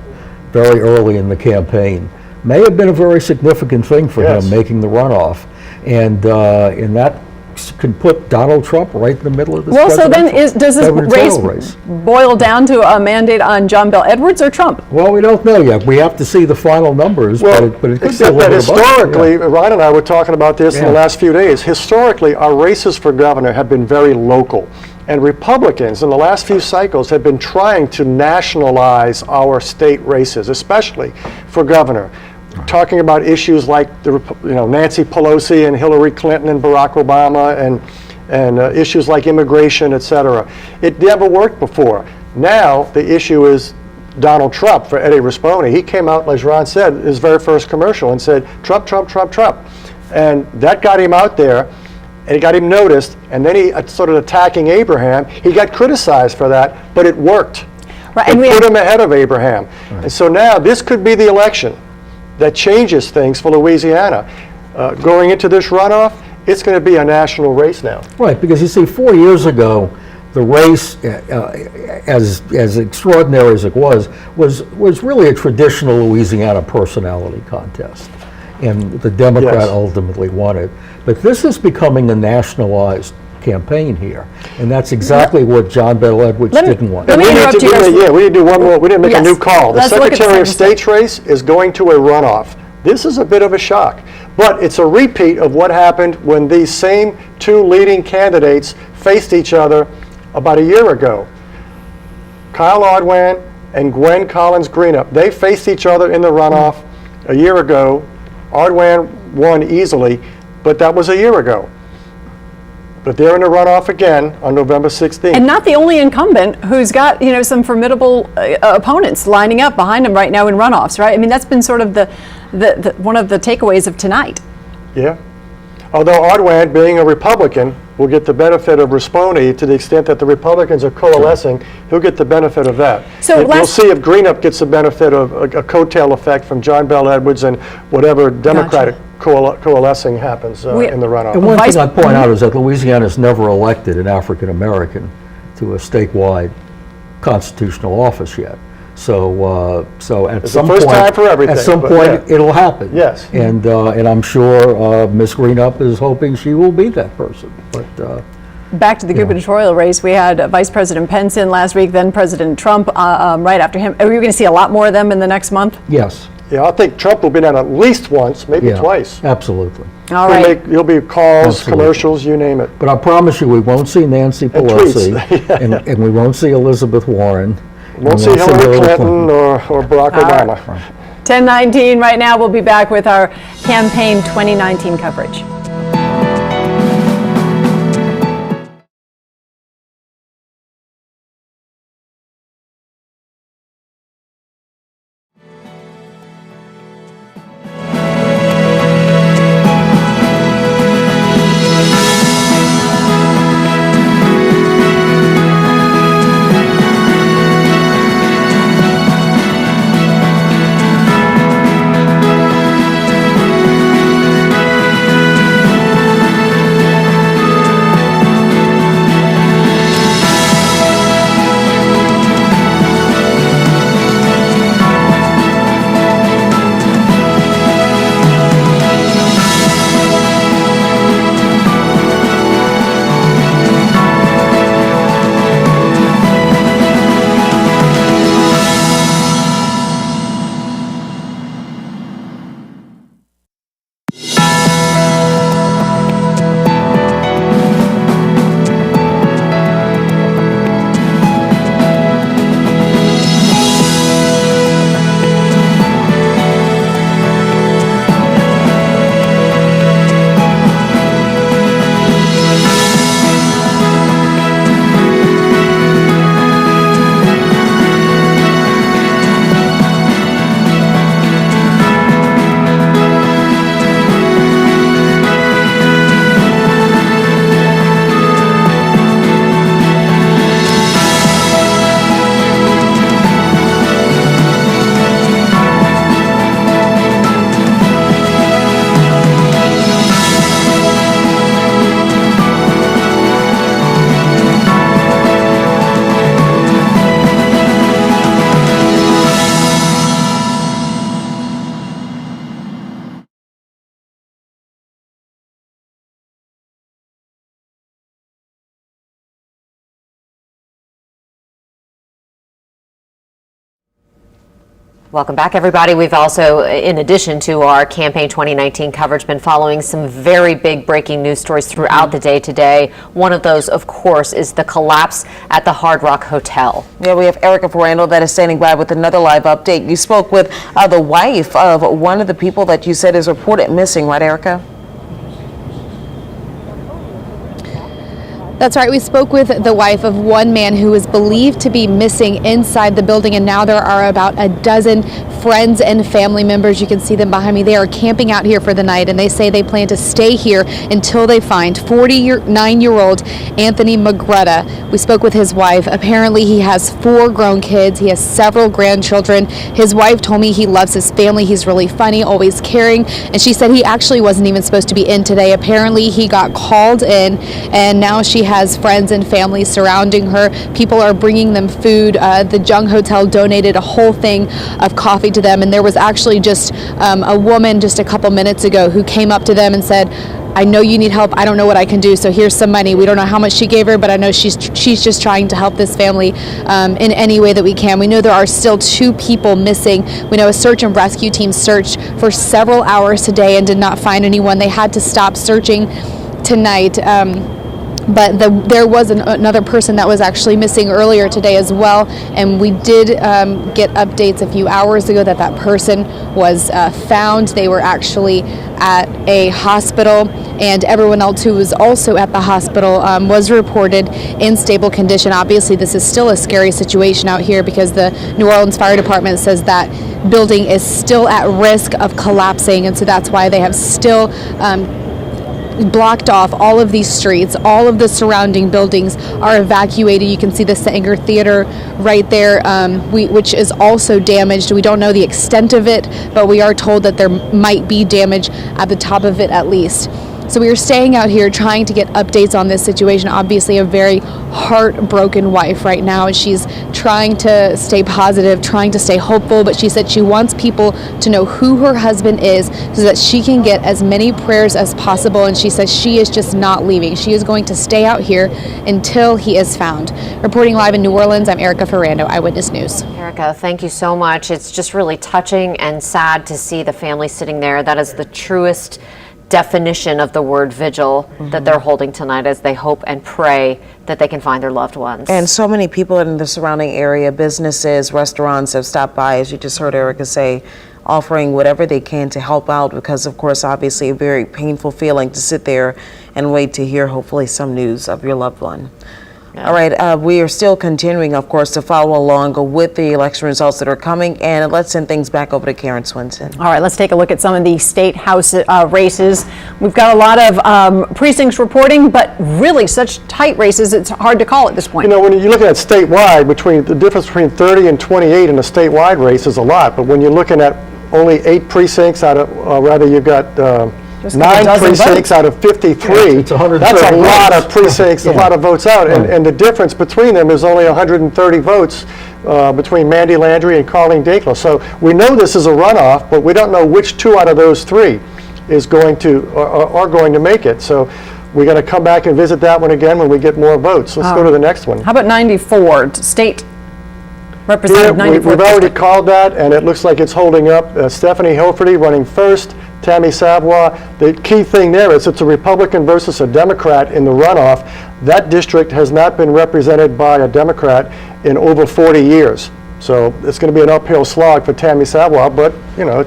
very early in the campaign may have been a very significant thing for him, making the runoff, and in that can put Donald Trump right in the middle of this. Well, so then does this race boil down to a mandate on John Bel Edwards or Trump? Well, we don't know yet. We have to see the final numbers. Well, but it could except be a that historically, Ron and I were talking about this in the Yeah. last few days. Historically, our races for governor have been very local. And Republicans in the last few cycles have been trying to nationalize our state races, especially for governor. Talking about issues like Nancy Pelosi and Hillary Clinton and Barack Obama and issues like immigration, et cetera. It never worked before. Now the issue is Donald Trump for Eddie Raspone. He came out, as Ron said, his very first commercial and said, Trump, Trump, Trump, Trump. And that got him out there and it got him noticed. And then he started attacking Abraham. He got criticized for that, but it worked. Right, and put him ahead of Abraham. Right. And so now this could be the election that changes things for Louisiana. Going into this runoff, it's going to be a national race now. Right, because you see, 4 years ago, the race, as extraordinary as it was really a traditional Louisiana personality contest, and the Democrat ultimately won it. But this is becoming a nationalized campaign here, and that's exactly what John Bel Edwards didn't want. We need to do one more. We didn't make a new call. The Secretary of State's race is going to a runoff. This is a bit of a shock, but it's a repeat of what happened when these same two leading candidates faced each other about a year ago. Kyle Odwan and Gwen Collins Greenup. They faced each other in the runoff a year ago. Odwan won easily, but that was a year ago. But they're in the runoff again on November 16th. And not the only incumbent who's got, some formidable opponents lining up behind him right now in runoffs, right? I mean, that's been sort of the one of the takeaways of tonight. Yeah. Although Odwan, being a Republican, will get the benefit of Raspone to the extent that the Republicans are coalescing. He'll get the benefit of that. So we'll see if Greenup gets the benefit of a coattail effect from John Bel Edwards and whatever Democratic coalescing happens in the runoff. And one thing I'd point out is that Louisiana's never elected an African American to a statewide constitutional office yet. So at some point, it'll happen. Yes. And I'm sure Ms. Greenup is hoping she will be that person. But back to the gubernatorial race, we had Vice President Pence in last week, then President Trump right after him. Are we going to see a lot more of them in the next month? Yes. Yeah, I think Trump will be down at least once, maybe twice. Absolutely. All right. He'll be calls, commercials, you name it. But I promise you, we won't see Nancy Pelosi, and we won't see Elizabeth Warren. Won't see Hillary Clinton or Barack Obama. 10:19 right now. We'll be back with our campaign 2019 coverage. Welcome back, everybody. We've also, in addition to our Campaign 2019 coverage, been following some very big breaking news stories throughout the day today. One of those, of course, is the collapse at the Hard Rock Hotel. Yeah, we have Erica Ferrando that is standing by with another live update. You spoke with the wife of one of the people that you said is reported missing, right, Erica? That's right. We spoke with the wife of one man who is believed to be missing inside the building, and now there are about a dozen friends and family members. You can see them behind me. They are camping out here for the night, and they say they plan to stay here until they find 49-year-old Anthony Magretta. We spoke with his wife. Apparently, he has 4 grown kids. He has several grandchildren. His wife told me he loves his family. He's really funny, always caring, and she said he actually wasn't even supposed to be in today. Apparently, he got called in, and now she has friends and family surrounding her. People are bringing them food. The Jung Hotel donated a whole thing of coffee to them, and there was actually just a woman just a couple minutes ago who came up to them and said, I know you need help. I don't know what I can do, so here's some money. We don't know how much she gave her, but I know she's just trying to help this family in any way that we can. We know there are still 2 people missing. We know a search and rescue team searched for several hours today and did not find anyone. They had to stop searching tonight. But there was another person that was actually missing earlier today as well, and we did get updates a few hours ago that that person was found. They were actually at a hospital, and everyone else who was also at the hospital was reported in stable condition. Obviously, this is still a scary situation out here because the New Orleans Fire Department says that building is still at risk of collapsing, and so that's why they have still blocked off all of these streets. All of the surrounding buildings are evacuated. You can see the Sanger Theater right there, which is also damaged. We don't know the extent of it, but we are told that there might be damage at the top of it at least. So we are staying out here trying to get updates on this situation. Obviously a very heartbroken wife right now, and she's trying to stay positive, trying to stay hopeful, but she said she wants people to know who her husband is so that she can get as many prayers as possible, and she says she is just not leaving. She is going to stay out here until he is found. Reporting live in New Orleans, I'm Erica Ferrando, Eyewitness News. Erica, thank you so much. It's just really touching and sad to see the family sitting there. That is the truest definition of the word vigil that they're holding tonight as they hope and pray that they can find their loved ones. And so many people in the surrounding area, businesses, restaurants have stopped by, as you just heard Erica say, offering whatever they can to help out because, of course, obviously a very painful feeling to sit there and wait to hear hopefully some news of your loved one. Yeah. All right, we are still continuing, of course, to follow along with the election results that are coming, and let's send things back over to Karen Swinson. All right, let's take a look at some of the state house races. We've got a lot of precincts reporting, but really such tight races, it's hard to call at this point. You know, when you look at statewide, the difference between 30 and 28 in a statewide race is a lot, but when you're looking at only 8 precincts out of, rather you've got 9 precincts out of 53. That's a lot of precincts, a lot of votes out, and the difference between them is only 130 votes between Mandy Landry and Colleen Dinkler. So we know this is a runoff, but we don't know which 2 out of those 3 is going to are going to make it. So we're going to come back and visit that one again when we get more votes. Let's go to the next one. How about 94, state representative 94? We've already called that, and it looks like it's holding up. Stephanie Hilferty running first. Tammy Savoy. The key thing there is it's a Republican versus a Democrat in the runoff. That district has not been represented by a Democrat in over 40 years. So it's going to be an uphill slog for Tammy Savoy, but you know,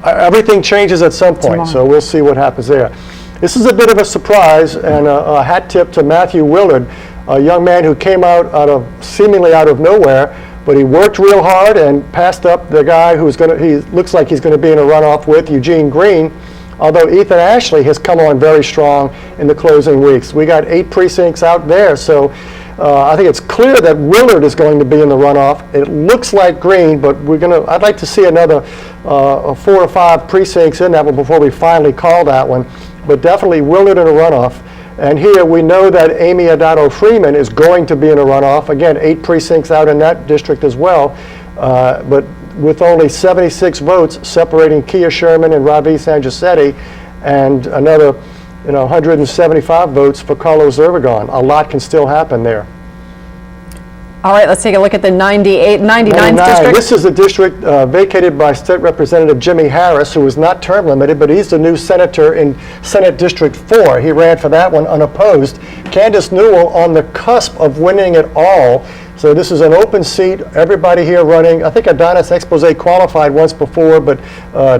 everything changes at some point, so we'll see what happens there. This is a bit of a surprise, and a hat tip to Matthew Willard, a young man who came out seemingly out of nowhere, but he worked real hard and passed up the guy he looks like he's going to be in a runoff with, Eugene Green, although Ethan Ashley has come on very strong in the closing weeks. We got 8 precincts out there, so I think it's clear that Willard is going to be in the runoff. It looks like Green, but I'd like to see another 4 or 5 precincts in that one before we finally call that one, but definitely Willard in a runoff. And here we know that Amy Adado Freeman is going to be in a runoff. Again, 8 precincts out in that district as well, but with only 76 votes separating Kia Sherman and Ravi Sangisetti, and another 175 votes for Carlos Zervigon. A lot can still happen there. All right, let's take a look at the 99th district. This is the district vacated by State Representative Jimmy Harris, who is not term limited, but he's the new senator in Senate District 4. He ran for that one unopposed. Candace Newell on the cusp of winning it all. So this is an open seat. Everybody here running. I think Adonis Expose qualified once before, but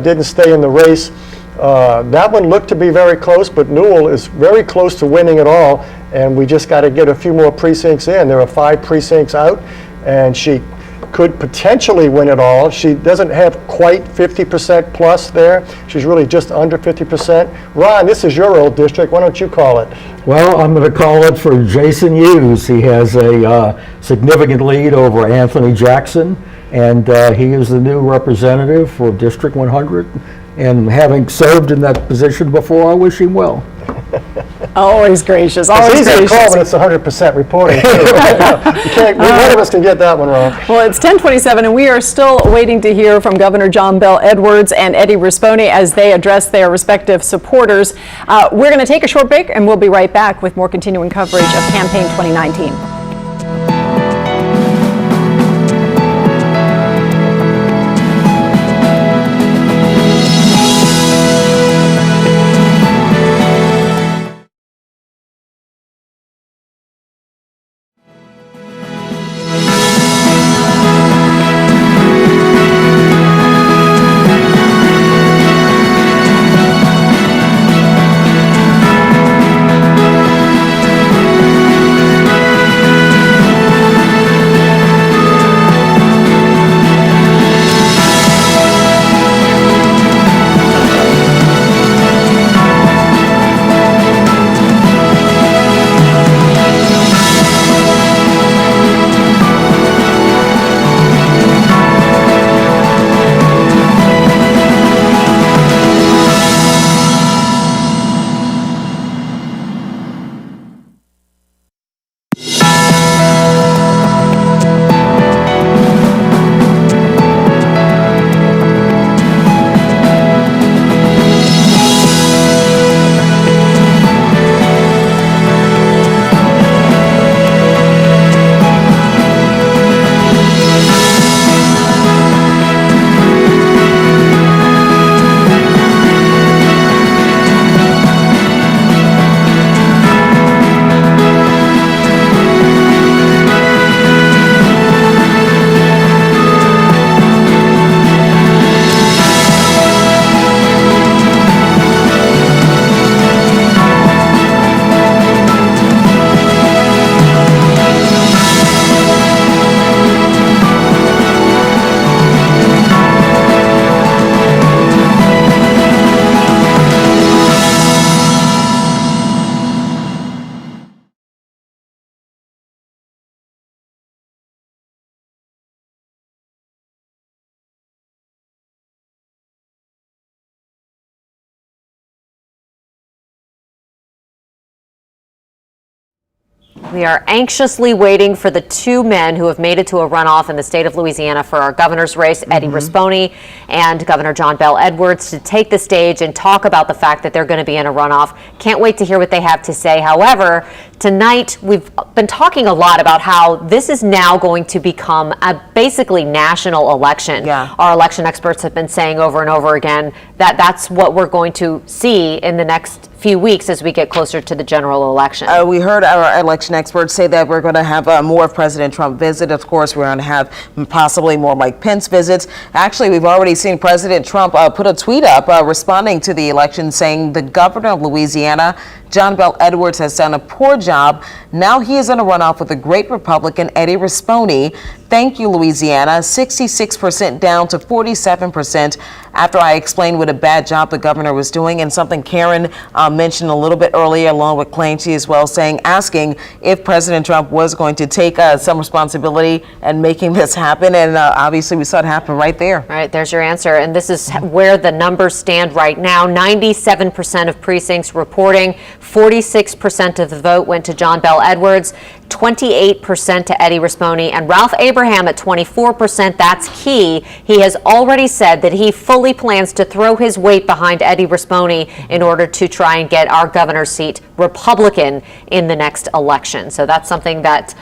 didn't stay in the race. That one looked to be very close, but Newell is very close to winning it all, and we just got to get a few more precincts in. There are 5 precincts out, and she could potentially win it all. She doesn't have quite 50% plus there. She's really just under 50%. Ron, this is your old district. Why don't you call it? Well, I'm going to call it for Jason Hughes. He has a significant lead over Anthony Jackson, and he is the new representative for District 100. And having served in that position before, I wish him well. Always gracious. Always it's easy gracious. to call when it's 100% reporting. None of us can get that one wrong. Well, it's 10:27, and we are still waiting to hear from Governor John Bel Edwards and Eddie Rispone as they address their respective supporters. We're going to take a short break, and we'll be right back with more continuing coverage of Campaign 2019. We are anxiously waiting for the 2 men who have made it to a runoff in the state of Louisiana for our governor's race, Eddie Rispone and Governor John Bel Edwards, to take the stage and talk about the fact that they're going to be in a runoff. Can't wait to hear what they have to say. However, tonight we've been talking a lot about how this is now going to become a basically national election. Yeah. Our election experts have been saying over and over again that that's what we're going to see in the next few weeks as we get closer to the general election. We heard our election experts say that we're going to have more of President Trump visit. Of course, we're going to have possibly more Mike Pence visits. Actually, we've already seen President Trump put a tweet up responding to the election saying the governor of Louisiana, John Bel Edwards, has done a poor job. Now he is in a runoff with the great Republican Eddie Rispone. Thank you, Louisiana. 66% down to 47% after I explained what a bad job the governor was doing, and something Karen mentioned a little bit earlier, along with Clancy as well, asking if President Trump was going to take some responsibility and making this happen. And obviously we saw it happen right there. All right, there's your answer. And this is where the numbers stand right now. 97% of precincts reporting, 46% of the vote went to John Bel Edwards, 28% to Eddie Rispone, and Ralph Abraham at 24%. That's key. He has already said that he fully plans to throw his weight behind Eddie Rispone in order to try and get our governor's seat Republican in the next election. So that's something that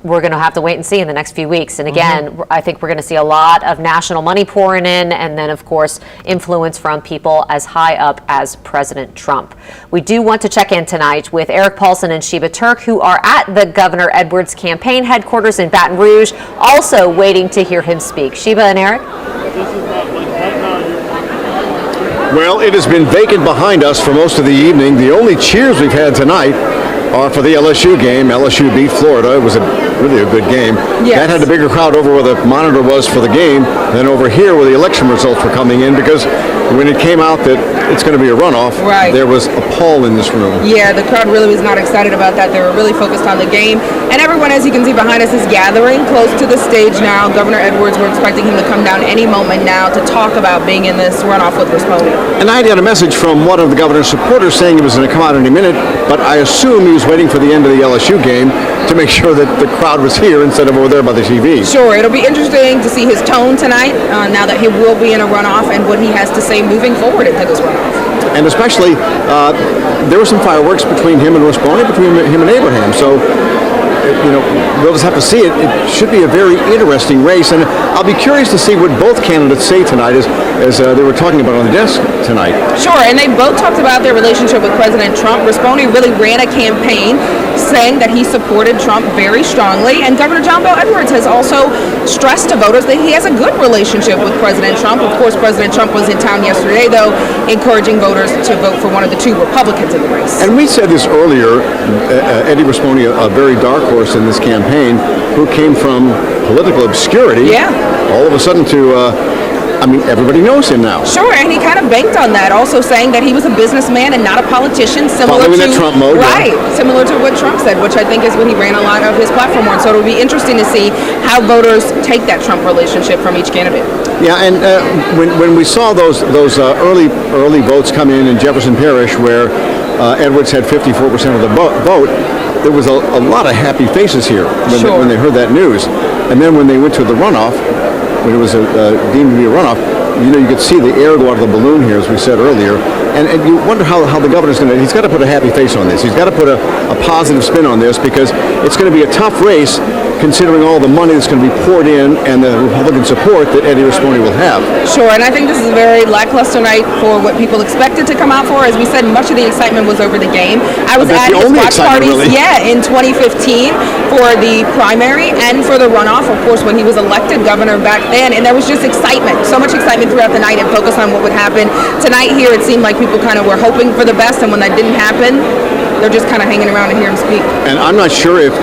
we're going to have to wait and see in the next few weeks. And again, I think we're going to see a lot of national money pouring in, and then, of course, influence from people as high up as President Trump. We do want to check in tonight with Eric Paulson and Sheba Turk, who are at the Governor Edwards campaign headquarters in Baton Rouge, also waiting to hear him speak. Sheba and Eric? Well, it has been vacant behind us for most of the evening. The only cheers we've had tonight are for the LSU game. LSU beat Florida. It was really a good game. Yes. That had a bigger crowd over where the monitor was for the game than over here where the election results were coming in, because when it came out that it's going to be a runoff, there was a pall in this room. Yeah, the crowd really was not excited about that. They were really focused on the game. And everyone, as you can see behind us, is gathering close to the stage now. Governor Edwards, we're expecting him to come down any moment now to talk about being in this runoff with Rispoli. And I got a message from one of the governor's supporters saying he was going to come out any minute, but I assume he was waiting for the end of the LSU game to make sure that the crowd was here instead of over there by the TV. Sure, it'll be interesting to see his tone tonight, now that he will be in a runoff, and what he has to say moving forward into this runoff. And especially, there were some fireworks between him and Rispoli, between him and Abraham. So, we'll just have to see it. It should be a very interesting race, and I'll be curious to see what both candidates say tonight as they were talking about on the desk tonight. Sure, and they both talked about their relationship with President Trump. Rispoli really ran a campaign saying that he supported Trump very strongly, and Governor John Bel Edwards has also stressed to voters that he has a good relationship with President Trump. Of course, President Trump was in town yesterday, though, encouraging voters to vote for one of the two Republicans in the race. And we said this earlier, Eddie Rispoli, a very dark horse in this campaign, who came from political obscurity, all of a sudden to everybody knows him now. Sure, and he kind of banked on that, also saying that he was a businessman and not a politician, similar Following to that Trump mode, similar to what Trump said, which I think is what he ran a lot of his platform on. So it'll be interesting to see how voters take that Trump relationship from each candidate. Yeah, and when we saw those early votes come in Jefferson Parish, where Edwards had 54% of the vote, there was a lot of happy faces here when they heard that news. And then when they went to the runoff, when it was deemed to be a runoff, you could see the air go out of the balloon here, as we said earlier. And you wonder how the governor's going to, he's got to put a happy face on this. He's got to put a positive spin on this, because it's going to be a tough race considering all the money that's going to be poured in and the Republican support that Eddie Rispoli will have. Sure, and I think this is a very lackluster night for what people expected to come out for. As we said, much of the excitement was over the game. I was at his watch parties, in 2015 for the primary and for the runoff, of course, when he was elected governor back then, and there was just excitement, so much excitement throughout the night and focus on what would happen. Tonight here, it seemed like people kind of were hoping for the best, and when that didn't happen, they're just kind of hanging around to hear him speak. And I'm not sure if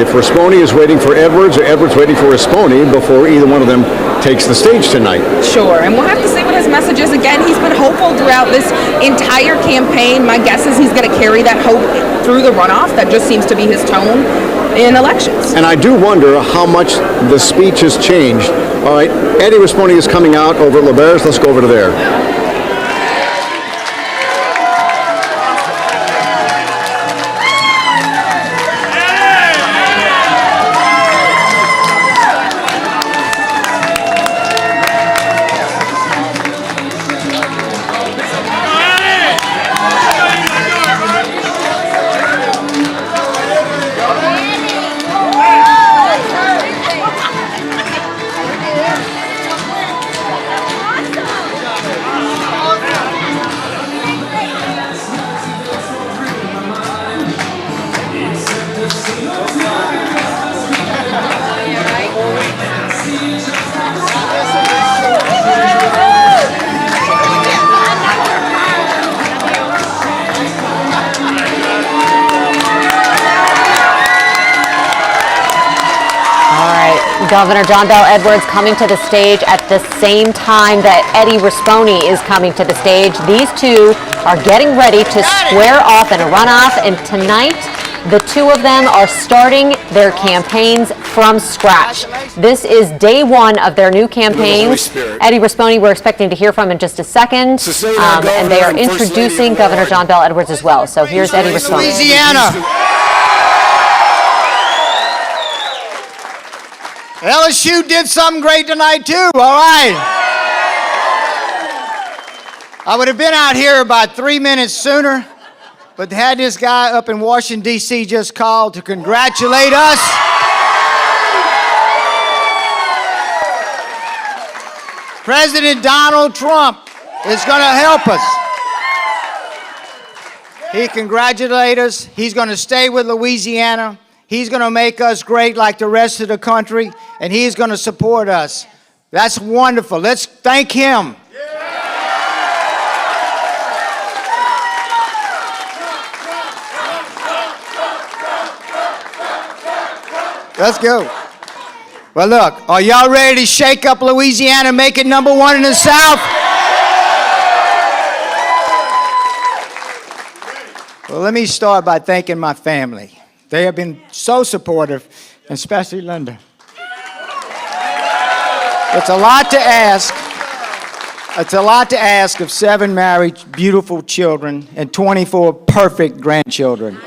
Rispoli is waiting for Edwards or Edwards waiting for Rispoli before either one of them takes the stage tonight. Sure, and we'll have to see what his message is. Again, he's been hopeful throughout this entire campaign. My guess is he's going to carry that hope through the runoff. That just seems to be his tone in elections. And I do wonder how much the speech has changed. All right, Eddie Rispoli is coming out over at LeBairs. Let's go over to there. Governor John Bel Edwards coming to the stage at the same time that Eddie Rispoli is coming to the stage. These two are getting ready to square off in a runoff, and tonight the two of them are starting their campaigns from scratch. This is day one of their new campaigns. Eddie Rispoli, we're expecting to hear from in just a second, and they are introducing Governor John Bel Edwards as well. So here's Eddie Rispoli. Louisiana. LSU did something great tonight too, all right. I would have been out here about 3 minutes sooner, but had this guy up in Washington, D.C. just called to congratulate us President Donald Trump is going to help us. He congratulated us. He's going to stay with Louisiana. He's going to make us great like the rest of the country, and he's going to support us. That's wonderful. Let's thank him. Let's go. Well, look, are y'all ready to shake up Louisiana and make it #1 in the South? Well, let me start by thanking my family. They have been so supportive, especially Linda. It's a lot to ask. It's a lot to ask of 7 married, beautiful children and 24 perfect grandchildren.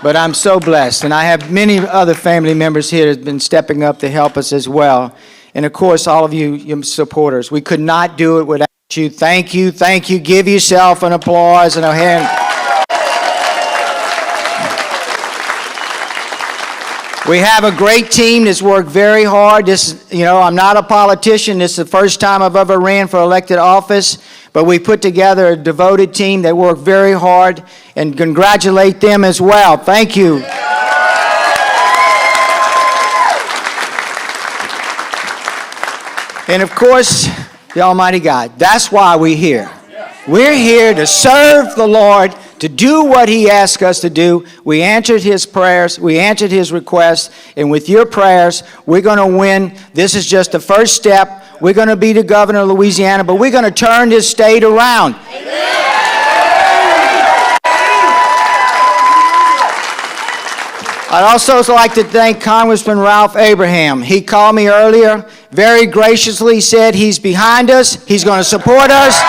But I'm so blessed, and I have many other family members here that have been stepping up to help us as well. And of course, all of you, your supporters. We could not do it without you. Thank you, thank you. Give yourself an applause and a hand. We have a great team that's worked very hard. I'm not a politician. This is the first time I've ever ran for elected office, but we put together a devoted team that worked very hard, and congratulate them as well. Thank you. And of course, the Almighty God. That's why we're here. We're here to serve the Lord, to do what He asked us to do. We answered His prayers, we answered His requests, and with your prayers, we're going to win. This is just the first step. We're going to be the governor of Louisiana, but we're going to turn this state around. I'd also like to thank Congressman Ralph Abraham. He called me earlier, very graciously said he's behind us, he's going to support us.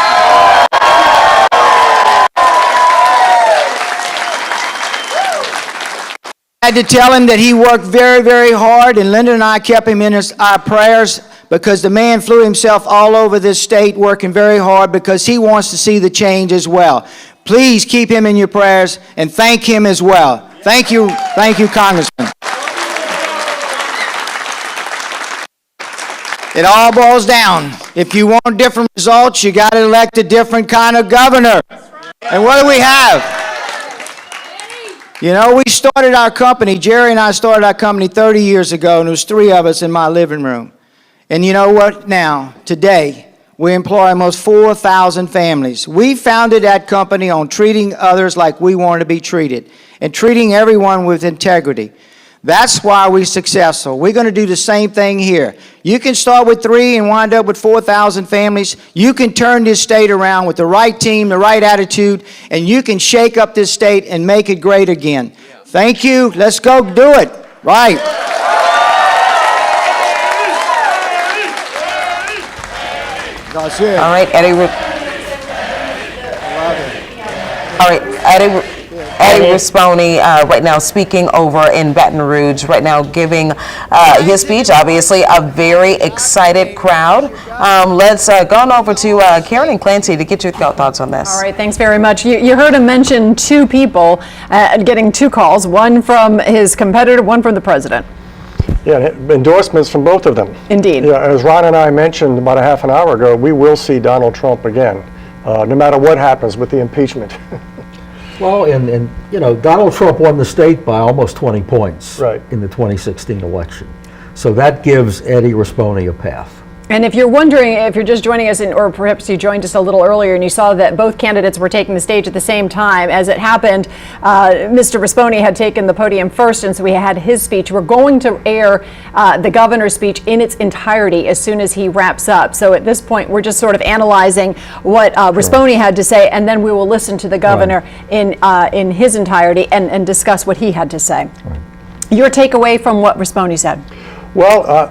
I had to tell him that he worked very, very hard, and Linda and I kept him in our prayers, because the man flew himself all over this state working very hard because he wants to see the change as well. Please keep him in your prayers and thank him as well. Thank you, Congressman. It all boils down. If you want different results, you got to elect a different kind of governor. And what do we have? You know, we started our company, Jerry and I started our company 30 years ago, and there was 3 of us in my living room. And you know what now? Today, we employ almost 4,000 families. We founded that company on treating others like we wanted to be treated and treating everyone with integrity. That's why we're successful. We're going to do the same thing here. You can start with 3 and wind up with 4,000 families. You can turn this state around with the right team, the right attitude, and you can shake up this state and make it great again. Thank you. Let's go do it. Right. All right, Eddie. Eddie Rispone right now speaking over in Baton Rouge, right now giving his speech. Obviously, a very excited crowd. Let's go on over to Karen and Clancy to get your thoughts on this. All right, thanks very much. You heard him mention 2 people getting 2 calls, one from his competitor, one from the president. Yeah, endorsements from both of them. Indeed. Yeah, as Ron and I mentioned about a half an hour ago, we will see Donald Trump again, no matter what happens with the impeachment. Well, and you know, Donald Trump won the state by almost 20 points in the 2016 election. So that gives Eddie Rispone a path. And if you're wondering, if you're just joining us, or perhaps you joined us a little earlier and you saw that both candidates were taking the stage at the same time, as it happened, Mr. Rispone had taken the podium first, and so he had his speech. We're going to air the governor's speech in its entirety as soon as he wraps up. So at this point, we're just sort of analyzing what Rispone had to say, and then we will listen to the governor in his entirety and discuss what he had to say. Your takeaway from what Rispone said? Well,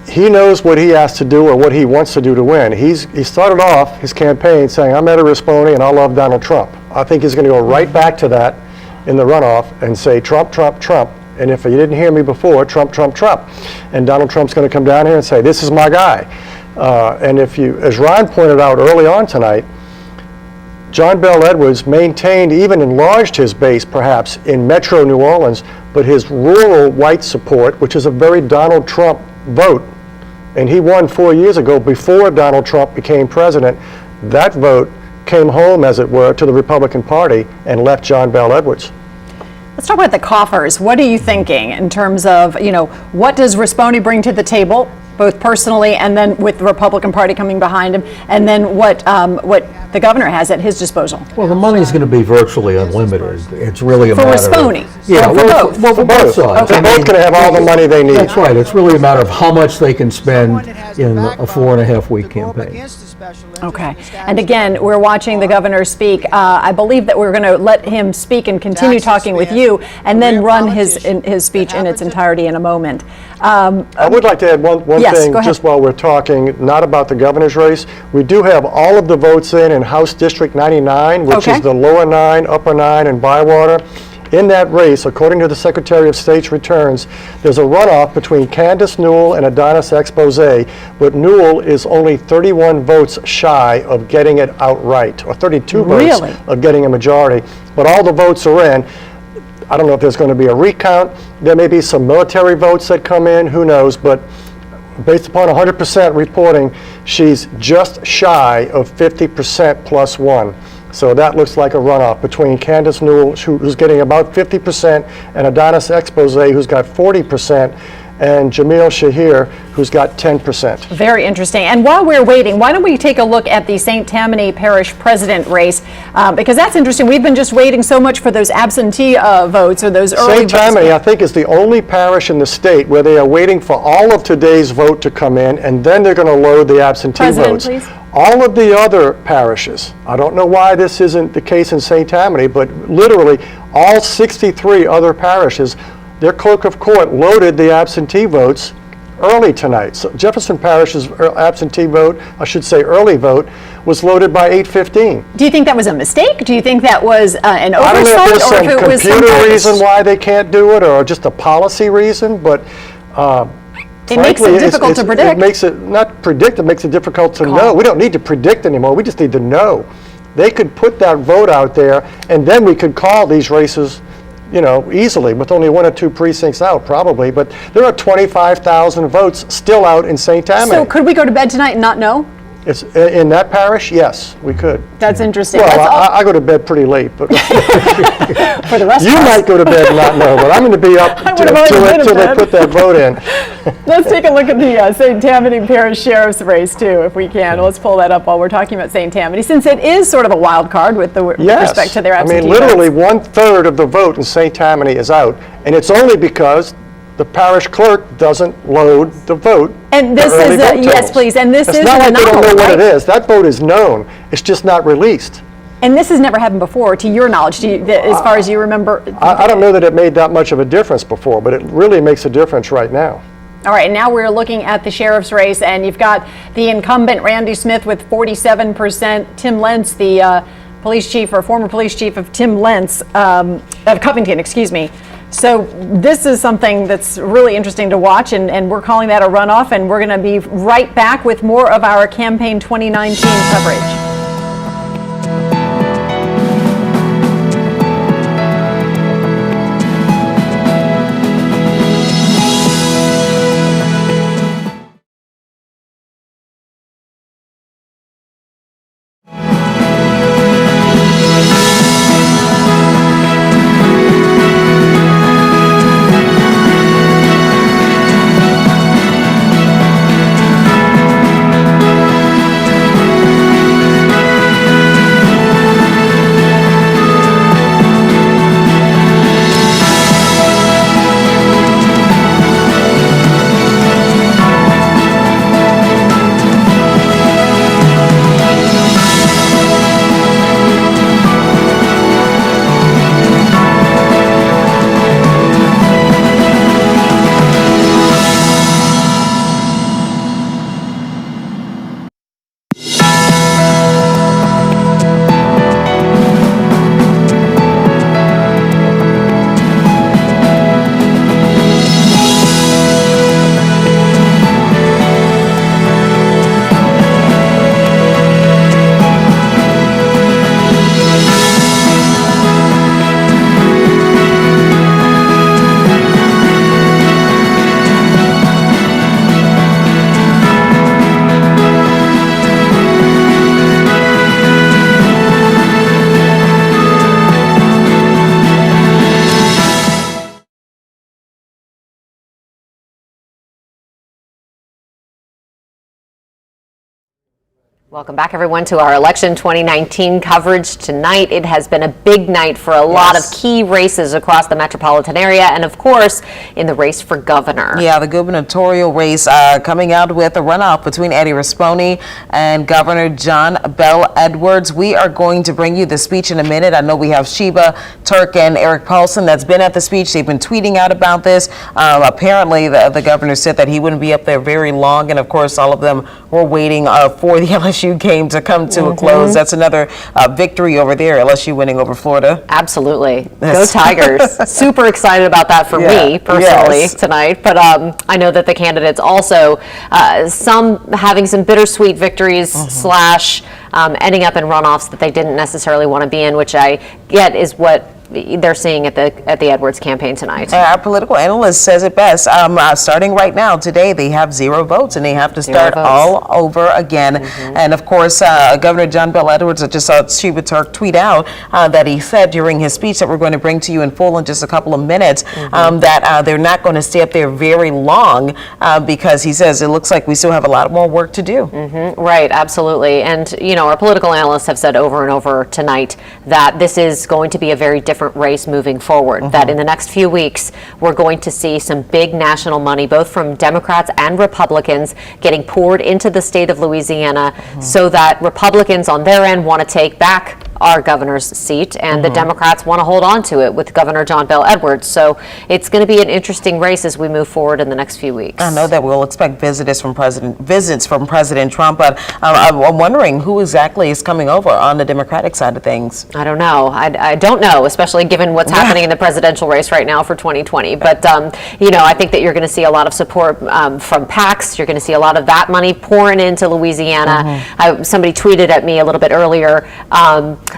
he knows what he has to do or what he wants to do to win. He started off his campaign saying, I'm Eddie Rispone and I love Donald Trump. I think he's going to go right back to that in the runoff and say Trump, Trump, Trump. And if you didn't hear me before, Trump, Trump, Trump. And Donald Trump's going to come down here and say, this is my guy. And if you, as Ron pointed out early on tonight, John Bel Edwards maintained, even enlarged his base perhaps in Metro New Orleans, but his rural white support, which is a very Donald Trump vote, and he won 4 years ago before Donald Trump became president. That vote came home, as it were, to the Republican Party and left John Bel Edwards. Let's talk about the coffers. What are you thinking in terms of, what does Rispone bring to the table, both personally and then with the Republican Party coming behind him, and then what the governor has at his disposal? Well, the money's going to be virtually unlimited. It's really a for matter Rispone. of... Yeah, for both. Well, for both sides. They're both going to have all the money they need. That's right. It's really a matter of how much they can spend in a 4.5-week campaign. Okay. And again, we're watching the governor speak. I believe that we're going to let him speak and continue talking with you, and then run his speech in its entirety in a moment. I would like to add one thing just while we're talking, not about the governor's race. We do have all of the votes in House District 99, which is the lower 9, upper 9, and Bywater. In that race, according to the Secretary of State's returns, there's a runoff between Candace Newell and Adonis Expose, but Newell is only 31 votes shy of getting it outright, or 32 votes of getting a majority. But all the votes are in. I don't know if there's going to be a recount. There may be some military votes that come in, who knows, but based upon 100% reporting, she's just shy of 50% plus 1. So that looks like a runoff between Candace Newell, who's getting about 50%, and Adonis Expose, who's got 40%, and Jamil Shahir, who's got 10%. Very interesting. And while we're waiting, why don't we take a look at the St. Tammany Parish president race, because that's interesting. We've been just waiting so much for those absentee votes or those early votes. St. Tammany, I think, is the only parish in the state where they are waiting for all of today's vote to come in, and then they're going to load the absentee votes. Please. All of the other parishes, I don't know why this isn't the case in St. Tammany, but literally all 63 other parishes, their clerk of court loaded the absentee votes early tonight. So Jefferson Parish's absentee vote, I should say early vote, was loaded by 8:15. Do you think that was a mistake? Do you think that was an oversight? I don't know if there's some it was computer reason why they can't do it, or just a policy reason, but it makes it difficult to predict. It makes it, not predict, it makes it difficult to know. We don't need to predict anymore, we just need to know. They could put that vote out there, and then we could call these races, easily, with only 1 or 2 precincts out, probably. But there are 25,000 votes still out in St. Tammany. So could we go to bed tonight and not know? It's in that parish, yes, we could. That's interesting. Well, I go to bed pretty late, but for the rest you of us. might go to bed and not know, but I'm going to be up until they put that vote in. Let's take a look at the St. Tammany Parish Sheriff's race, too, if we can. Let's pull that up while we're talking about St. Tammany, since it is sort of a wild card with respect to their absentee votes. Literally 1/3 of the vote in St. Tammany is out, and it's only because the parish clerk doesn't load the vote. And this is yes, please. And this is not like they don't know what it is. That vote is known. It's just not released. And this has never happened before, to your knowledge, as far as you remember. I don't know that it made that much of a difference before, but it really makes a difference right now. All right, now we're looking at the sheriff's race, and you've got the incumbent Randy Smith with 47%, Tim Lentz, the police chief or former police chief of Covington, excuse me. So this is something that's really interesting to watch, and we're calling that a runoff, and we're going to be right back with more of our campaign 2019 coverage. Welcome back, everyone, to our election 2019 coverage tonight. It has been a big night for a lot of key races across the metropolitan area and, of course, in the race for governor. Yeah, the gubernatorial race coming out with a runoff between Eddie Rispone and Governor John Bel Edwards. We are going to bring you the speech in a minute. I know we have Sheba Turk and Eric Paulson that's been at the speech. They've been tweeting out about this. Apparently, the governor said that he wouldn't be up there very long, and, of course, all of them were waiting for the LSU game to come to a close. That's another victory over there, LSU winning over Florida. Absolutely. Go Tigers. Super excited about that for me personally tonight. But I know that the candidates also, some having some bittersweet victories slash ending up in runoffs that they didn't necessarily want to be in, which I get is what they're seeing at the Edwards campaign tonight. Our political analyst says it best. Starting right now, today, they have 0 votes, and they have to start all over again. And of course, Governor John Bel Edwards, I just saw Sheba Turk tweet out that he said during his speech that we're going to bring to you in full in just a couple of minutes, that they're not going to stay up there very long because he says it looks like we still have a lot more work to do. Right, absolutely. And, you know, our political analysts have said over and over tonight that this is going to be a very different race moving forward, that in the next few weeks we're going to see some big national money, both from Democrats and Republicans, getting poured into the state of Louisiana so that Republicans on their end want to take back our governor's seat, and the Democrats want to hold on to it with Governor John Bel Edwards. So it's going to be an interesting race as we move forward in the next few weeks. I know that we'll expect visits from President Trump, but I'm wondering who exactly is coming over on the Democratic side of things. I don't know. I don't know, especially given what's happening in the presidential race right now for 2020. But, you know, I think that you're going to see a lot of support from PACs. You're going to see a lot of that money pouring into Louisiana. Somebody tweeted at me a little bit earlier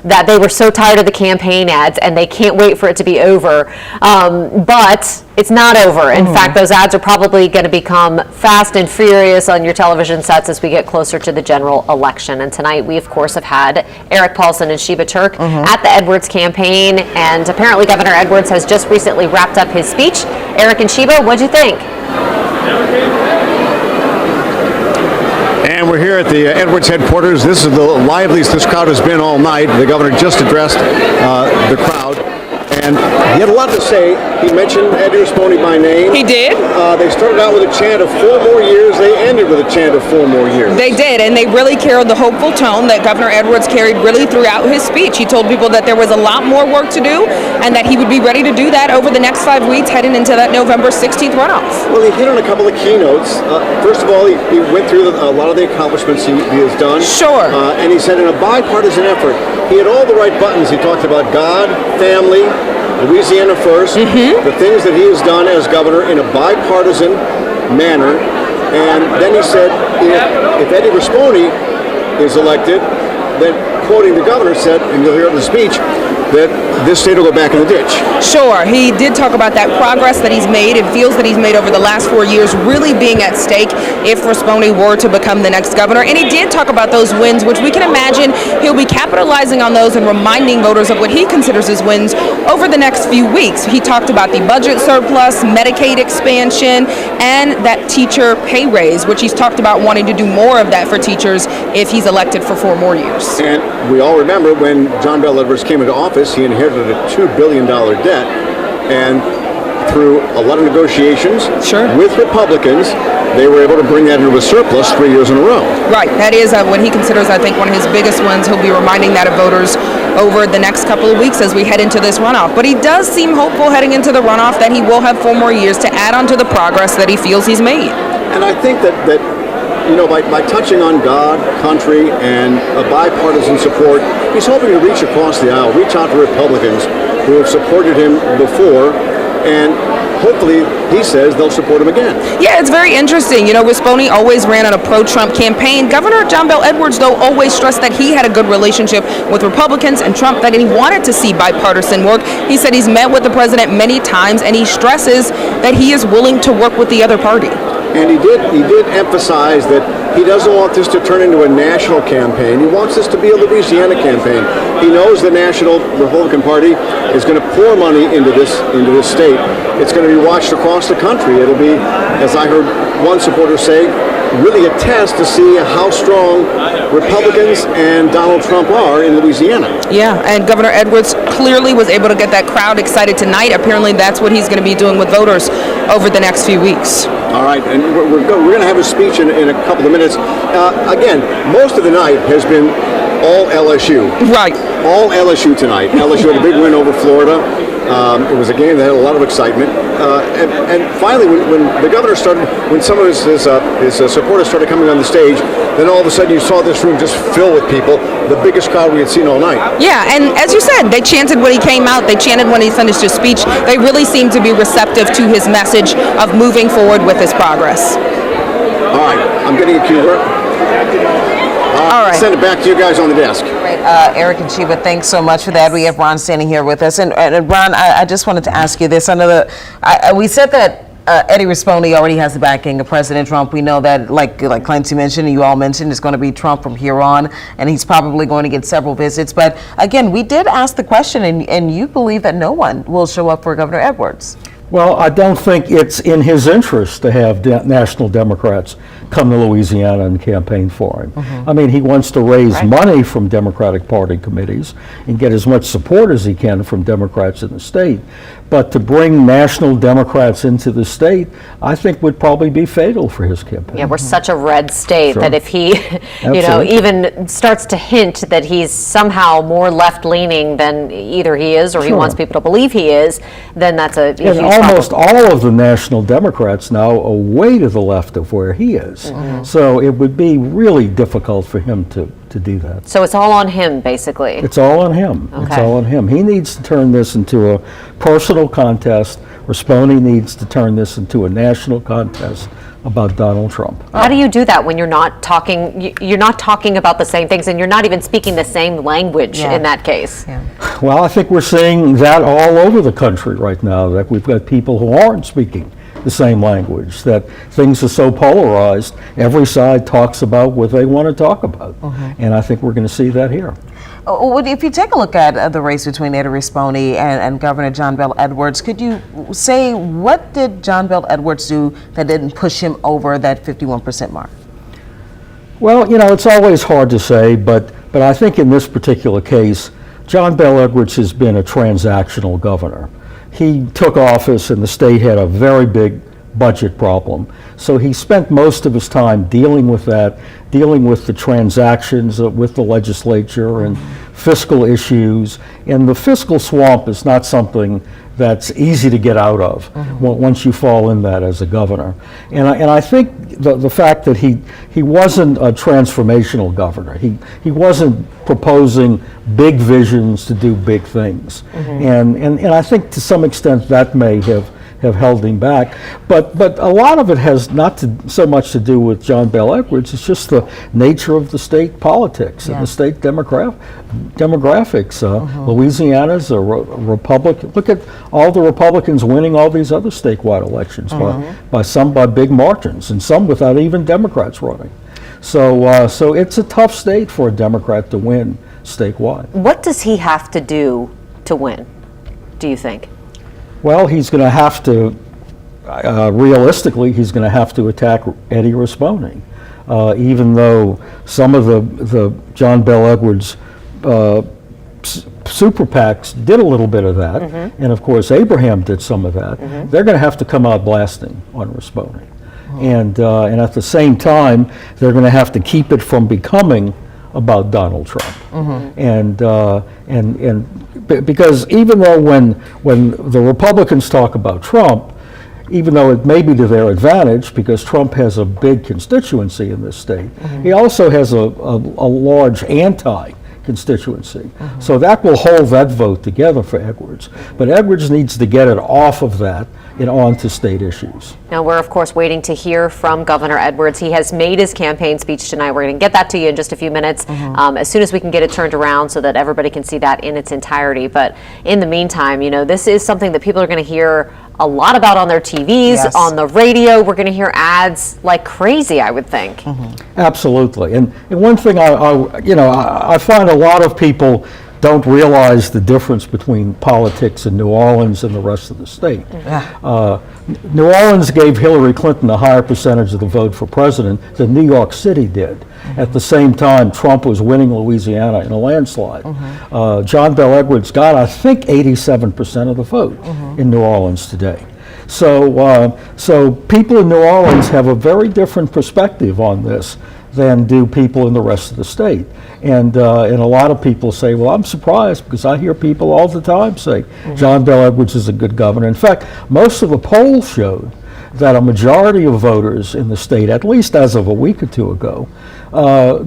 that they were so tired of the campaign ads and they can't wait for it to be over. But it's not over. In fact, those ads are probably going to become fast and furious on your television sets as we get closer to the general election. And tonight we, of course, have had Eric Paulson and Sheba Turk at the Edwards campaign. And apparently Governor Edwards has just recently wrapped up his speech. Eric and Sheba, what'd you think? And we're here at the Edwards headquarters. This is the liveliest this crowd has been all night. The governor just addressed the crowd, and he had a lot to say. He mentioned Eddie Rispone by name. He did. They started out with a chant of 4 more years. They ended with a chant of 4 more years. They did, and they really carried the hopeful tone that Governor Edwards carried really throughout his speech. He told people that there was a lot more work to do and that he would be ready to do that over the next 5 weeks heading into that November 16th runoff. Well, he hit on a couple of keynotes. First of all, he went through a lot of the accomplishments he has done. Sure. And he said in a bipartisan effort, he had all the right buttons. He talked about God, family, Louisiana first, the things that he has done as governor in a bipartisan manner. And then he said, if Eddie Rispone is elected, then, quoting the governor, said, and you'll hear it in the speech, that this state will go back in the ditch. Sure, he did talk about that progress that he's made and feels that he's made over the last 4 years really being at stake if Rispone were to become the next governor. And he did talk about those wins, which we can imagine he'll be capitalizing on those and reminding voters of what he considers his wins over the next few weeks. He talked about the budget surplus, Medicaid expansion, and that teacher pay raise, which he's talked about wanting to do more of that for teachers if he's elected for 4 more years. And we all remember when John Bel Edwards came into office, he inherited a $2 billion debt, and through a lot of negotiations with Republicans, they were able to bring that into a surplus 3 years in a row. Right, that is what he considers, I think, one of his biggest ones. He'll be reminding that of voters over the next couple of weeks as we head into this runoff. But he does seem hopeful heading into the runoff that he will have 4 more years to add on to the progress that he feels he's made. And I think that you know, by touching on God, country, and a bipartisan support, he's hoping to reach across the aisle, reach out to Republicans who have supported him before, and hopefully, he says, they'll support him again. Yeah, it's very interesting. You know, Rispone always ran on a pro-Trump campaign. Governor John Bel Edwards, though, always stressed that he had a good relationship with Republicans and Trump, that he wanted to see bipartisan work. He said he's met with the president many times, and he stresses that he is willing to work with the other party. And he did emphasize that he doesn't want this to turn into a national campaign. He wants this to be a Louisiana campaign. He knows the National Republican Party is going to pour money into this state. It's going to be watched across the country. It'll be, as I heard one supporter say, really a test to see how strong Republicans and Donald Trump are in Louisiana. Yeah, and Governor Edwards clearly was able to get that crowd excited tonight. Apparently that's what he's going to be doing with voters over the next few weeks. All right, and we're going to have a speech in a couple of minutes. Again, most of the night has been all LSU. Right. All LSU tonight. LSU had a big win over Florida. It was a game that had a lot of excitement. And finally, when the governor started, when some of his supporters started coming on the stage, then all of a sudden you saw this room just fill with people, the biggest crowd we had seen all night. Yeah, and as you said, they chanted when he came out, they chanted when he finished his speech. They really seemed to be receptive to his message of moving forward with his progress. All right, I'm getting a cue. All right. Send it back to you guys on the desk. Right, Eric and Sheba, thanks so much for that. We have Ron standing here with us. And Ron, I just wanted to ask you this. I know that we said that Eddie Rispone already has the backing of President Trump. We know that, like Clancy mentioned, and you all mentioned, it's going to be Trump from here on, and he's probably going to get several visits. But again, we did ask the question, and you believe that no one will show up for Governor Edwards. Well, I don't think it's in his interest to have national Democrats come to Louisiana and campaign for him. I mean, he wants to raise money from Democratic Party committees and get as much support as he can from Democrats in the state. But to bring national Democrats into the state, I think would probably be fatal for his campaign. Yeah, we're such a red state that if he, even starts to hint that he's somehow more left-leaning than either he is or he wants people to believe he is, then that's a huge problem. Almost all of the national Democrats now are way to the left of where he is. So it would be really difficult for him to do that. So it's all on him, basically. It's all on him. It's all on him. He needs to turn this into a personal contest. Rispone needs to turn this into a national contest about Donald Trump. How do you do that when you're not talking? You're not talking about the same things, and you're not even speaking the same language in that case. Well, I think we're seeing that all over the country right now, that we've got people who aren't speaking the same language, that things are so polarized, every side talks about what they want to talk about. And I think we're going to see that here. If you take a look at the race between Eddie Rispone and Governor John Bel Edwards, could you say what did John Bel Edwards do that didn't push him over that 51% mark? Well, it's always hard to say, but I think in this particular case, John Bel Edwards has been a transactional governor. He took office and the state had a very big budget problem. So he spent most of his time dealing with that, dealing with the transactions with the legislature and fiscal issues. And the fiscal swamp is not something that's easy to get out of once you fall in that as a governor. And I think the fact that he wasn't a transformational governor. He wasn't proposing big visions to do big things. And I think to some extent that may have held him back. But a lot of it has not so much to do with John Bel Edwards. It's just the nature of the state politics and the state demographics. Louisiana's a Republican. Look at all the Republicans winning all these other statewide elections by big margins, and some without even Democrats running. So it's a tough state for a Democrat to win statewide. What does he have to do to win, do you think? Well, he's going to have to, realistically, he's going to have to attack Eddie Rispone, even though some of the John Bel Edwards super PACs did a little bit of that, and of course Abraham did some of that. They're going to have to come out blasting on Rispone. And at the same time, they're going to have to keep it from becoming about Donald Trump. And because even though when the Republicans talk about Trump, even though it may be to their advantage because Trump has a big constituency in this state, he also has a large anti-constituency. So that will hold that vote together for Edwards. But Edwards needs to get it off of that and on to state issues. Now, we're, of course, waiting to hear from Governor Edwards. He has made his campaign speech tonight. We're going to get that to you in just a few minutes, as soon as we can get it turned around so that everybody can see that in its entirety. But in the meantime, this is something that people are going to hear a lot about on their TVs, on the radio. We're going to hear ads like crazy, I would think. Absolutely. And one thing I find a lot of people don't realize the difference between politics in New Orleans and the rest of the state. New Orleans gave Hillary Clinton a higher percentage of the vote for president than New York City did. At the same time, Trump was winning Louisiana in a landslide. John Bel Edwards got, I think, 87% of the vote in New Orleans today. So people in New Orleans have a very different perspective on this than do people in the rest of the state. And a lot of people say, well, I'm surprised because I hear people all the time say John Bel Edwards is a good governor. In fact, most of the polls showed that a majority of voters in the state, at least as of a week or two ago,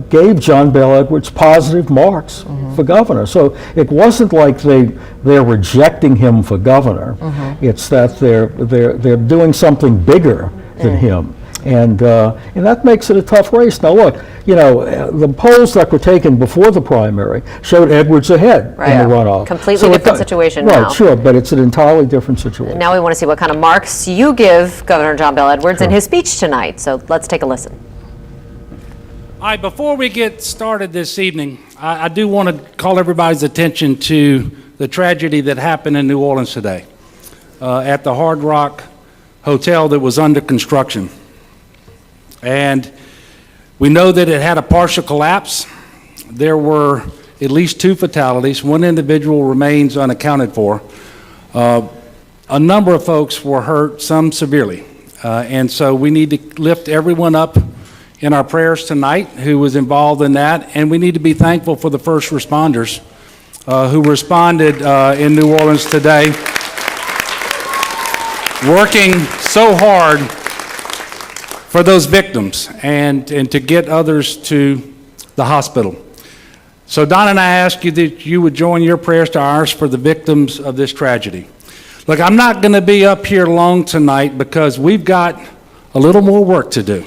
gave John Bel Edwards positive marks for governor. So it wasn't like they're rejecting him for governor. It's that they're doing something bigger than him. And that makes it a tough race. Now look, the polls that were taken before the primary showed Edwards ahead in the runoff. Completely different situation now. Right, sure, but it's an entirely different situation. Now we want to see what kind of marks you give Governor John Bel Edwards in his speech tonight. So let's take a listen. All right, before we get started this evening, I do want to call everybody's attention to the tragedy that happened in New Orleans today at the Hard Rock Hotel that was under construction. And we know that it had a partial collapse. There were at least 2 fatalities. 1 individual remains unaccounted for. A number of folks were hurt, some severely. And so we need to lift everyone up in our prayers tonight who was involved in that. And we need to be thankful for the first responders who responded in New Orleans today, working so hard for those victims and to get others to the hospital. So Don and I ask you that you would join your prayers to ours for the victims of this tragedy. Look, I'm not going to be up here long tonight because we've got a little more work to do.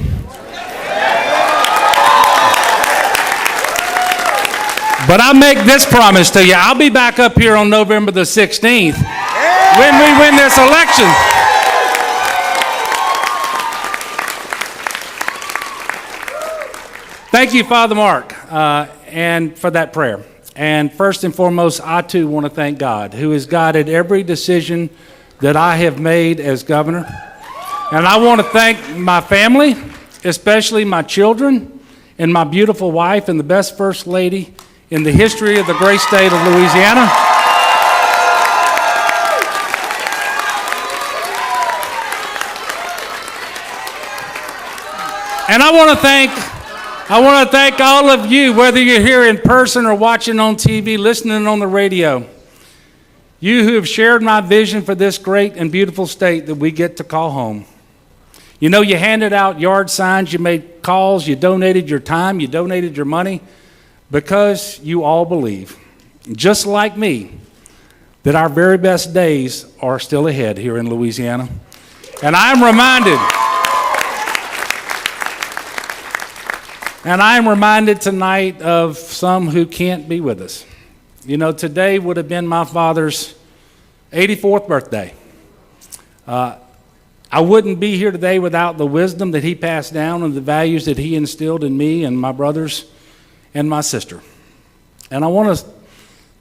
But I make this promise to you. I'll be back up here on November the 16th when we win this election. Thank you, Father Mark, and for that prayer. And first and foremost, I too want to thank God, who has guided every decision that I have made as governor. And I want to thank my family, especially my children, and my beautiful wife, and the best First Lady in the history of the great state of Louisiana. And I want to thank all of you, whether you're here in person or watching on TV, listening on the radio. You who have shared my vision for this great and beautiful state that we get to call home. You know, you handed out yard signs, you made calls, you donated your time, you donated your money, because you all believe, just like me, that our very best days are still ahead here in Louisiana. And I'm reminded tonight of some who can't be with us. You know, today would have been my father's 84th birthday. I wouldn't be here today without the wisdom that he passed down and the values that he instilled in me and my brothers and my sister. And I want to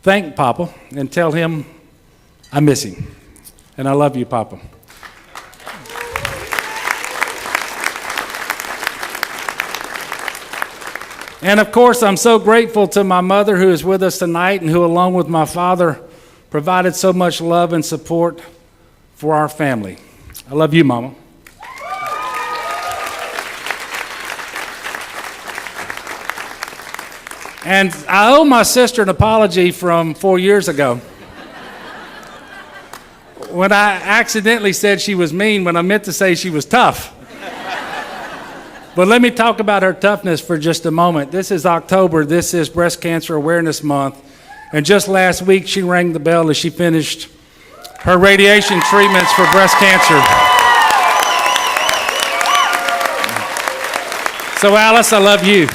thank Papa and tell him I miss him. And I love you, Papa. And of course, I'm so grateful to my mother who is with us tonight and who, along with my father, provided so much love and support for our family. I love you, Mama. And I owe my sister an apology from 4 years ago when I accidentally said she was mean when I meant to say she was tough. But let me talk about her toughness for just a moment. This is October. This is Breast Cancer Awareness Month. And just last week, she rang the bell as she finished her radiation treatments for breast cancer. So, Alice, I love you.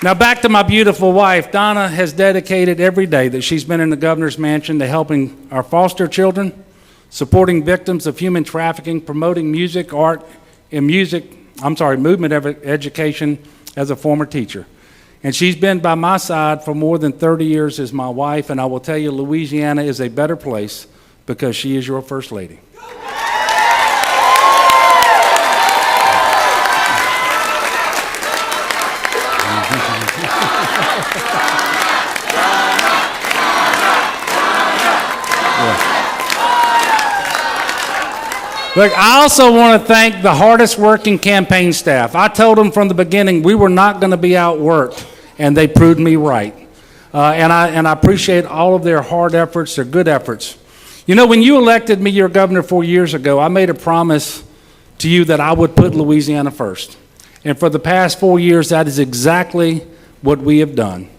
Now, back to my beautiful wife. Donna has dedicated every day that she's been in the governor's mansion to helping our foster children, supporting victims of human trafficking, promoting music, art, and movement education as a former teacher. And she's been by my side for more than 30 years as my wife, and I will tell you, Louisiana is a better place because she is your First Lady. Look, I also want to thank the hardest working campaign staff. I told them from the beginning we were not going to be outworked, and they proved me right. And I appreciate all of their hard efforts, their good efforts. You know, when you elected me your governor 4 years ago, I made a promise to you that I would put Louisiana first. And for the past 4 years, that is exactly what we have done.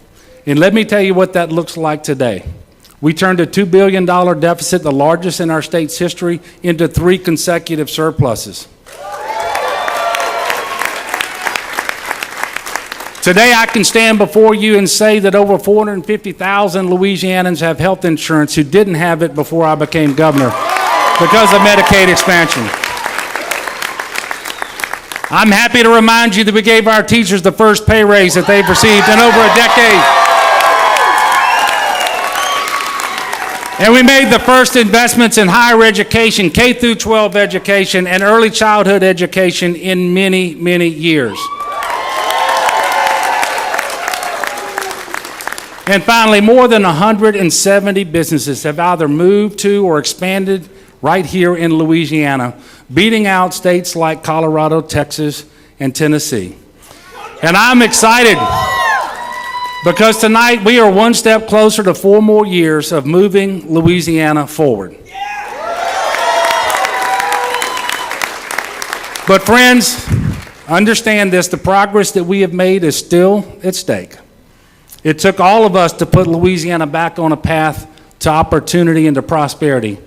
And let me tell you what that looks like today. We turned a $2 billion deficit, the largest in our state's history, into 3 consecutive surpluses. Today, I can stand before you and say that over 450,000 Louisianans have health insurance who didn't have it before I became governor because of Medicaid expansion. I'm happy to remind you that we gave our teachers the first pay raise that they've received in over a decade. And we made the first investments in higher education, K through 12 education, and early childhood education in many, many years. And finally, more than 170 businesses have either moved to or expanded right here in Louisiana, beating out states like Colorado, Texas, and Tennessee. And I'm excited because tonight we are one step closer to 4 more years of moving Louisiana forward. But friends, understand this, the progress that we have made is still at stake. It took all of us to put Louisiana back on a path to opportunity and to prosperity.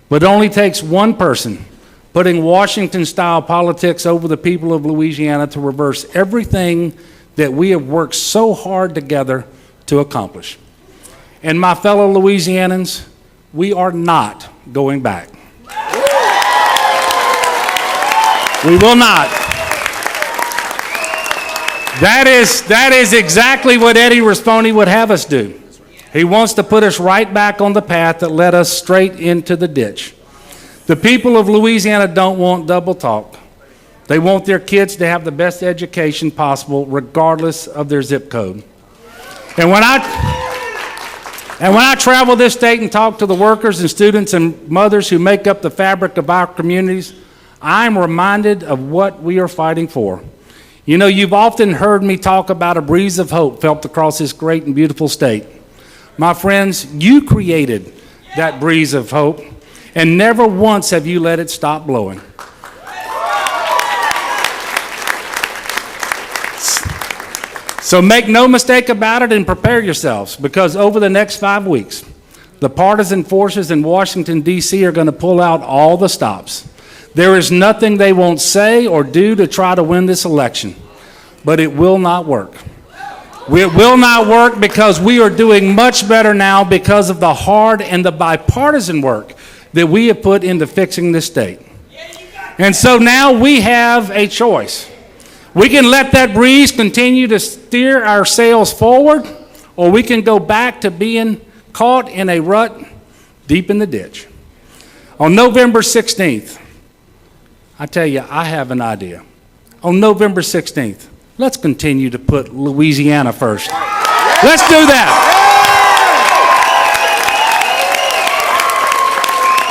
But it only takes one person putting Washington-style politics over the people of Louisiana to reverse everything that we have worked so hard together to accomplish. And my fellow Louisianans, we are not going back. We will not. That is exactly what Eddie Rispone would have us do. He wants to put us right back on the path that led us straight into the ditch. The people of Louisiana don't want double talk. They want their kids to have the best education possible, regardless of their zip code. And when I travel this state and talk to the workers and students and mothers who make up the fabric of our communities, I'm reminded of what we are fighting for. You know, you've often heard me talk about a breeze of hope felt across this great and beautiful state. My friends, you created that breeze of hope, and never once have you let it stop blowing. So make no mistake about it and prepare yourselves, because over the next 5 weeks, the partisan forces in Washington, D.C. are going to pull out all the stops. There is nothing they won't say or do to try to win this election, but it will not work. It will not work because we are doing much better now because of the hard and the bipartisan work that we have put into fixing this state. And so now we have a choice. We can let that breeze continue to steer our sails forward, or we can go back to being caught in a rut deep in the ditch. On November 16th, I tell you, I have an idea. On November 16th, let's continue to put Louisiana first. Let's do that.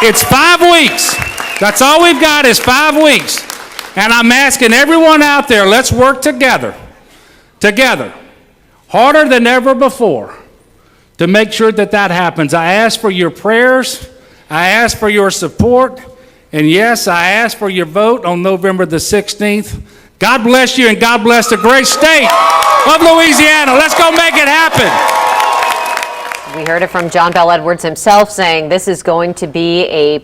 It's 5 weeks. That's all we've got is 5 weeks. And I'm asking everyone out there, let's work together, harder than ever before, to make sure that that happens. I ask for your prayers. I ask for your support. And yes, I ask for your vote on November the 16th. God bless you, and God bless the great state of Louisiana. Let's go make it happen. We heard it from John Bel Edwards himself saying this is going to be a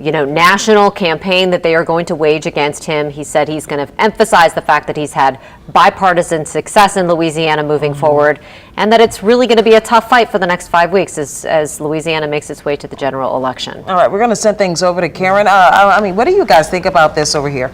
national campaign that they are going to wage against him. He said he's going to emphasize the fact that he's had bipartisan success in Louisiana moving forward, and that it's really going to be a tough fight for the next 5 weeks as Louisiana makes its way to the general election. All right, we're going to send things over to Karen. What do you guys think about this over here?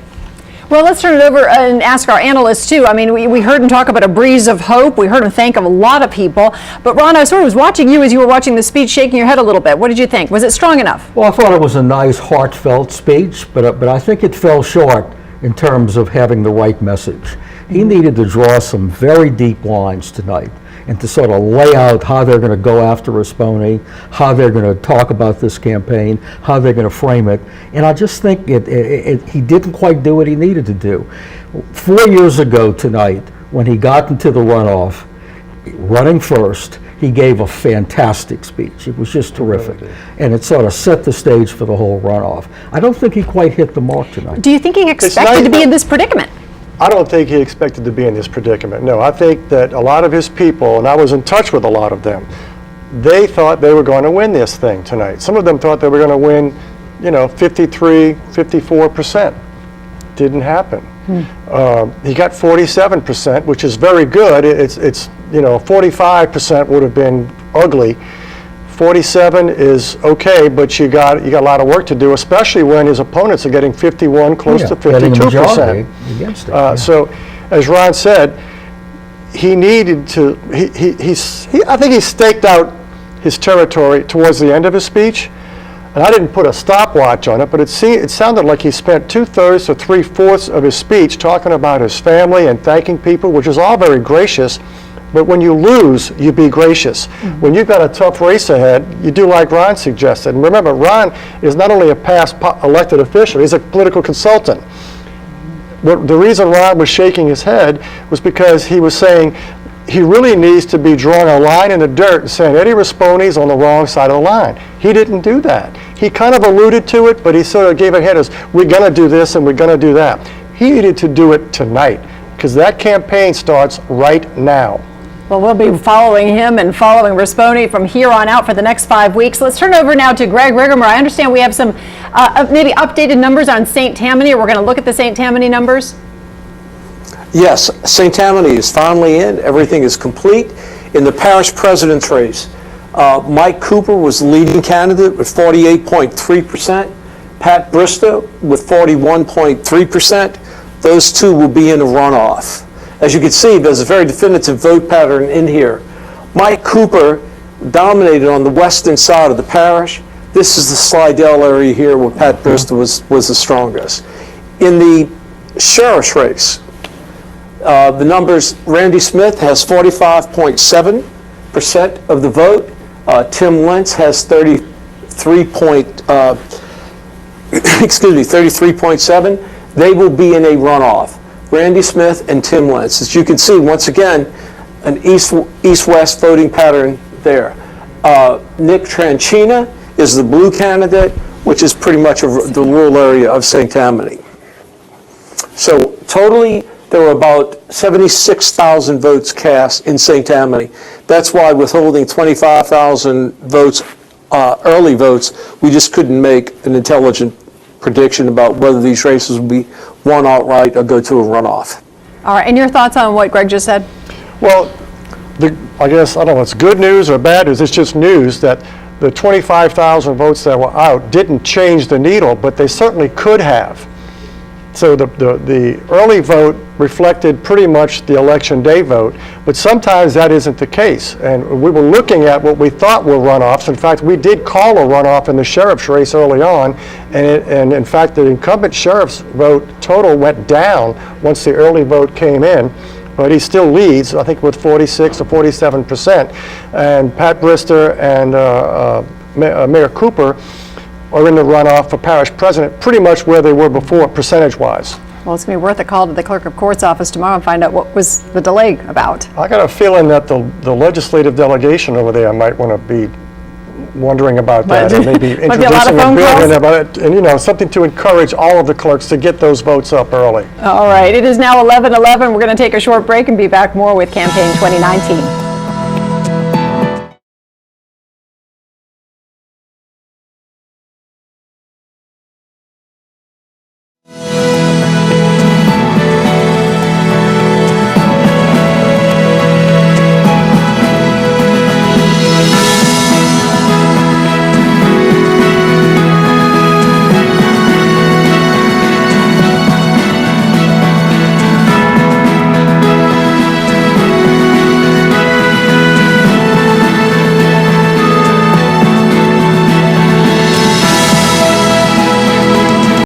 Well, let's turn it over and ask our analysts, too. I mean, we heard him talk about a breeze of hope. We heard him thank a lot of people. But, Ron, I sort of was watching you as you were watching the speech, shaking your head a little bit. What did you think? Was it strong enough? Well, I thought it was a nice, heartfelt speech, but I think it fell short in terms of having the right message. He needed to draw some very deep lines tonight and to sort of lay out how they're going to go after Rispone, how they're going to talk about this campaign, how they're going to frame it. And I just think he didn't quite do what he needed to do. 4 years ago tonight, when he got into the runoff, running first, he gave a fantastic speech. It was just terrific. And it sort of set the stage for the whole runoff. I don't think he quite hit the mark tonight. Do you think he expected to be in this predicament? I don't think he expected to be in this predicament. No, I think that a lot of his people, and I was in touch with a lot of them, they thought they were going to win this thing tonight. Some of them thought they were going to win, 53, 54%. Didn't happen. He got 47%, which is very good. It's 45% would have been ugly. 47 is okay, but you got a lot of work to do, especially when his opponents are getting 51, close to 52%. Against it, So, as Ron said, he needed to. I think he staked out his territory towards the end of his speech, and I didn't put a stopwatch on it, but it sounded like he spent 2/3 to 3/4 of his speech talking about his family and thanking people, which is all very gracious. But when you lose, you be gracious. When you've got a tough race ahead, you do like Ron suggested. And remember, Ron is not only a past elected official, he's a political consultant. The reason Ron was shaking his head was because he was saying he really needs to be drawing a line in the dirt and saying Eddie Rispone's on the wrong side of the line. He didn't do that. He kind of alluded to it, but he sort of gave a hint as, we're going to do this and we're going to do that. He needed to do it tonight because that campaign starts right now. Well, we'll be following him and following Rispone from here on out for the next 5 weeks. Let's turn over now to Greg Rigamer. I understand we have some maybe updated numbers on St. Tammany. We're going to look at the St. Tammany numbers. Yes, St. Tammany is finally in. Everything is complete. In the parish president's race, Mike Cooper was the leading candidate with 48.3%. Pat Bristow with 41.3%. Those two will be in a runoff. As you can see, there's a very definitive vote pattern in here. Mike Cooper dominated on the western side of the parish. This is the Slidell area here where Pat Bristow was the strongest. In the sheriff's race, the numbers, Randy Smith has 45.7% of the vote. Tim Lentz has 33.7. They will be in a runoff. Randy Smith and Tim Lentz. As you can see, once again, an east-west voting pattern there. Nick Tranchina is the blue candidate, which is pretty much the rural area of St. Tammany. So totally, there were about 76,000 votes cast in St. Tammany. That's why withholding 25,000 votes, early votes, we just couldn't make an intelligent prediction about whether these races will be won outright or go to a runoff. All right, and your thoughts on what Greg just said? Well, I guess, I don't know, it's good news or bad news. It's just news that the 25,000 votes that were out didn't change the needle, but they certainly could have. So the early vote reflected pretty much the election day vote, but sometimes that isn't the case. And we were looking at what we thought were runoffs. In fact, we did call a runoff in the sheriff's race early on, and in fact, the incumbent sheriff's vote total went down once the early vote came in. But he still leads, I think, with 46 or 47%. And Pat Bristow and Mayor Cooper are in the runoff for parish president, pretty much where they were before, percentage-wise. Well, it's going to be worth a call to the clerk of court's office tomorrow and find out what was the delay about. I got a feeling that the legislative delegation over there might want to be wondering about that, and maybe introducing a bill about it, and something to encourage all of the clerks to get those votes up early. All right, it is now 11:11. We're going to take a short break and be back more with Campaign 2019.